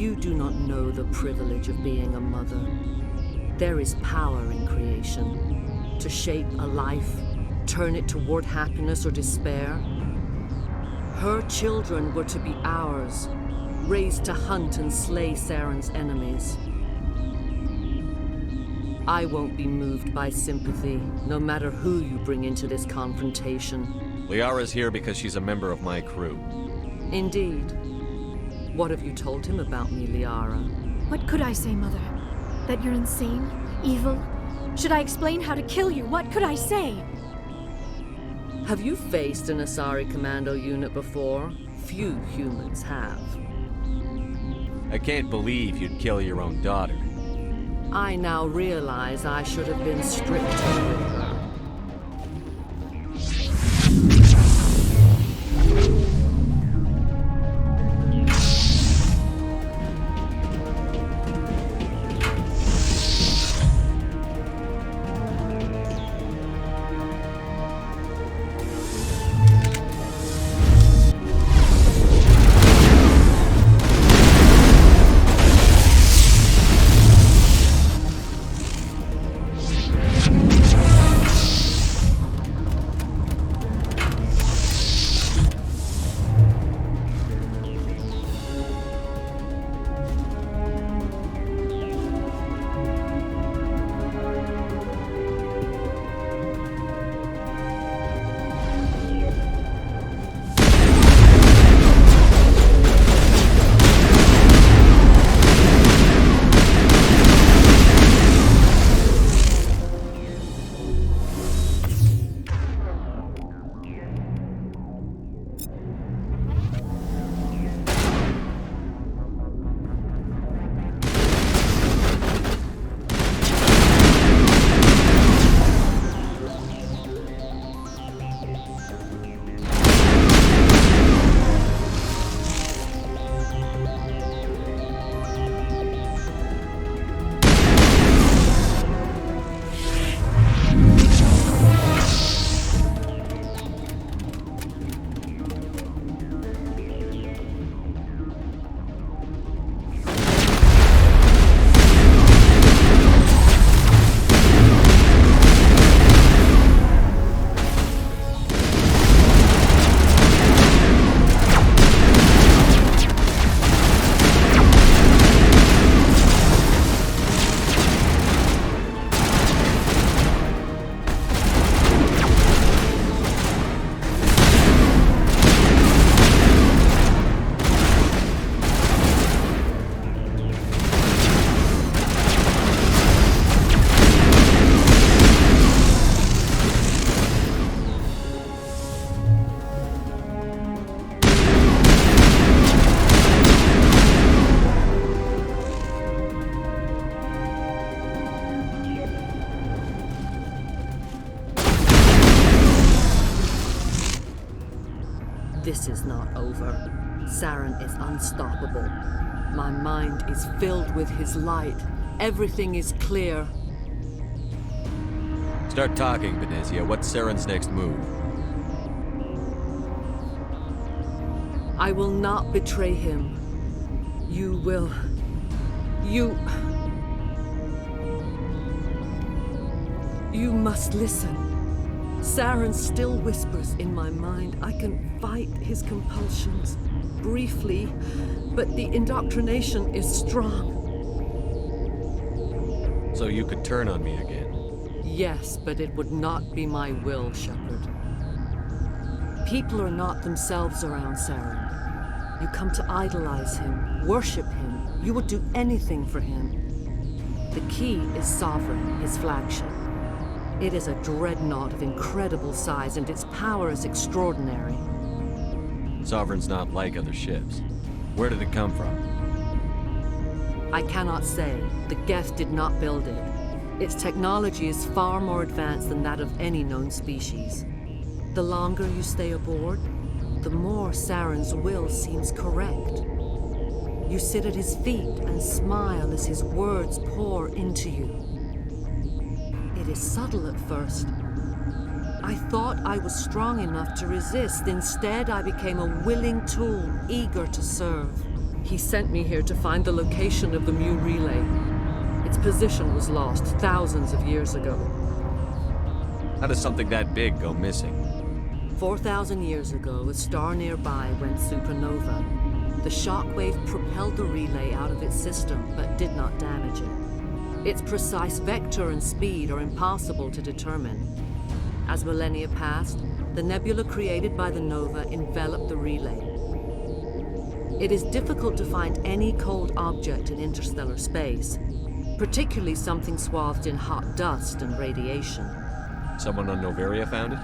You do not know the privilege of being a mother. There is power in creation. To shape a life, turn it toward happiness or despair. Her children were to be ours, raised to hunt and slay Saren's enemies. I won't be moved by sympathy, no matter who you bring into this confrontation. Liara's here because she's a member of my crew. Indeed. What have you told him about me, Liara? What could I say, Mother? That you're insane? Evil? Should I explain how to kill you? What could I say? Have you faced an Asari commando unit before? Few humans have. I can't believe you'd kill your own daughter. I now realize I should have been stricter with her. This is not over. Saren is unstoppable. My mind is filled with his light. Everything is clear. Start talking, Benezia. What's Saren's next move? I will not betray him. You will... You must listen. Saren still whispers in my mind. I can fight his compulsions, briefly, but the indoctrination is strong. So you could turn on me again? Yes, but it would not be my will, Shepard. People are not themselves around Saren. You come to idolize him, worship him. You would do anything for him. The key is Sovereign, his flagship. It is a dreadnought of incredible size, and its power is extraordinary. Sovereign's not like other ships. Where did it come from? I cannot say. The Geth did not build it. Its technology is far more advanced than that of any known species. The longer you stay aboard, the more Saren's will seems correct. You sit at his feet and smile as his words pour into you. It is subtle at first. I thought I was strong enough to resist. Instead, I became a willing tool, eager to serve. He sent me here to find the location of the Mu relay. Its position was lost thousands of years ago. How does something that big go missing? 4,000 years ago, a star nearby went supernova. The shockwave propelled the relay out of its system, but did not damage it. Its precise vector and speed are impossible to determine. As millennia passed, the nebula created by the nova enveloped the relay. It is difficult to find any cold object in interstellar space, particularly something swathed in hot dust and radiation. Someone on Noveria found it?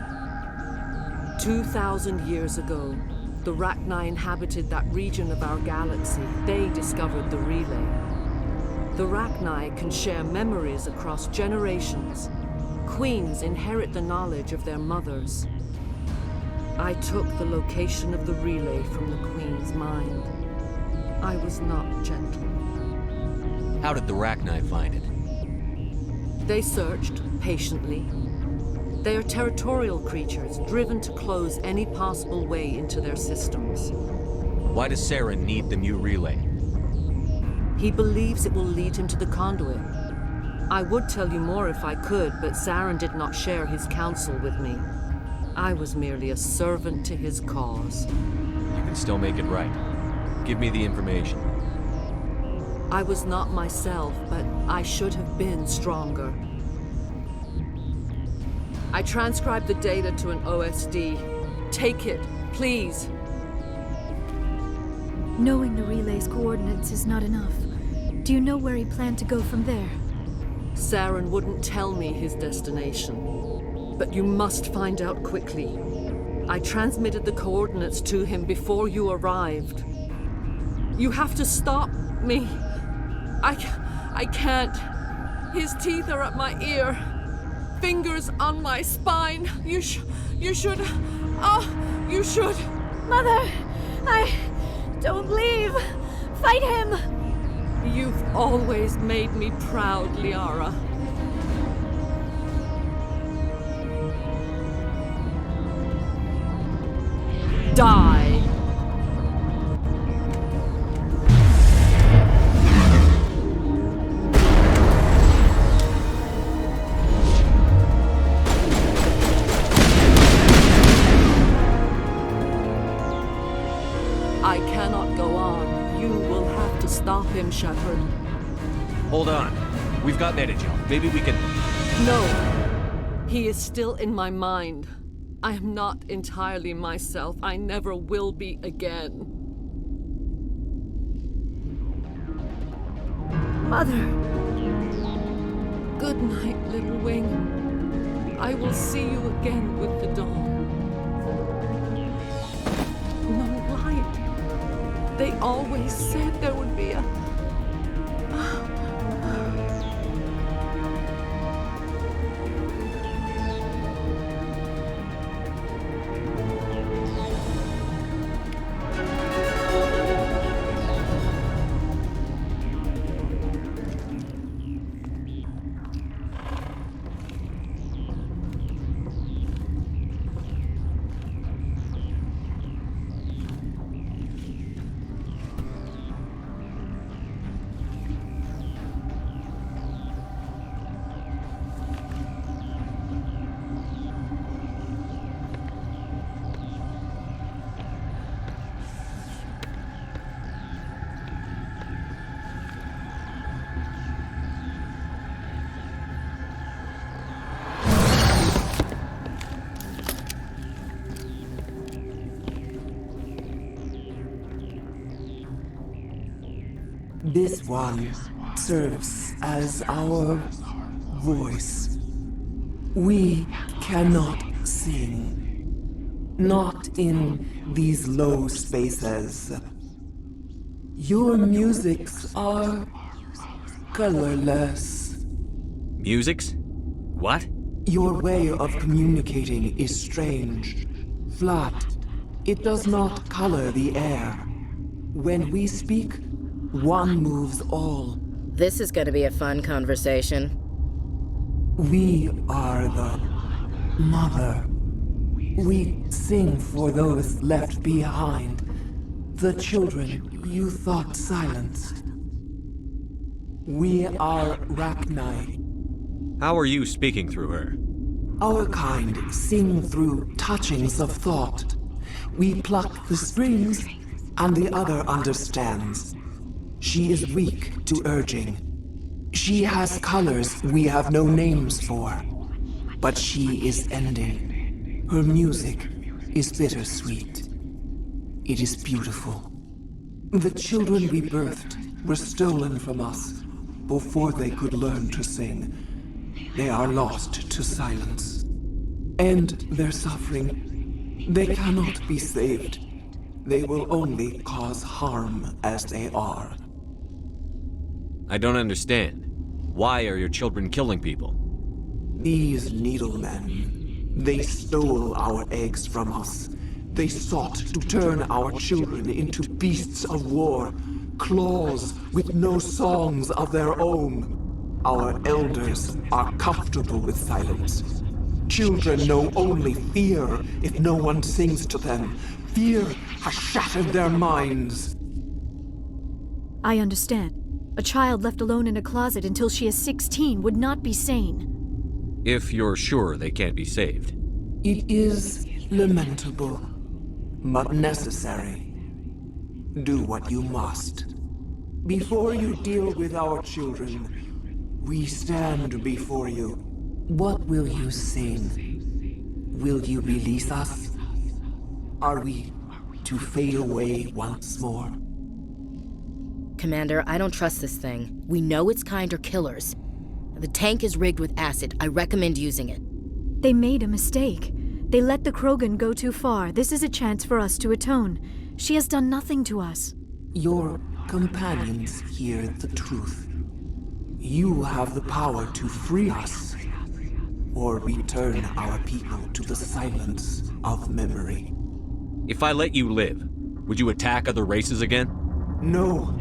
2,000 years ago, the Rachni inhabited that region of our galaxy. They discovered the relay. The Rachni can share memories across generations. Queens inherit the knowledge of their mothers. I took the location of the relay from the Queen's mind. I was not gentle. How did the Rachni find it? They searched patiently. They are territorial creatures, driven to close any possible way into their systems. Why does Saren need the Mu relay? He believes it will lead him to the conduit. I would tell you more if I could, but Saren did not share his counsel with me. I was merely a servant to his cause. You can still make it right. Give me the information. I was not myself, but I should have been stronger. I transcribed the data to an OSD. Take it, please. Knowing the relay's coordinates is not enough. Do you know where he planned to go from there? Saren wouldn't tell me his destination. But you must find out quickly. I transmitted the coordinates to him before you arrived. You have to stop me. I can't. His teeth are at my ear. Fingers on my spine. You should. Oh, you should. Mother, don't leave. Fight him. You've always made me proud, Liara. Die. I cannot go on. You will have to stop him, Shepard. Hold on. We've got Metagel. Maybe we can... No. He is still in my mind. I am not entirely myself. I never will be again. Mother. Good night, little wing. I will see you again with the dawn. No light. They always said there would be a... This one serves as our voice. We cannot sing. Not in these low spaces. Your musics are colorless. Musics? What? Your way of communicating is strange. Flat. It does not color the air. When we speak, one moves all. This is gonna be a fun conversation. We are the mother. We sing for those left behind, The children you thought silenced. We are Rachni. How are you speaking through her? Our kind sing through touchings of thought. We pluck the strings, and the other understands. She is weak to urging. She has colors we have no names for. But she is ending. Her music is bittersweet. It is beautiful. The children we birthed were stolen from us before they could learn to sing. They are lost to silence. And their suffering, they cannot be saved. They will only cause harm as they are. I don't understand. Why are your children killing people? These needlemen, they stole our eggs from us. They sought to turn our children into beasts of war, claws with no songs of their own. Our elders are comfortable with silence. Children know only fear if no one sings to them. Fear has shattered their minds. I understand. A child left alone in a closet until she is 16 would not be sane. If you're sure they can't be saved. It is lamentable, but necessary. Do what you must. Before you deal with our children, we stand before you. What will you sing? Will you release us? Are we to fade away once more? Commander, I don't trust this thing. We know its kind are killers. The tank is rigged with acid. I recommend using it. They made a mistake. They let the Krogan go too far. This is a chance for us to atone. She has done nothing to us. Your companions hear the truth. You have the power to free us, or return our people to the silence of memory. If I let you live, would you attack other races again? No.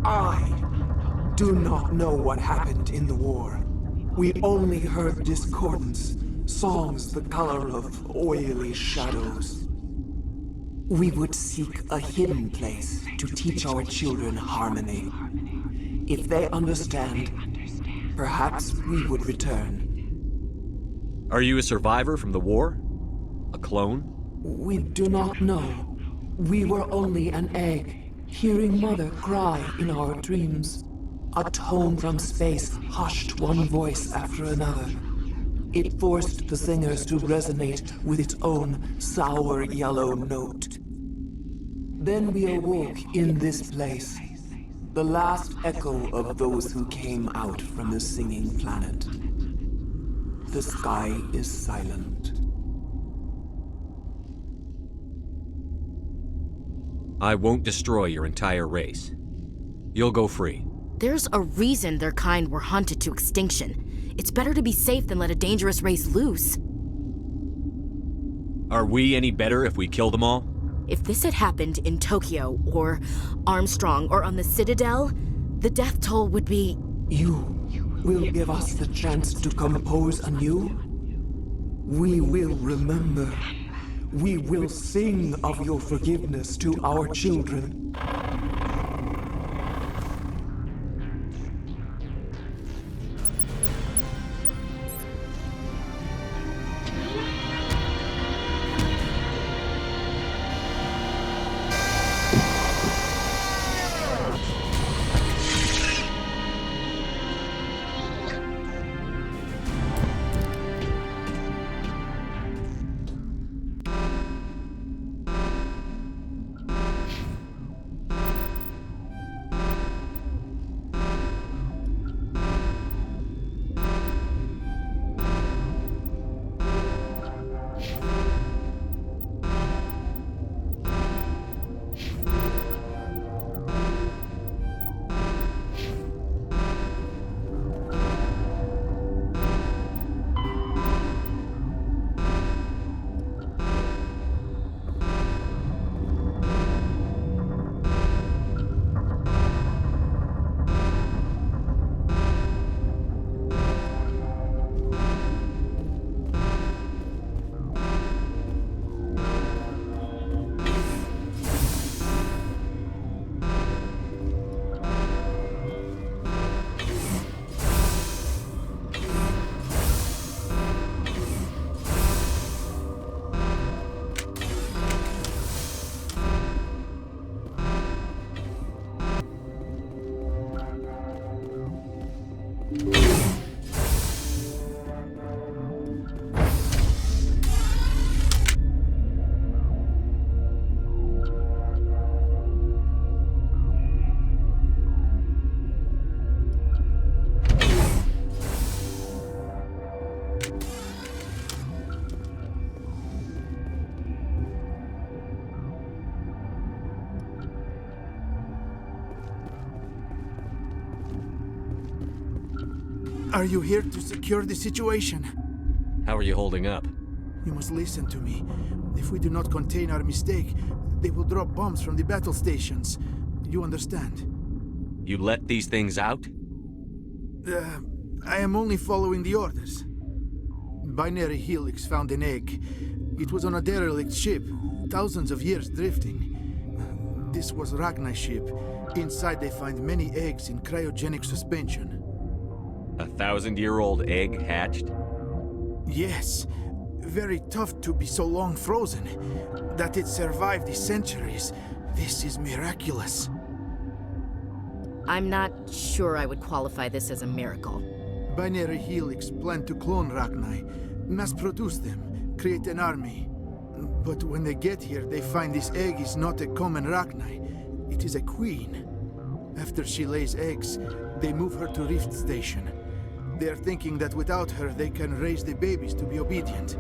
I do not know what happened in the war. We only heard discordance, songs the color of oily shadows. We would seek a hidden place to teach our children harmony. If they understand, perhaps we would return. Are you a survivor from the war? A clone? We do not know. We were only an egg, hearing Mother cry in our dreams. A tone from space hushed one voice after another. It forced the singers to resonate with its own sour yellow note. Then we awoke in this place, the last echo of those who came out from the singing planet. The sky is silent. I won't destroy your entire race. You'll go free. There's a reason their kind were hunted to extinction. It's better to be safe than let a dangerous race loose. Are we any better if we kill them all? If this had happened in Tokyo, or Armstrong, or on the Citadel, the death toll would be... You will give us the chance to compose anew? We will remember. We will sing of your forgiveness to our children. Are you here to secure the situation? How are you holding up? You must listen to me. If we do not contain our mistake, they will drop bombs from the battle stations. You understand? You let these things out? I am only following the orders. Binary Helix found an egg. It was on a derelict ship, thousands of years drifting. This was Rachni's ship. Inside they find many eggs in cryogenic suspension. 1,000-year-old egg hatched? Yes. Very tough to be so long frozen. That it survived the centuries. This is miraculous. I'm not sure I would qualify this as a miracle. Binary Helix planned to clone Rachni, mass-produce them, create an army. But when they get here, they find this egg is not a common Rachni. It is a queen. After she lays eggs, they move her to Rift Station. They are thinking that without her, they can raise the babies to be obedient.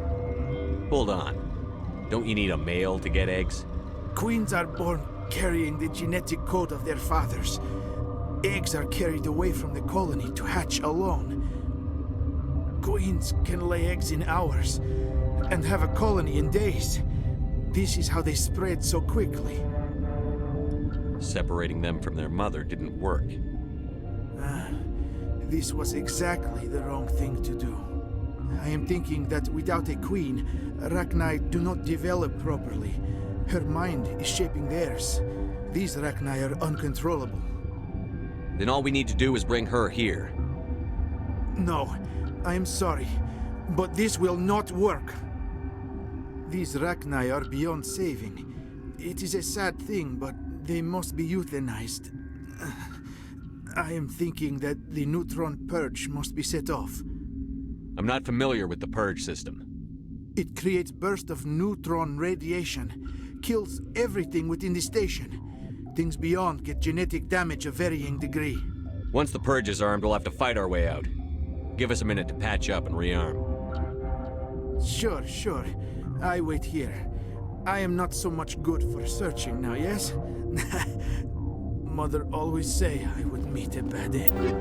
Hold on. Don't you need a male to get eggs? Queens are born carrying the genetic code of their fathers. Eggs are carried away from the colony to hatch alone. Queens can lay eggs in hours and have a colony in days. This is how they spread so quickly. Separating them from their mother didn't work. This was exactly the wrong thing to do. I am thinking that without a queen, Rachni do not develop properly. Her mind is shaping theirs. These Rachni are uncontrollable. Then all we need to do is bring her here. No, I am sorry, but this will not work. These Rachni are beyond saving. It is a sad thing, but they must be euthanized. I am thinking that the neutron purge must be set off. I'm not familiar with the purge system. It creates bursts of neutron radiation, kills everything within the station. Things beyond get genetic damage of varying degree. Once the purge is armed, we'll have to fight our way out. Give us a minute to patch up and rearm. Sure. I wait here. I am not so much good for searching now, yes? Mother always say I would meet a bad end.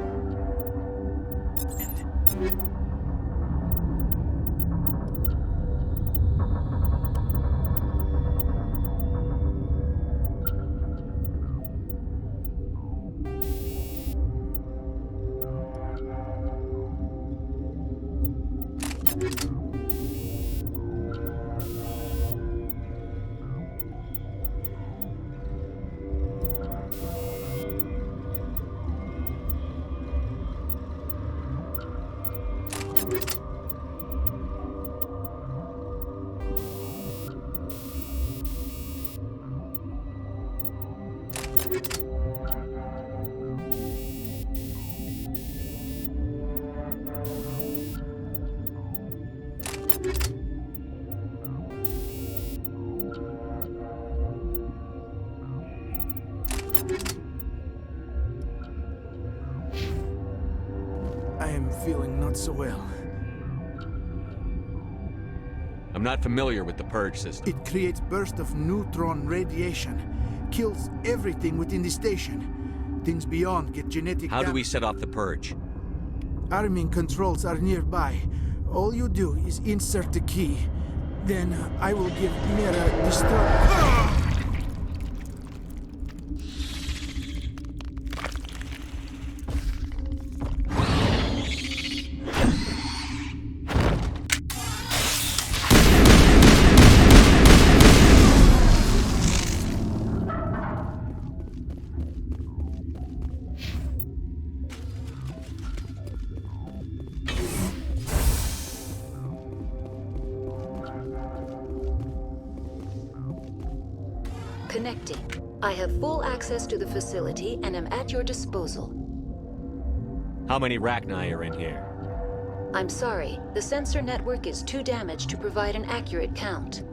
I am feeling not so well. I'm not familiar with the purge system. It creates bursts of neutron radiation, kills everything within the station. Things beyond get genetic How do we set off the purge? Arming controls are nearby. All you do is insert the key. Then I will give Mira the Connecting. I have full access to the facility and am at your disposal. How many Rachni are in here? I'm sorry, the sensor network is too damaged to provide an accurate count.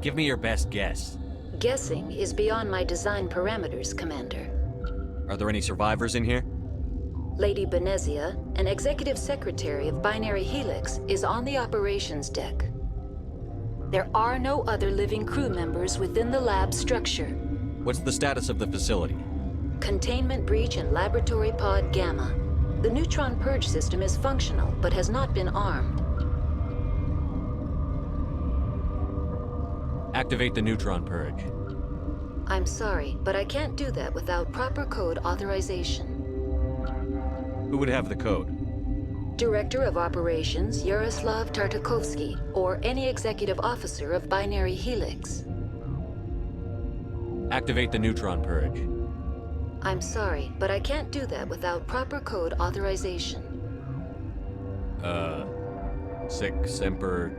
Give me your best guess. Guessing is beyond my design parameters, Commander. Are there any survivors in here? Lady Benezia, an executive secretary of Binary Helix, is on the operations deck. There are no other living crew members within the lab structure. What's the status of the facility? Containment breach in Laboratory Pod Gamma. The neutron purge system is functional, but has not been armed. Activate the neutron purge. I'm sorry, but I can't do that without proper code authorization. Who would have the code? Director of Operations Yaroslav Tartakovsky, or any executive officer of Binary Helix. Activate the neutron purge. I'm sorry, but I can't do that without proper code authorization. Sic semper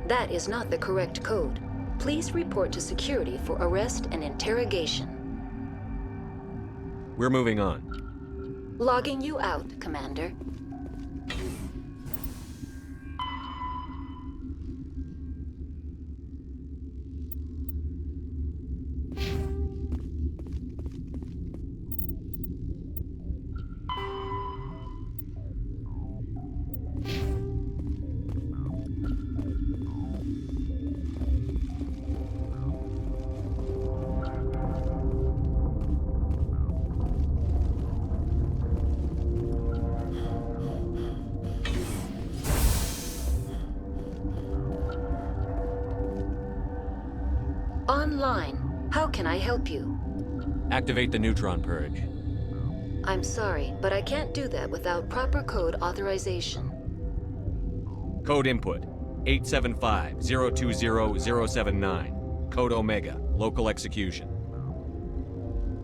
That is not the correct code. Please report to security for arrest and interrogation. We're moving on. Logging you out, Commander. Online. How can I help you? Activate the neutron purge. I'm sorry, but I can't do that without proper code authorization. Code input 875-020-079. Code Omega. Local execution.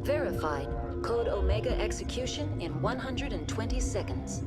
Verified. Code Omega execution in 120 seconds.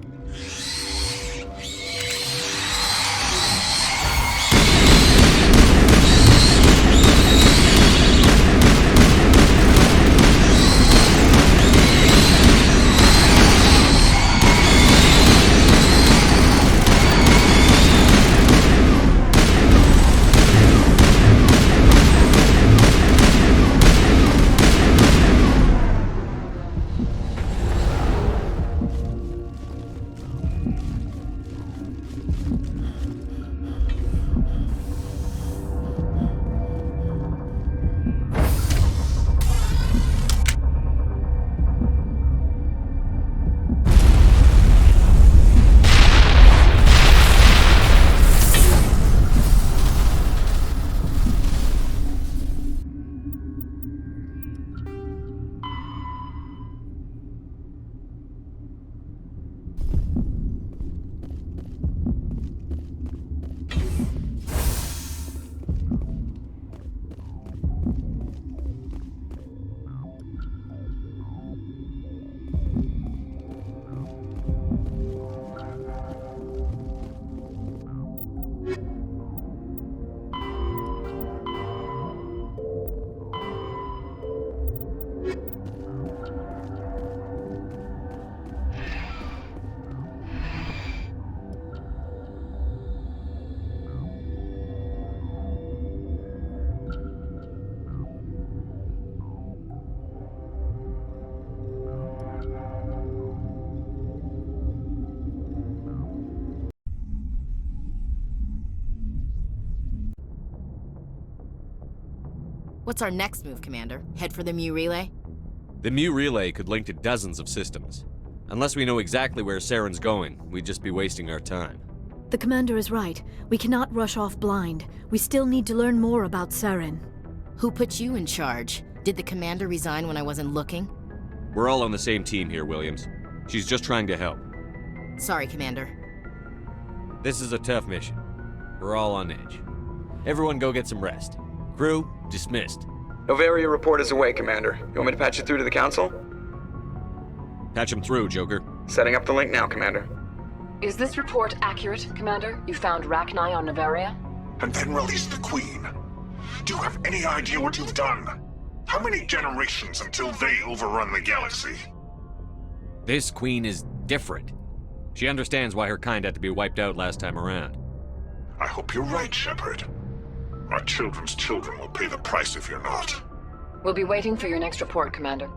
What's our next move, Commander? Head for the Mu Relay? The Mu Relay could link to dozens of systems. Unless we know exactly where Saren's going, we'd just be wasting our time. The Commander is right. We cannot rush off blind. We still need to learn more about Saren. Who put you in charge? Did the Commander resign when I wasn't looking? We're all on the same team here, Williams. She's just trying to help. Sorry, Commander. This is a tough mission. We're all on edge. Everyone go get some rest. Crew, dismissed. Noveria report is away, Commander. You want me to patch it through to the Council? Patch him through, Joker. Setting up the link now, Commander. Is this report accurate, Commander? You found Rachni on Noveria? And then released the Queen. Do you have any idea what you've done? How many generations until they overrun the galaxy? This Queen is different. She understands why her kind had to be wiped out last time around. I hope you're right, Shepard. Our children's children will pay the price if you're not. We'll be waiting for your next report, Commander.